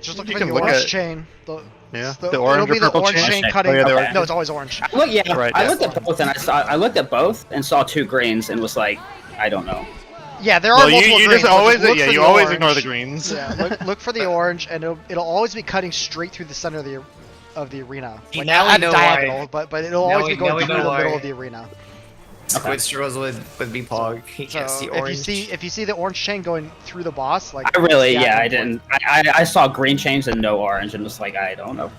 Just look You for can the look orange at- chain. Yeah, The, the orange it'll be or the purple orange chain. chain cutting. Oh, yeah, they were- No, it's always orange. Look, yeah, Right, I yeah. looked at both and I looked at both and saw two greens and was like, I don't know. Yeah, there are Well, multiple you greens. just but always look for you the always orange. ignore the greens. Yeah, look for the orange, and it'll always be cutting straight through the center of the arena. See, Like, now we at know diagonal, why. but it'll Now always we- be going now we through know the middle why. of the arena. Squid struggles with B-Pog. He So can't see if orange. you see the orange chain going through the boss, like I really, it's the yeah, I active point. didn't. I saw green chains and no orange and was like, I don't know.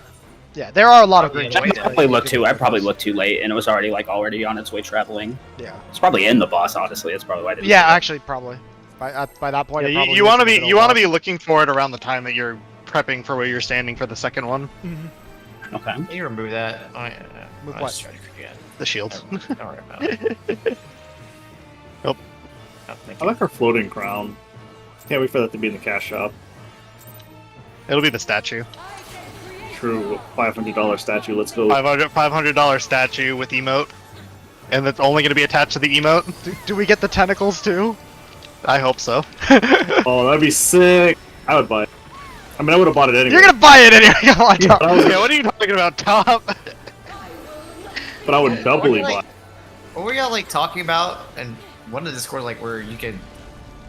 Yeah, there are a lot of Probably green avoid chains. it. but I probably looked too late and it was already on its way traveling. Yeah. It's probably in the boss, honestly. It's probably why I didn't. Yeah, see it. actually, probably. By that point, it Yeah, probably you is want to the be middle you want to boss. be looking for it around the time that you're prepping for where you're standing for the second one. Okay. You remove that. Move I what? just tried to forget. The shield. Don't worry about it. Nope. Oh, thank I you. like her floating crown. Can't wait for that to be in the cash shop. It'll be the statue. True, $500 statue. Let's go. $500 statue with emote, and it's only going to be attached to the emote. Do we get the tentacles too? I hope so. Oh, that'd be sick. I would buy it. I mean, I would have bought it anyway. You're gonna buy it anyway. Come on, Tom. Yeah, what are you talking about, Top? But I would doubly Like- buy it. What were y'all like talking about? And one of the Discord like where you could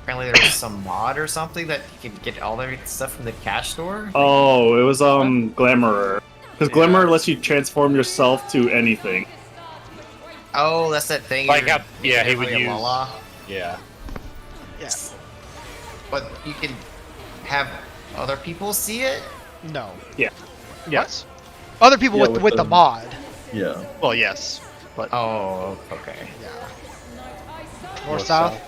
apparently there was some mod or something that you could get all the stuff from the cash store. Oh, it was Glamorer. Because Glamorer lets you transform yourself to anything. Oh, that's that thing. Like, you're- yeah, he you're would really a use- Lala. Yeah. Yeah. But you can have other people see it. No. Yes. Other people Yeah, with with the the- mod. Yeah. Well, yes. Oh, okay. Yeah. North south.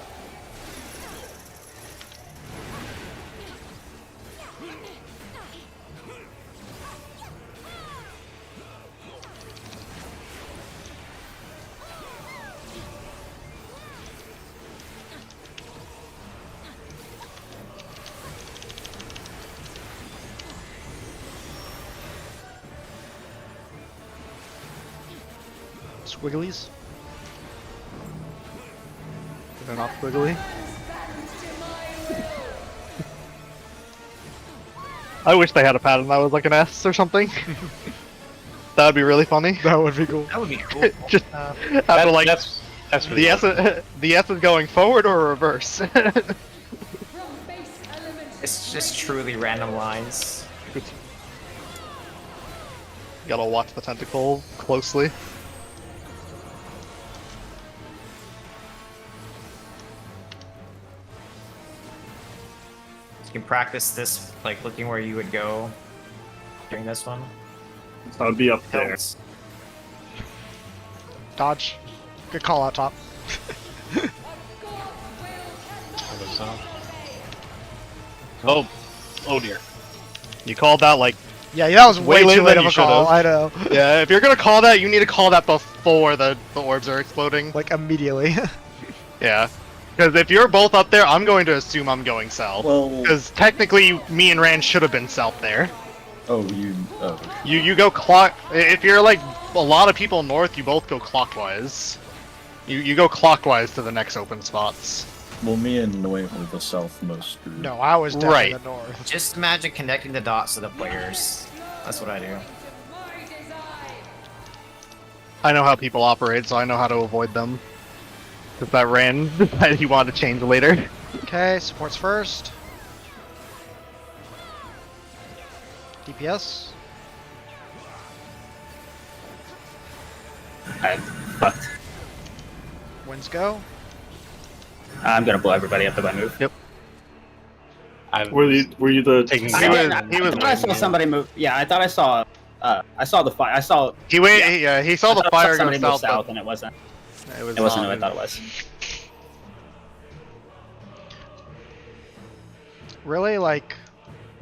Squigglies. They're not squiggly. I wish they had a pattern that was like an S or something. That would be really funny. That would be cool. That would be cool. Just Uh, have to like that's the S. The S is going forward or reverse. it's just truly random lines. Gotta watch the tentacle closely. You can practice this, like looking where you would go during this one. So I would be up there. Helps. Dodge. Good call out top. Oh, oh dear. You called that like Yeah, that was way Way too later late than of a you call. should've. I know. yeah. If you're gonna call that, you need to call that before the orbs are exploding. Like immediately. Yeah. Because if you're both up there, I'm going to assume I'm going south. Well, Because technically, me and Rand should have been south there. oh, you. Oh. You go clock. If you're like a lot of people north, you both go clockwise. You go clockwise to the next open spots. Well, me and Noe were the southmost group. No, I was down Right. in the north. Just imagine connecting the dots to the players. That's what I do. I know how people operate, so I know how to avoid them. Because that Rand decided he wanted to change later. Okay, supports first. DPS. I'm fucked. Winds go. I'm gonna blow everybody up if I move. Yep. Were you the Taking He I, was- didn't- he was I thought I saw waiting. somebody move. Yeah, I thought I saw. I saw the fire. I saw. He wait. Yeah. He saw I the thought I saw fire go somebody move south. south, But and it wasn't. it was It wasn't not. who I thought it was. Really, like,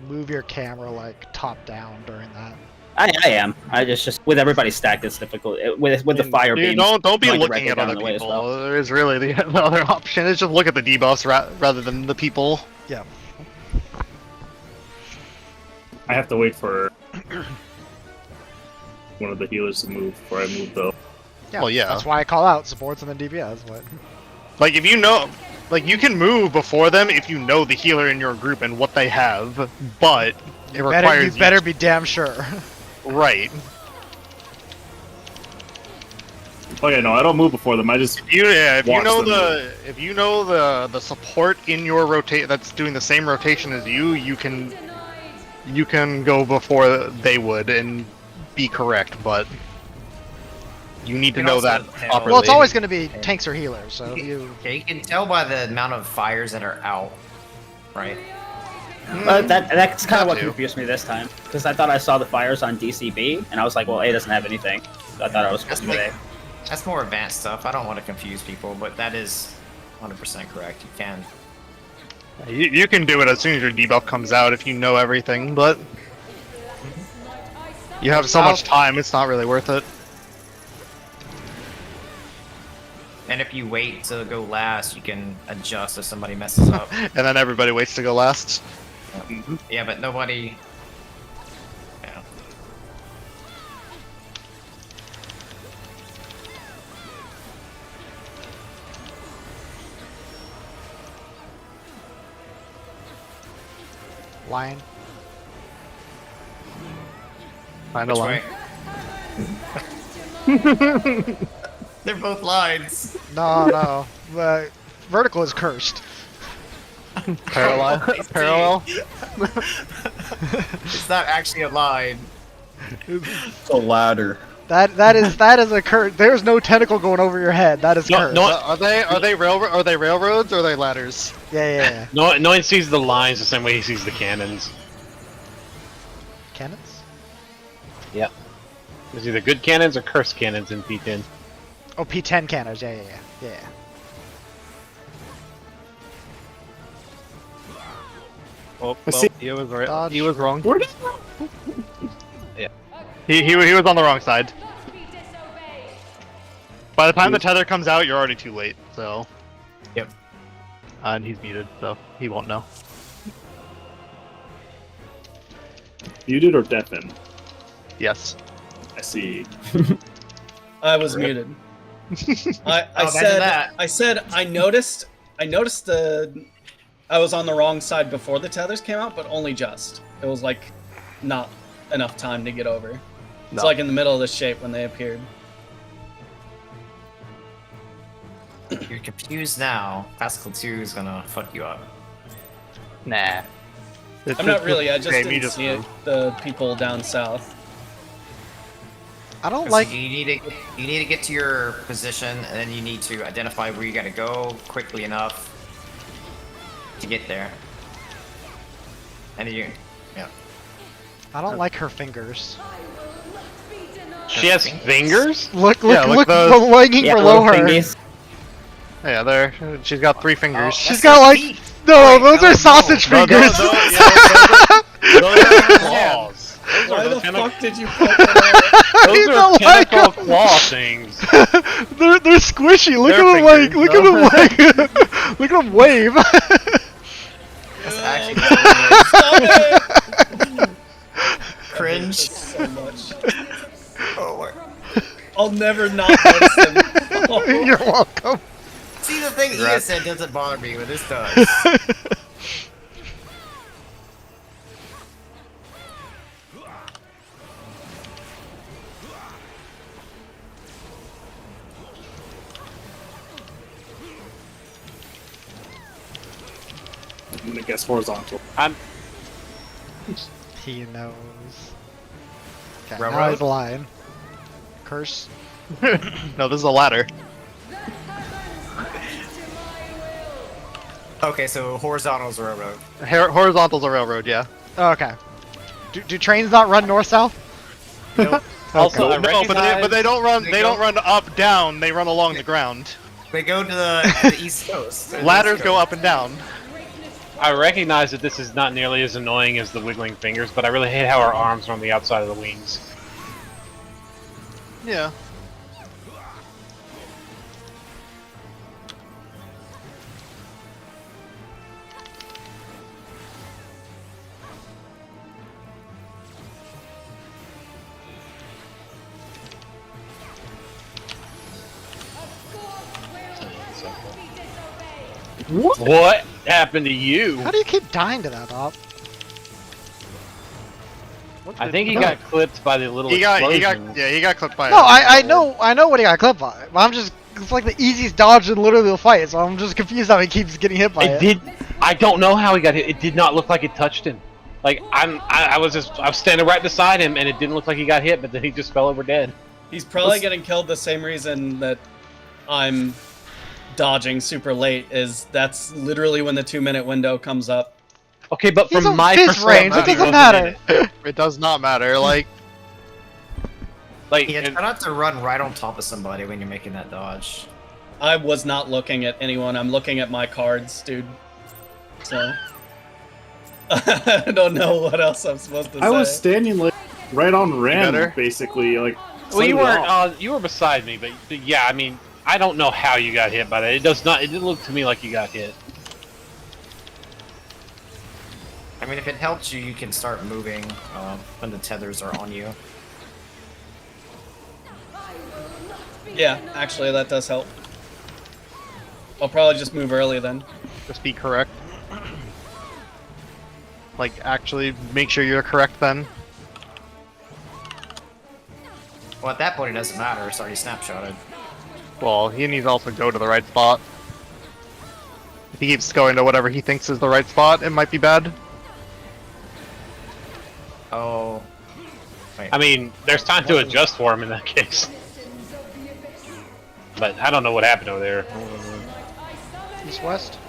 move your camera like top down during that. I am. I just with everybody stacked, it's difficult. With the fire Dude, beams. don't be going looking directly at down other the way as people. well. There is really the other option is just look at the debuffs rather than the people. Yeah. I have to wait for one of the healers to move before I move though. Yeah. Well, yeah. That's why I call out supports and then DPS. But Like if you know, like you can move before them if you know the healer in your group and what they have, but it you requires better be damn sure. right. Oh yeah, no, I don't move before them. I just If you Watch know them the support in your rotate that's doing the same rotation as you can go before they would and be correct, but you need to can know also that tell- properly. Well, it's always going to be tanks or healers. So you. Yeah, you can tell by the amount of fires that are out, right? But that's kind of what too. confused me this time, because I thought I saw the fires on DCB, and I was like, well, A doesn't have anything. So I thought I was supposed to move A. That's more advanced stuff. I don't want to confuse people, but that is 100% correct. You can. You can do it as soon as your debuff comes out if you know everything, but you have so much time, it's not really worth it. And if you wait to go last, you can adjust if somebody messes up. And then everybody waits to go last. Yeah, but nobody. Yeah. Lion. Find a Which line. way? They're both lines. No. But vertical is cursed. Parallel. Parallel. It's not actually a line. It's a ladder. That is a curse. There's no tentacle going over your head. That is cursed. Are they railroads or are they ladders? Yeah. No one sees the lines the same way he sees the cannons. Cannons? There's either good cannons or cursed cannons in P10. Oh, P10 cannons. Yeah. Oh, see. he was right. Dodge. He was wrong. Where did He was on the wrong side. Not be disobeyed. By the time the tether comes out, you're already too late. So. Yep. And he's muted, so he won't know. muted or deafen? Yes. I see. I was muted. I imagine said that. I noticed I was on the wrong side before the tethers came out, but only just. It was like not enough time to get over. It's No. like in the middle of the shape when they appeared. You're confused now. Classical 2 is gonna fuck you up. Nah. I'm not really. I just Okay, me didn't just see it, the people down south. I don't 'Cause like. you need to get to your position, and then you need to identify where you gotta go quickly enough to get there. And then yeah. I don't like her fingers. She has fingers? Look Yeah, look the those- legging Yeah, below little her. fingies. Yeah, there. She's got 3 fingers. She's That's got so like deep. no, Wait, those I are don't sausage No, fingers. those are claws. Why the tentacle- fuck did you point that Those He's are not like tentacle him. claw things. they're squishy. Look They're at them like fingers, look at them like look at them wave. That's actually out? Stop it! cringe. So much. Oh, my- I'll never not notice them. Oh. You're welcome. See, the thing Ian Congrats. said doesn't bother me, but this does. I'm gonna guess horizontal. He knows. Okay, now Railroad? he's lying. Curse. No, this is a ladder. Okay, so horizontal's a railroad. Horizontal's a railroad, yeah. Oh, okay. Do trains not run north-south? Nope. Also, I No, but they don't run. They They go- don't run up down. They run along the ground. They go to the east coast. Ladders go up and down. I recognize that this is not nearly as annoying as the wiggling fingers, but I really hate how our arms are on the outside of the wings. Yeah. What happened to you? How do you keep dying to that, Bob? I think he got clipped by the little He got explosion. clipped by. No, I know what he got clipped by. But I'm just, it's like the easiest dodge in literally the fight, so I'm just confused how he keeps getting hit by it. I don't know how he got hit. It did not look like it touched him. Like I was standing right beside him, and it didn't look like he got hit, but then he just fell over dead. He's probably getting killed the same reason that I'm dodging super late, is that's literally when the 2-minute window comes up. Okay, but He's from on my fist range, it perspective, doesn't he matter. wasn't in it. It does not matter. Like Like, Yeah, try not to run right on top of somebody when you're making that dodge. I was not looking at anyone, I'm looking at my cards, dude. So... I don't know what else I'm supposed to say. I was standing like right on Ram, better? basically. Like, well, you slightly weren't. off. You were beside me, but yeah, I mean, I don't know how you got hit by that. It does not. It didn't look to me like you got hit. I mean, if it helps you, you can start moving when the tethers are on you. Yeah, actually, that does help. I'll probably just move early then. just be correct. Like actually make sure you're correct then. Well, at that point, it doesn't matter. It's already snapshotted. Well, he needs to also go to the right spot. If he keeps going to whatever he thinks is the right spot, it might be bad. Oh. Wait. I mean, there's time to adjust for him in that case. But I don't know what happened over there. East-west?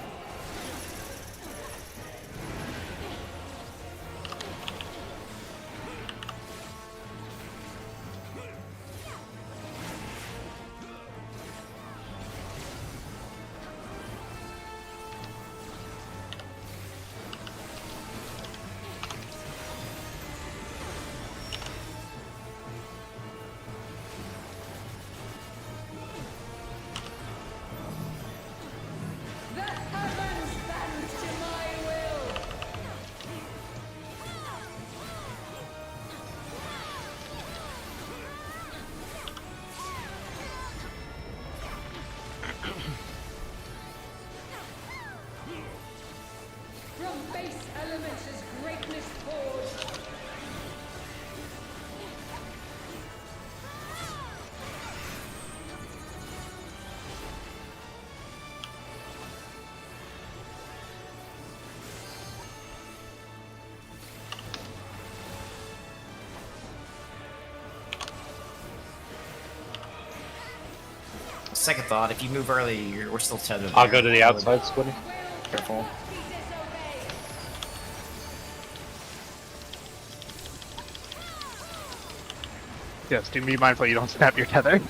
From base elements is greatness forged. Second thought, if you move early, we're still tethered. I'll there. go to the outside, Squiddy. Careful. Yes, do be mindful you don't snap your tether.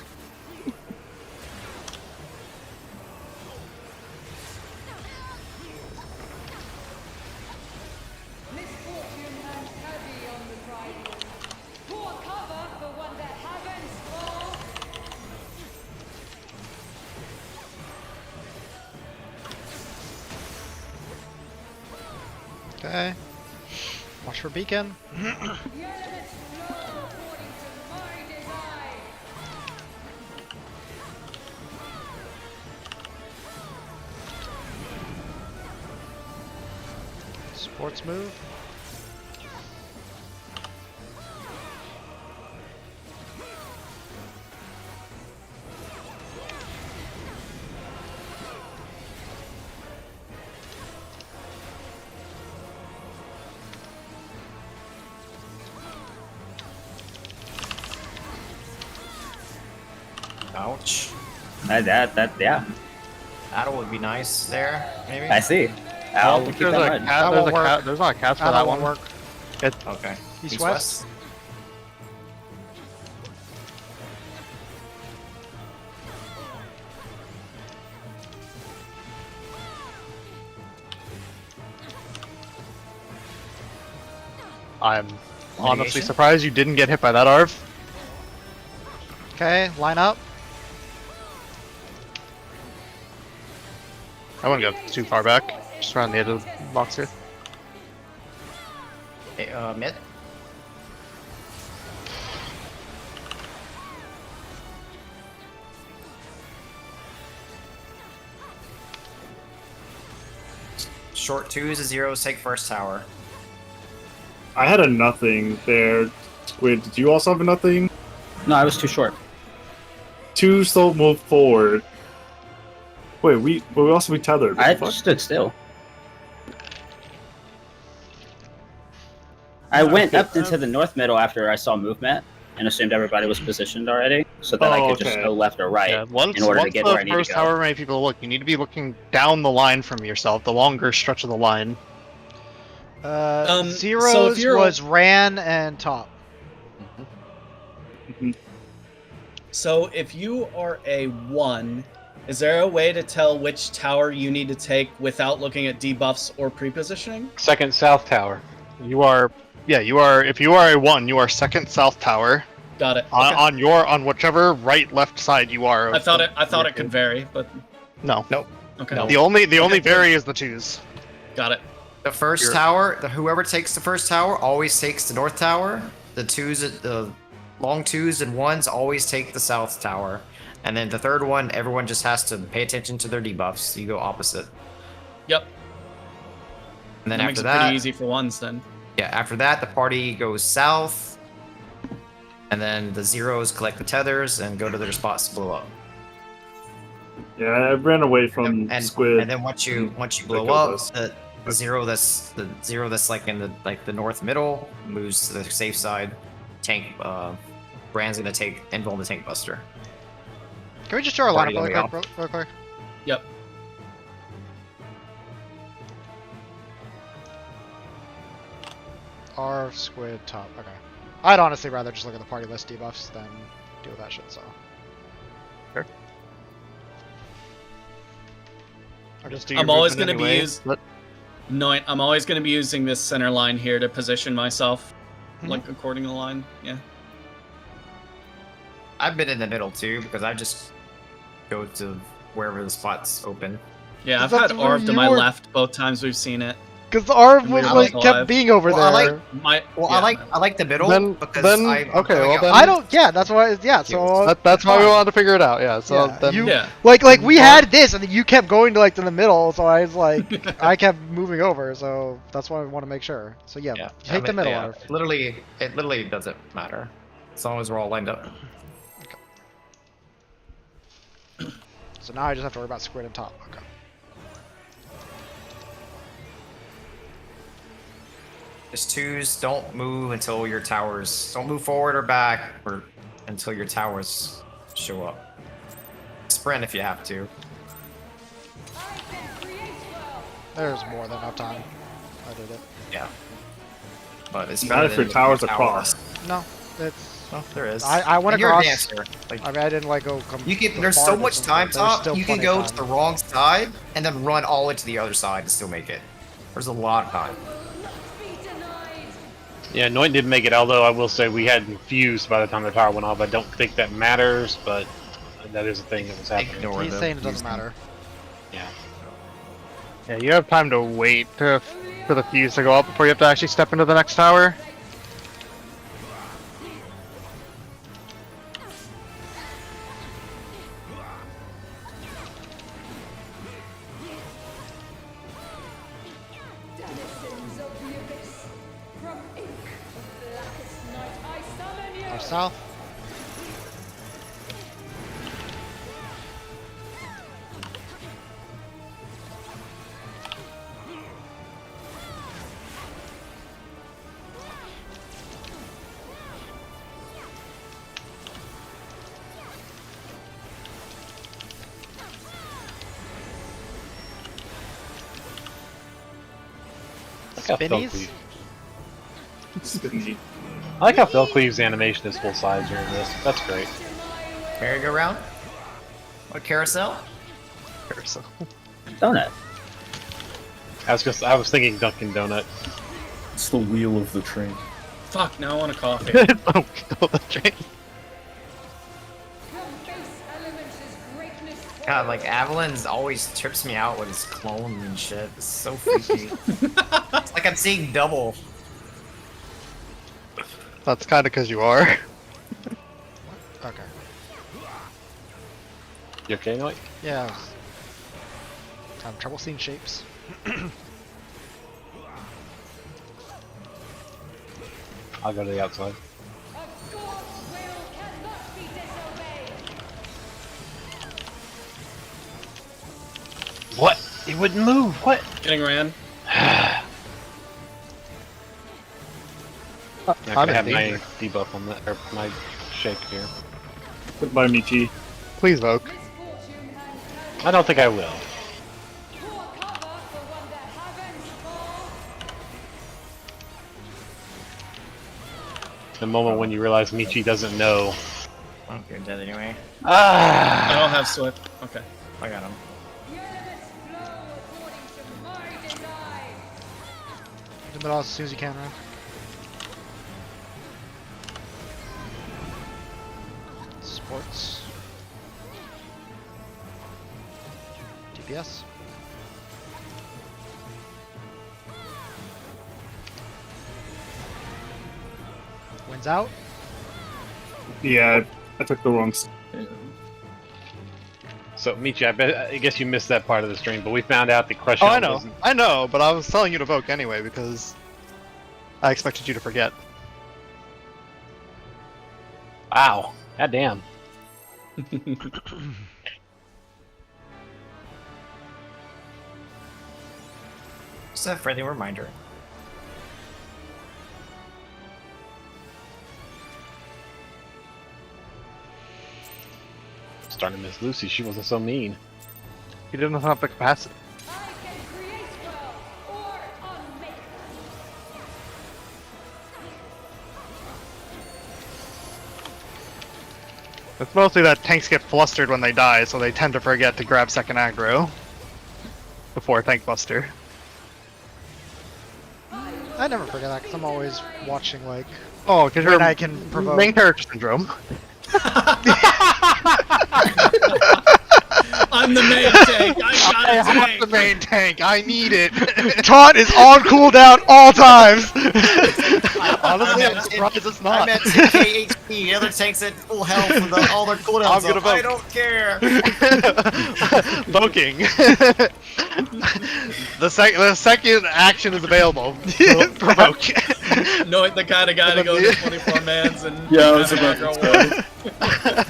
Misfortune hangs heavy on the tribal. Pour cover for one that haven't fall. Okay. Watch for beacon. The elements flow according to my design. Sports move. Ouch. Yeah. Battle would be nice there, maybe. I see. I'll Well, keep that in mind. there's not a cast for Ah, that won't one. work. Okay. East East west? I'm honestly Mitigation? surprised you didn't get hit by that Arv. Okay, line up. I wouldn't go too far back. Just around the edge of the box here. Mid. Short 2s to 0s, take first tower. I had a nothing there. Squid, did you also have a nothing? No, I was too short. 2 still move forward. Wait, we also be tethered. What I the fuck? stood still. I went up into the north middle after I saw movement and assumed everybody was positioned already, so that I could just okay. go left or right Yeah, once, in order to once get the where I need to first go. however many people look, you need to be looking down the line from yourself, the longer stretch of the line. So Zeros if you're was Ran and top. So if you are a 1, is there a way to tell which tower you need to take without looking at debuffs or pre-positioning? Second south tower. You are, yeah, you are. If you are a 1, you are second south tower. Got it. On whichever right left side you are. I thought it could vary, but No. okay. No. The only vary is the 2s. Got it. The first tower, whoever takes the first tower always takes the north tower. The long 2s and 1s always take the south tower. And then the third one, everyone just has to pay attention to their debuffs. You go opposite. Yep. And then That makes after it that, pretty easy for 1s then. yeah, after that, the party goes south. And then the zeros collect the tethers and go to their spots to blow up. Yeah, I ran away from Squid. And then once you blow go up, west. the zero that's like in the north middle moves to the safe side. Tank Brand's gonna take Invuln the tank buster. Can we just show our Party lineup really let me quick, real quick? Yep. R squid top. Okay. I'd honestly rather just look at the party list debuffs than deal with that shit. So. Sure. Or just do I'm your always movement gonna be anyway. I'm always going to be using this center line here to position myself, Mhm. like according to the line. Yeah. I've been in the middle too because I just go to wherever the spot's open. Yeah, I've That's had where Arv to you my were- left both times we've seen it. Because the Arv And was we were like alive. kept being over Well, I there. like- Well, Yeah. I like the middle Then- because then- I'm okay, going well out- then- I don't. Yeah, that's why. Yeah, so That's why we fine. wanted to figure it out. Yeah. So Yeah, then. you- Yeah. like we had this, and then you kept going to like to the middle, so I was like, I kept moving over, so that's why I want to make sure. So yeah, Yeah, take the middle, yeah, Arv. it literally doesn't matter as long as we're all lined up. So now I just have to worry about squid and top. Okay. Just 2s, don't move until your towers. Don't move forward or back or until your towers show up. Sprint if you have to. There's more than enough time. I did it. Yeah. But it's Not better if your than tower's tower. across. No, it's. Oh, there is. I went And you're a across. dancer. Like, I mean, I didn't like go. you can. the There's so farthest much of it, time, but there's Top. still You can plenty of go time. to the wrong side and then run all the way to the other side and still make it. There's a lot of time. Yeah, Noit did make it, although I will say we had infused by the time the tower went off. I don't think that matters, but that is a thing that was happening. Ignore He's them. saying it doesn't matter. Yeah. Yeah, you have time to wait for the fuse to go up before you have to actually step into the next tower. Denizens of the abyss, from ink of blackest night I summon you. Our south. like how Phil Spinnies? Cleve- Spinny. I like how Phil Cleave's animation is full size during this. That's great. Merry-go-round? Or carousel? Donut. I was thinking Dunkin' Donut. It's the wheel of the train. Fuck, now I want a coffee. Oh, kill the train. From base elements is greatness. God, like Avalan's always trips me out with his clone and shit. It's so freaky. It's like I'm seeing double. That's kind of because you are. Okay. You okay, Noit? Yeah. I was having trouble seeing shapes. I'll go to the outside. A god's will cannot be disobeyed. What? It wouldn't move. What? Getting ran. I I'm can in have my danger. debuff on that, or my shake here. Goodbye, Michi. Please, Voke. Misfortune and I don't think I will. poor cover for one that haven't fall. The moment when you realize Michi doesn't know. Oh, you're dead anyway. I don't have Swift. Okay. I got him. The elements flow according to my design. In the middle as soon as you can, Ryan. Sports. DPS. Wins out. Yeah, I took the wrong. Yeah. So Michi, I guess you missed that part of the stream, but we found out the crush. Oh, Helm I know. wasn't- I know, but I was telling you to Voke anyway because I expected you to forget. Wow. God damn. Just a friendly reminder. Starting to miss Lucy. She wasn't so mean. You didn't have the capacity. I can create well or unmake. It's mostly that tanks get flustered when they die, so they tend to forget to grab second aggro before tank buster. I never forget that because I'm always watching like Oh, because when you're I can provoke. main character syndrome. I'm the main tank. I got I a have tank. the main tank. I need it. Taunt is on cooldown all times. Honestly, I'm surprised it's not. I'm at 10k HP. The other tank's at full health with all their cooldowns I'm gonna up. I vote. don't care. Voking. the second action is available. Provoke. No, the kind of guy to go to 24 mans and Yeah, I was have an about to aggro war.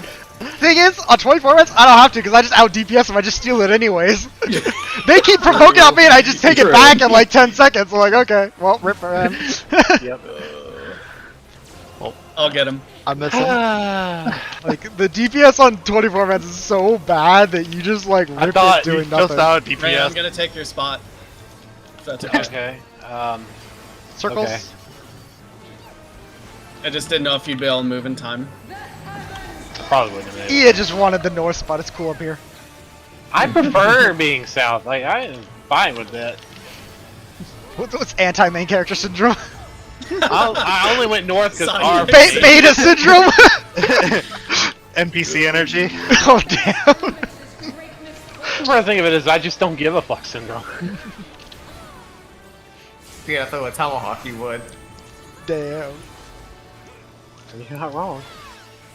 Thing is, on 24 minutes, I don't have to because I just out DPS them. I just steal it anyways. They keep provoking on me, and I just take it True. back in like 10 seconds. I'm like, okay, well, rip for him. Yep. I'll get him. I'm missing. Like the DPS on 24 minutes is so bad that you just like I rip thought it you doing just nothing. out Ray, I'm DPS. gonna take your spot. If that's okay. Okay. Circles. Okay. I just didn't know if you'd be able to move in time. Probably wouldn't have been able- Yeah, just wanted the north spot. It's cool up here. I prefer being south. Like I am fine with that. What's anti-main character syndrome? I only went north because Sorry. our Beta syndrome? NPC energy. Oh damn. the first thing of it is I just don't give a fuck syndrome. If you had to throw a tomahawk, you would. Damn. You're not wrong.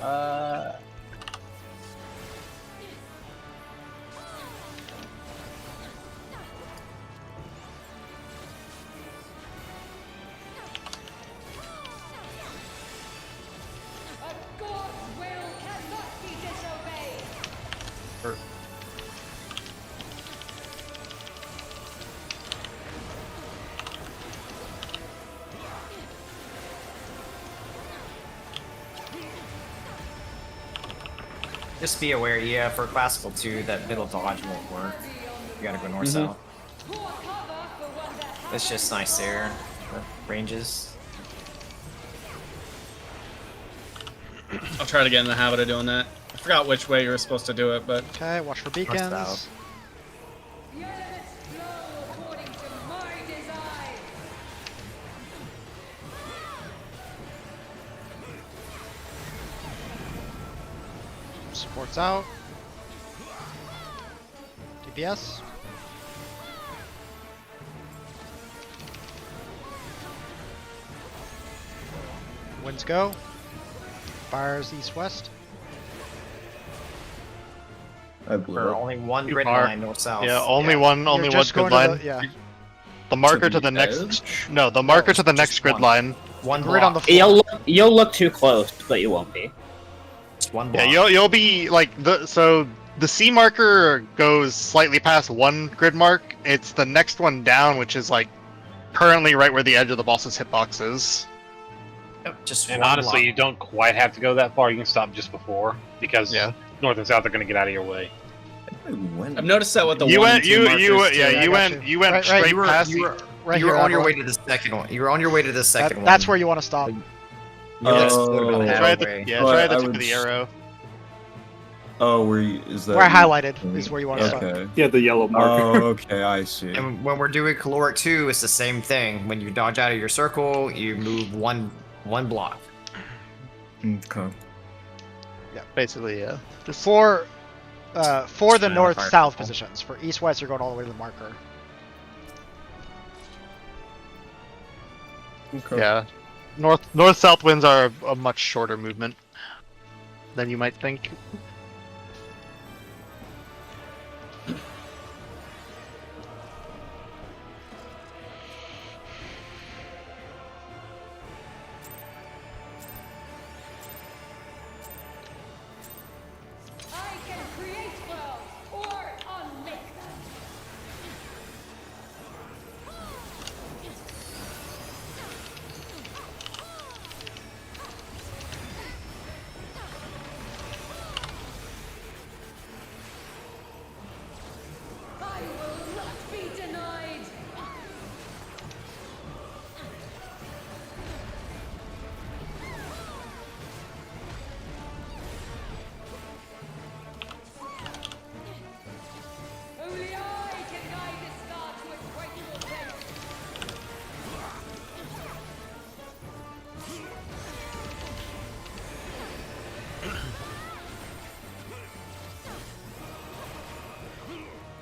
A god's will cannot be disobeyed. Just be aware, yeah, for classical 2, that middle dodge won't work. You gotta go north-south. Poor cover for one that It's just nice there. Ranges. I'll try to get in the habit of doing that. I forgot which way you were supposed to do it, but Okay, watch for south. beacons. The elements flow according to my design. Supports out. DPS. Winds go. Fires east-west. I blew For up. only one Too grid far. line north south. Yeah, only one You're just grid going to line. the- yeah. The marker To to the the next. edge? No, the marker to the just next grid one. line. One Grid on block. the You'll look too close, but you won't be. Just one Yeah, block. you'll be like the C marker goes slightly past one grid mark. It's the next one down, which is like currently right where the edge of the boss's hitbox is. Yep, just And one honestly, block. you don't quite have to go that far. You can stop just before because Yeah. north and south are going to get out of your way. I went. I've noticed that with the You one went and two you markers, you too. I you got went you. you went Right, straight You were, past you the. were, Right you were here, on your Agua. way to the second one. You were on your way to the second one. That's where you want to stop. You just floated about Oh. half Try at the, way. yeah, Well, try at the I tip of would the s- arrow. Oh, is that? Where I highlighted is where you want to stop. Okay. Yeah, the yellow marker. Oh, okay, I see. And when we're doing caloric 2, it's the same thing. When you dodge out of your circle, you move one block. Okay. Yeah, basically, yeah. For for the Just gonna north-south fire positions. For east-west, you're going all the way to the marker. Okay. Yeah. North-south winds are a much shorter movement than you might think. I can create worlds or unmake them. I will not be denied. Only I can guide this star to its rightful place.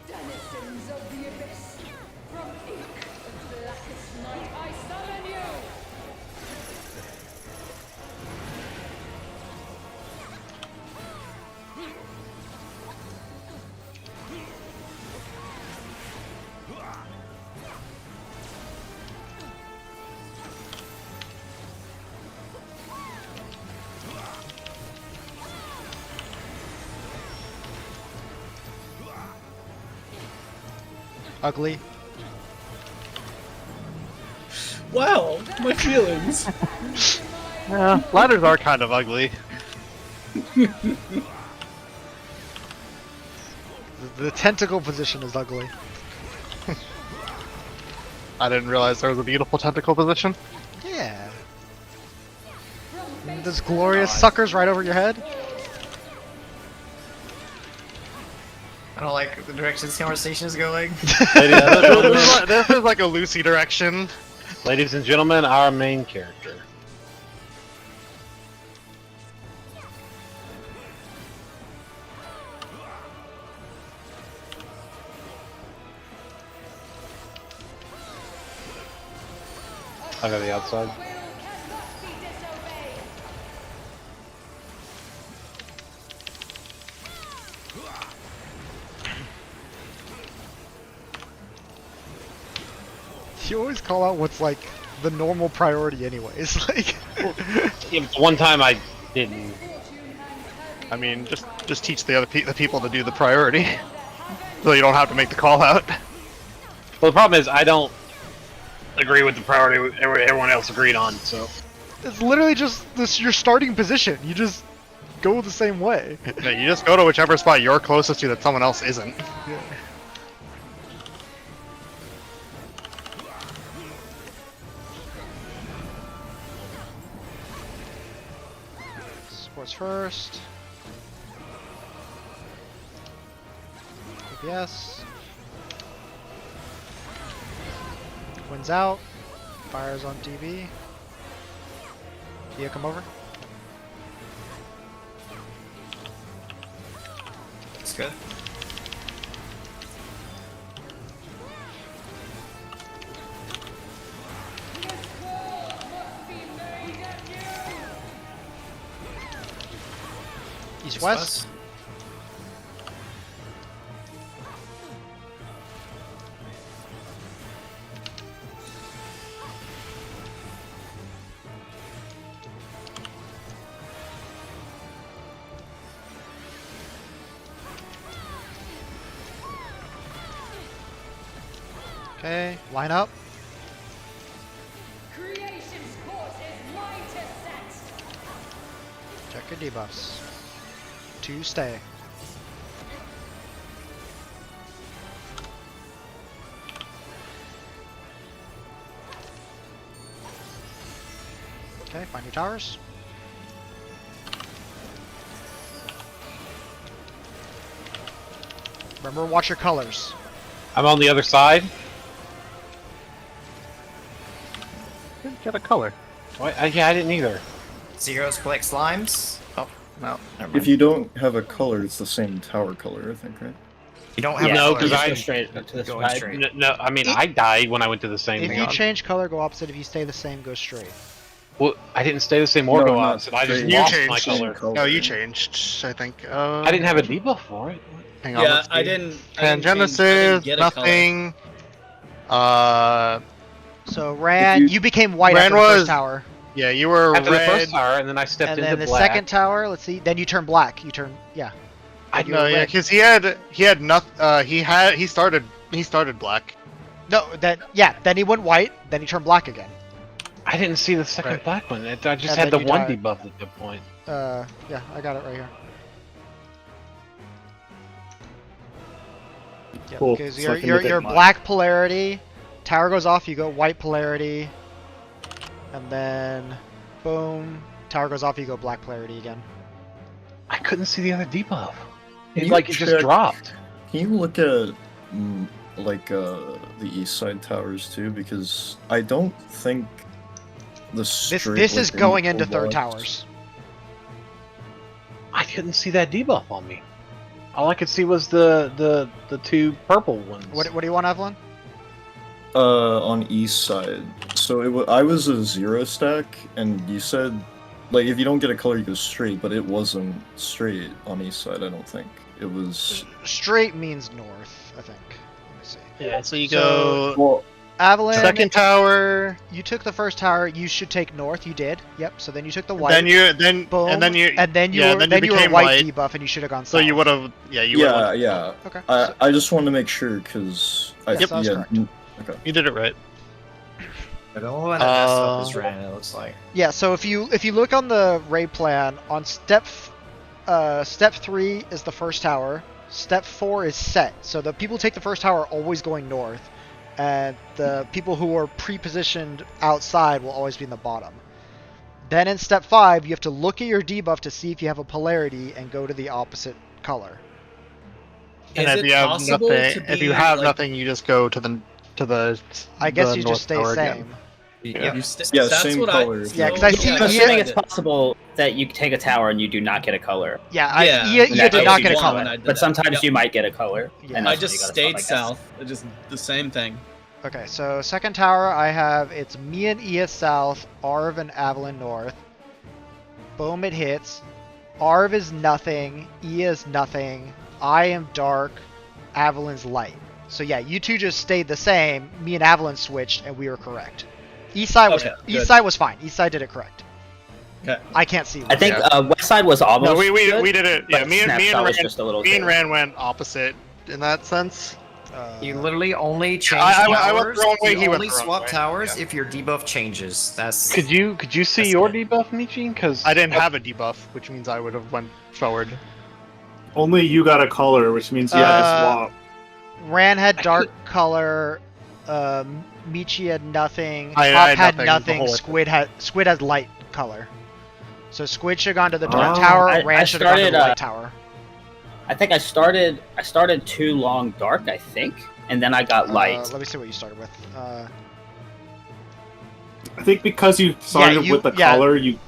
Denizens of the abyss, from ink of blackest night, I summon you. Ugly. Wow, my feelings. Yeah, ladders are kind of ugly. The tentacle position is ugly. I didn't realize there was a beautiful tentacle position. Yeah. And those glorious suckers right over your head. I don't like the direction this conversation is going. This is like a Lucy direction. Ladies and gentlemen, our main character. I go to the outside. Will cannot be disobeyed. You always call out what's like the normal priority anyways. Like Yeah, but one time I didn't. I mean, just teach the other the people to do the priority, so you don't have to make the call out. Well, the problem is I don't agree with the priority everyone else agreed on. So it's literally just this your starting position. You just go the same way. Yeah, you just go to whichever spot you're closest to that someone else isn't. Force first. Yes. Wins out. Fires on DB. Dia, come over. It's good. East west. Okay, line up. Creation's course is mine to set. Check your debuffs. 2 stay. Okay, find your towers. Remember, watch your colors. I'm on the other side. Didn't get a color. Yeah, I didn't either. Zeros collect slimes. Oh, no. Never mind. If you don't have a color, it's the same tower color, I think, right? You don't have No, a color, 'cause you I- Go just straight to the going side. straight. No, I mean, I died when I went to the same If thing. you change color, go opposite. If you stay the same, go straight. Well, I didn't stay the same or No, go not opposite. I just straight. You lost changed. my Same color. No, you changed, I think. I didn't have a debuff for it. Hang on, Yeah, let's I see. didn't. I didn't Pangenesis, get a color. nothing. So Ran, you- you became white Ran after the first was- tower, Yeah, you were After red. the first tower, and then I stepped and into then the black. second tower. Let's see. Then you turn black. You turn I you No, were yeah, red. because he had nothing. He started black. No, then he went white. Then he turned black again. I didn't see the second Right. black one. I just And had the then you one died. debuff at that point. Yeah, I got it right here. Yeah, Cool. because So I can you're look at mine. black polarity. Tower goes off. You go white polarity, and then boom. Tower goes off. You go black polarity again. I couldn't see the other debuff. Can It, you like, it just check- dropped. Can you look at the east side towers too? Because I don't think the straight. This is going info into third box- towers. I couldn't see that debuff on me. All I could see was the two purple ones. What do you want, Evelyn? On east side. So I was a 0 stack, and you said, like, if you don't get a color, you go straight. But it wasn't straight on east side. I don't think it was. Straight means north, I think. Let me see. Yeah, so you So- go Well, Evelyn, second tower. you took the first tower. You should take north. You did. Yep. So then you took the white. Then you then boom, and then you and then you yeah, were, then then you you were became white, white. debuff, and you should have gone south. So you would have you would yeah, have yeah. Okay. I just wanted to make sure because Yes, that was correct. you did it right. The only one that messed up is Ren, it looks like. Yeah. So if you look on the raid plan on step 3 is the first tower. Step 4 is set. So the people who take the first tower are always going north, and the people who are pre-positioned outside will always be in the bottom. Then in step 5, you have to look at your debuff to see if you have a polarity and go to the opposite color. And Is if it you have possible nothing, to if you be, have like- nothing, you just go to the. I guess the you north just stay tower same. again. Yeah. Yeah, That's same what color. Yeah, 'cause I see So Yeah. assuming it's possible that you take a tower and you do not get a color, Yeah, Yeah, Ia that did not makes get a you color. one. I did but that. sometimes Yep. you might get a color. Yeah. and I that's just when you stayed gotta stop, I guess. south. It just the same thing. Okay, so second tower I have it's me and Ia south, Arv and Avalon north. Boom, it hits. Arv is nothing, Ia is nothing, I am dark, Avalon's light. So yeah, you two just stayed the same. Me and Avalon switched, and we were correct. Eastside was Okay, good. Eastside was fine. Eastside did it correct. Okay. I can't see. I think Yeah. West Side was almost. No, we good, did it. Yeah, but me and Snapshot was Ran, just a little. me and good. Ran went opposite in that sense. You literally only change I towers. went the wrong way, You he went only the wrong swap way. towers Yeah. if your debuff changes. That's Could you see That's your good. debuff, Michi? Because I didn't have a debuff, which means I would have went forward. Only you got a color, which means you had to swap. Ran had dark color. Michi had nothing. I Hop had had nothing the nothing. whole way Squid has light color. So Squid should have gone to the dark Oh. tower. I Rand should have gone to the started, light tower. I think I started too long dark, I think, and then I got light. Let me see what you started with. I think because you started you- with the yeah. color, your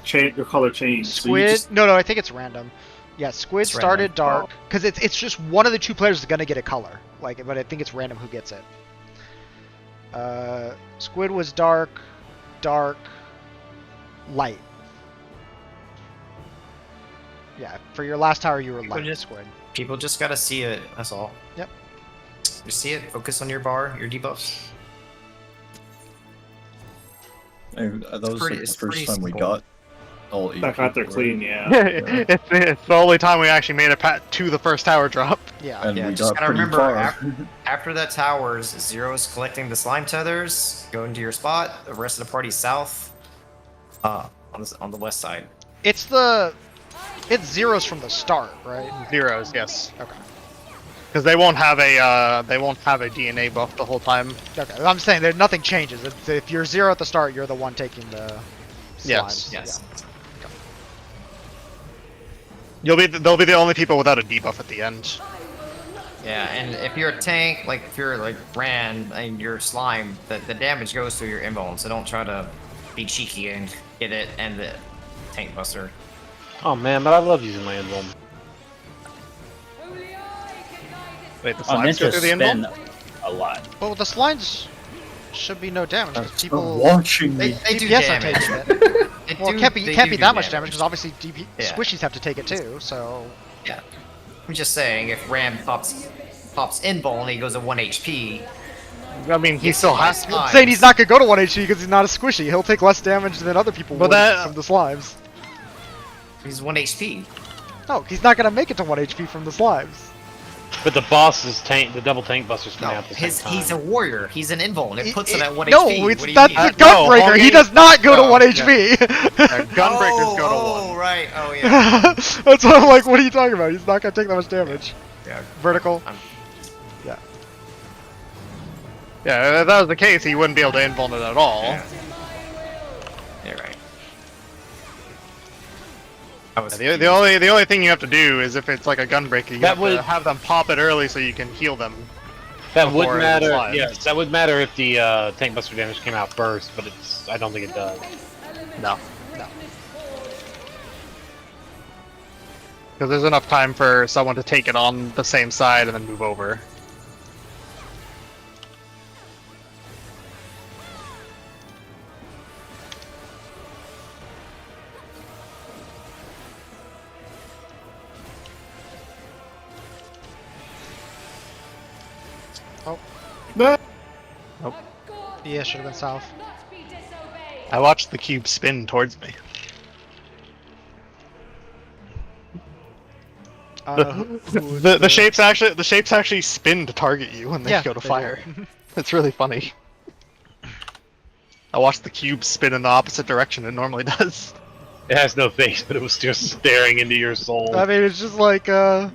color changed. So you Squid. just, No, I think it's random. Yeah, Squid It's started random. dark because it's just one of the two players is gonna get a color. Like, but I think it's random who gets it. Squid was dark, light. Yeah, for your last tower you were light, just- Squid. People just gotta see it. That's all. Yep. You see it. Focus on your bar, your debuffs. That was pretty- like, it's the first pretty time we simple. got all 8 back out there people, clean, right? yeah. it's the only time we actually made it to the first tower drop. Yeah. And Yeah, we just got gotta pretty remember far. after that towers, Zero's collecting the slime tethers, go into your spot. The rest of the party's south, on the west side. It's zeros from the start, right? Zeros, yes. Okay. Because they won't have a DNA buff the whole time. Okay. I'm saying that nothing changes. If you're zero at the start, you're the one taking the Yes. slimes. Yes. They'll be the only people without a debuff at the end. Yeah, and if you're a tank, like if you're like Rand and you're slime, the damage goes through your invuln, so don't try to be cheeky and get it and the tank buster. Oh man, but I love using my invuln. Only I can guide this Wait, the Oh, slimes go ninjas through the spin invuln? a lot. Well, the slimes should be no damage because Stop people. watching They, me. they do DPS are damage. taking it. They Well, do- it can't be they can't do be do that much damage because obviously Yeah. squishies have to take it too. So Yeah. I'm just saying, if Ram pops invuln and he goes at 1 HP, I mean, he still has to. I'm saying he's not gonna go to 1 HP because he's not a squishy. He'll take less damage than other people But would that- from the slimes. he's 1 HP. No, he's not gonna make it to 1 HP from the slimes. But the boss's tank, the double tank busters come No, out at the same time. he's a warrior. He's an invuln. It puts him at 1 No, HP. What it's do you that's mean? the No, Gunbreaker. He Hawkeye- does not go to Oh, 1 yeah. HP. Gunbreakers go to Oh, 1. right. Oh, yeah. That's why I'm like, what are you talking about? He's not gonna take that much damage. Yeah. Vertical. I'm- Yeah. Yeah, if that was the case, he wouldn't be able to invuln it at all. Yeah. You're right. I was The only thing you have to do is if it's like a gunbreaker, you That have would- to have them pop it early so you can heal them. That would before it matter. slides. Yes, that would matter if the tank buster damage came out first, but I don't think it does. No. Because there's enough time for someone to take it on the same side and then move over. Yeah, should have been south. not be disobeyed. I watched the cube spin towards me. The shapes actually spin to target you when they Yeah, go to they fire. do. It's really funny. I watched the cube spin in the opposite direction it normally does. It has no face, but it was just staring into your soul. I mean, it's just like whatever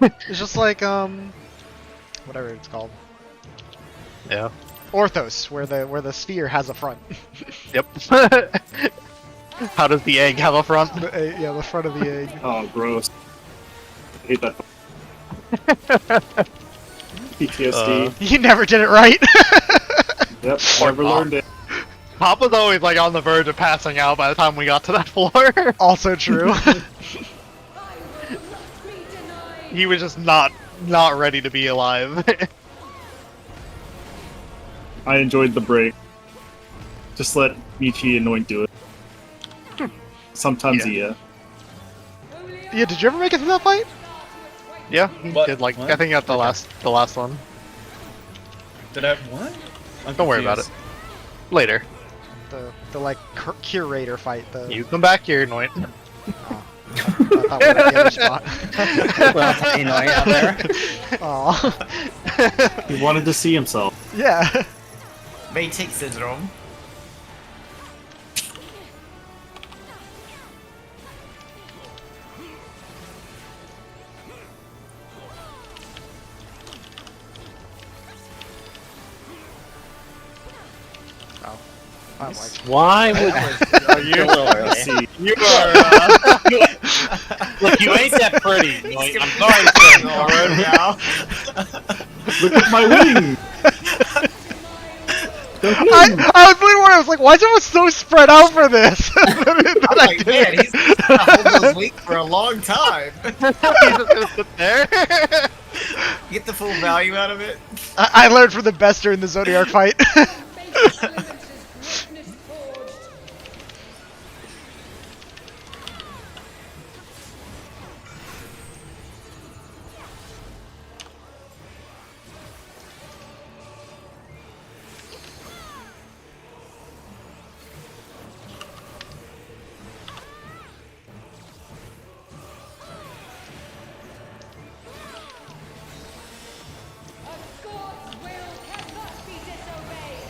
it's called, Yeah. Orthos, where the sphere has a front. Yep. How does the egg have a front? Yeah, the front of the egg. Oh, gross. I hate that. PTSD. You never did it right. Yep, Or never not. learned it. Pop was always like on the verge of passing out by the time we got to that floor. Also true. He was just not ready to be alive. I enjoyed the break. Just let Michi and Noink do it. Sometimes, Yeah. Yeah, did you ever make it through that fight? Yeah, he What? did like What? I think at the last one. Did I what? I'm Don't worry about it. confused. Later. The like curator fight. The You come back here, Noit. I thought we were at the other spot. Well, you know, out there. Aw. He wanted to see himself. Yeah. Maytake syndrome. I'm like, Why would Are you? A little early. see. You are. Look, you ain't that pretty. Noit. I'm sorry to say. All right now. Look at my wing. I was really worried. I was like, why is everyone so spread out for this? I'm like, man, he's gonna hold those wings for a long time. He's just gonna sit there. Get the full value out of it. I learned from the best during the Zodiac fight. A god's will cannot be disobeyed.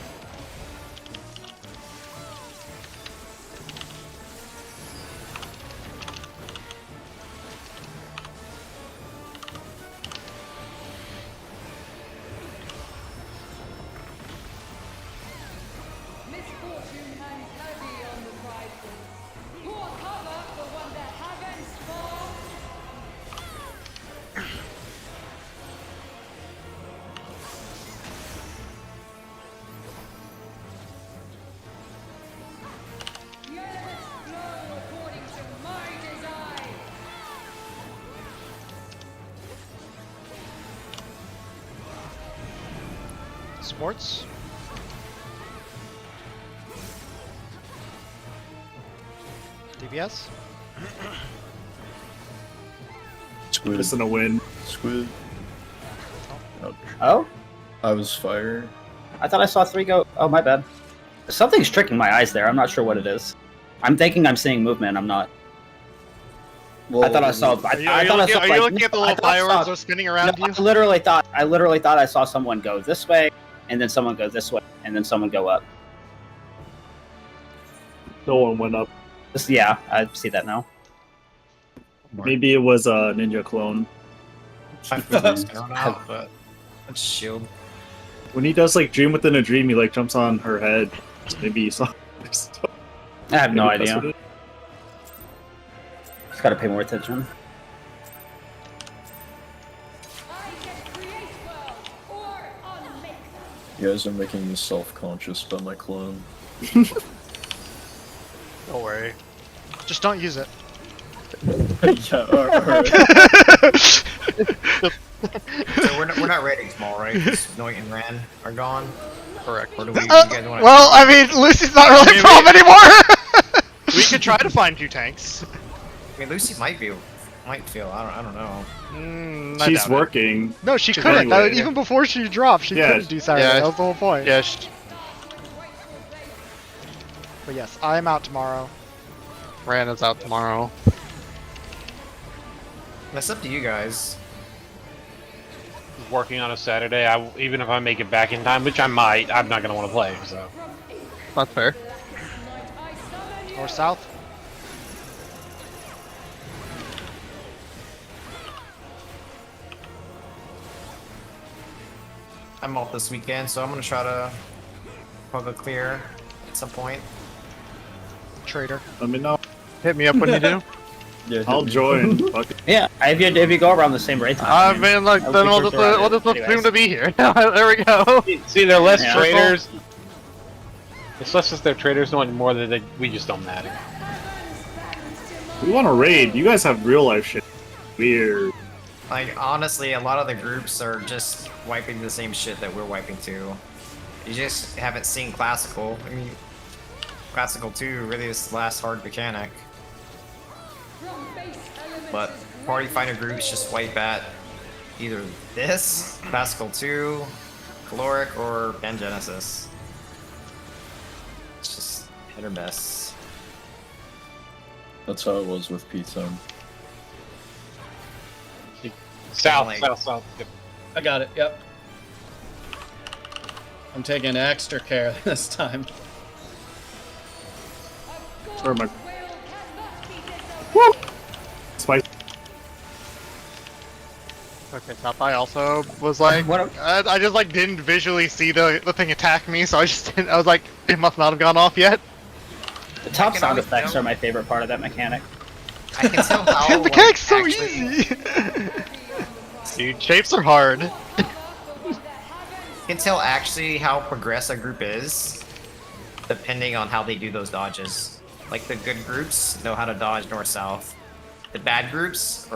Misfortune hangs heavy on the prideful. Pour cover for one that heavens fall. The elements flow according to my design. Sports. DBS. Squid. Missing a win. Squid. Ouch. Oh? I was fire. I thought I saw 3 go. Oh, my bad. Something's tricking my eyes there. I'm not sure what it is. I'm thinking I'm seeing movement. I'm not. Well, I thought I saw. Are you looking at the little fireworks that are spinning around you? I literally thought I saw someone go this way, and then someone go this way, and then someone go up. No one went up. Yeah, I see that now. Maybe it was a ninja clone. I don't know, but let's shield. When he does like dream within a dream, he like jumps on her head. Maybe you saw. I have no Maybe that's idea. what it- Just gotta pay more attention. I can create worlds or unmake them. You guys are making me self-conscious about my clone. Don't worry. Just don't use it. Yeah, alright. So we're not raiding small, right? 'Cause Noit and Ran are gone. Correct. Or do you guys want to? Well, I mean, Lucy's not really a problem anymore. We could try to find 2 tanks. I mean, Lucy might feel. I don't know. I She's doubt it. working. No, she She's couldn't. anyway. Even before she dropped, she Yeah. couldn't do Saturday. Yeah. That was the whole point. Yeah, But yes, I am out tomorrow. Ran is out tomorrow. That's up to you guys. Working on a Saturday, even if I make it back in time, which I might, I'm not gonna want to play. So That's fair. Or south. I'm off this weekend, so I'm gonna try to plug a clear at some point. Traitor. Let me know. Hit me up when you do. Yeah, I'll join. Fuck it. Yeah, if you go around the same rate time. I mean, like, then we'll just assume to be here. There we go. see, they're less Yeah. traders. It's less just they're traders, no more that we just don't matter. We want to raid. You guys have real life shit. Weird. Like, honestly, a lot of the groups are just wiping the same shit that we're wiping too. You just haven't seen Classical. I mean, Classical 2 really is the last hard mechanic. But Party Finder groups just wipe at either this, Classical 2, Caloric, or Pangenesis. It's just hit or miss. That's how it was with P10. South, Like- south. Yep. I got it. Yep. I'm taking extra care this time. Or my Will cannot be disobeyed. spice. Okay, top. I also was like, I just like didn't visually see the thing attack me, so I just didn't. I was like, it must not have gone off yet. The top can sound always effects tell. are my favorite part of that mechanic. I can tell how the like, mechanic's so actually- easy. Dude, shapes are hard. You can tell actually how progressed a group is, depending on how they do those dodges. Like the good groups know how to dodge north-south. The bad groups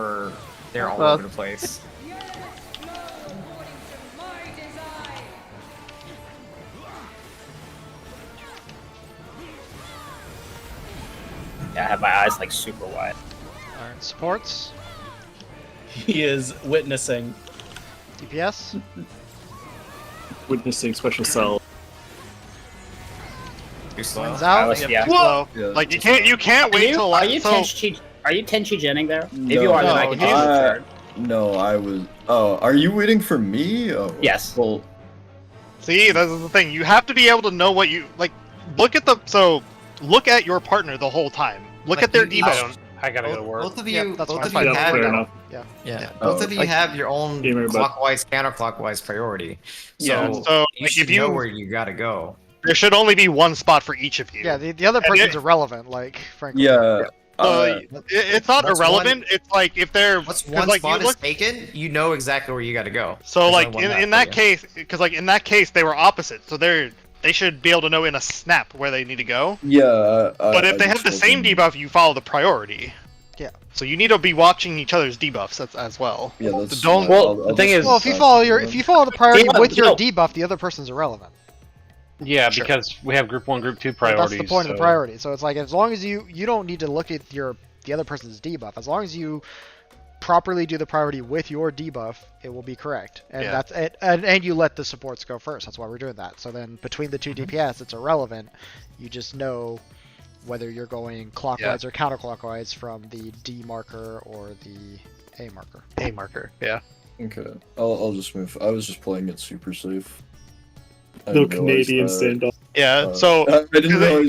they're all over the place. Yeah, I have my eyes like super wide. Alright, supports. He is witnessing. DPS. Witnessing special cell. Too slow. Wins out. Yeah. Whoa! Yeah, Like you just- can't wait till Are you so. Tenchi Jenning there? If No. you are, then I No, can he's- take the third. No, I was. Oh, are you waiting for me? Oh, Yes. Well, See, this is the thing. You have to be able to know what you like. Look at your partner the whole time. Look Like, at their you- debuff. I gotta go to work. Both of Yeah, you, that's both fine. of Fine, you Yeah, have, fair enough. yeah, Oh, both of you like- have your own Gamer, but- clockwise, counterclockwise priority. Yeah, So, so, you like, should if you- know where you gotta go. There should only be one spot for each of you. Yeah, the other And person's it- irrelevant. Like, frankly. yeah. So it's not Once irrelevant. It's like if they're Once 'cause, one like, spot you is look. taken, you know exactly where you gotta go. So There's like only one in map that for you. case, because like in that case they were opposite. So they should be able to know in a snap where they need to go. Yeah. But if they have the same debuff, you follow the priority. Yeah. So you need to be watching each other's debuffs as well. Yeah, that's. Don't- Well, the thing is- Well, if you follow the priority Yeah, with your no. debuff, the other person's irrelevant. Yeah, Sure. because we have group 1, group 2 Like, priorities. that's the point of the so- priority. So it's like as long as you don't need to look at the other person's debuff. As long as you properly do the priority with your debuff, it will be correct. And Yeah. that's it. And you let the supports go first. That's why we're doing that. So then between the two DPS, it's irrelevant. You just know whether you're going clockwise or counterclockwise from the D marker or the A marker. A marker. Yeah. Okay, I'll just move. I was just playing it super safe. I No didn't realize Canadian that, standoff. Yeah. So I didn't know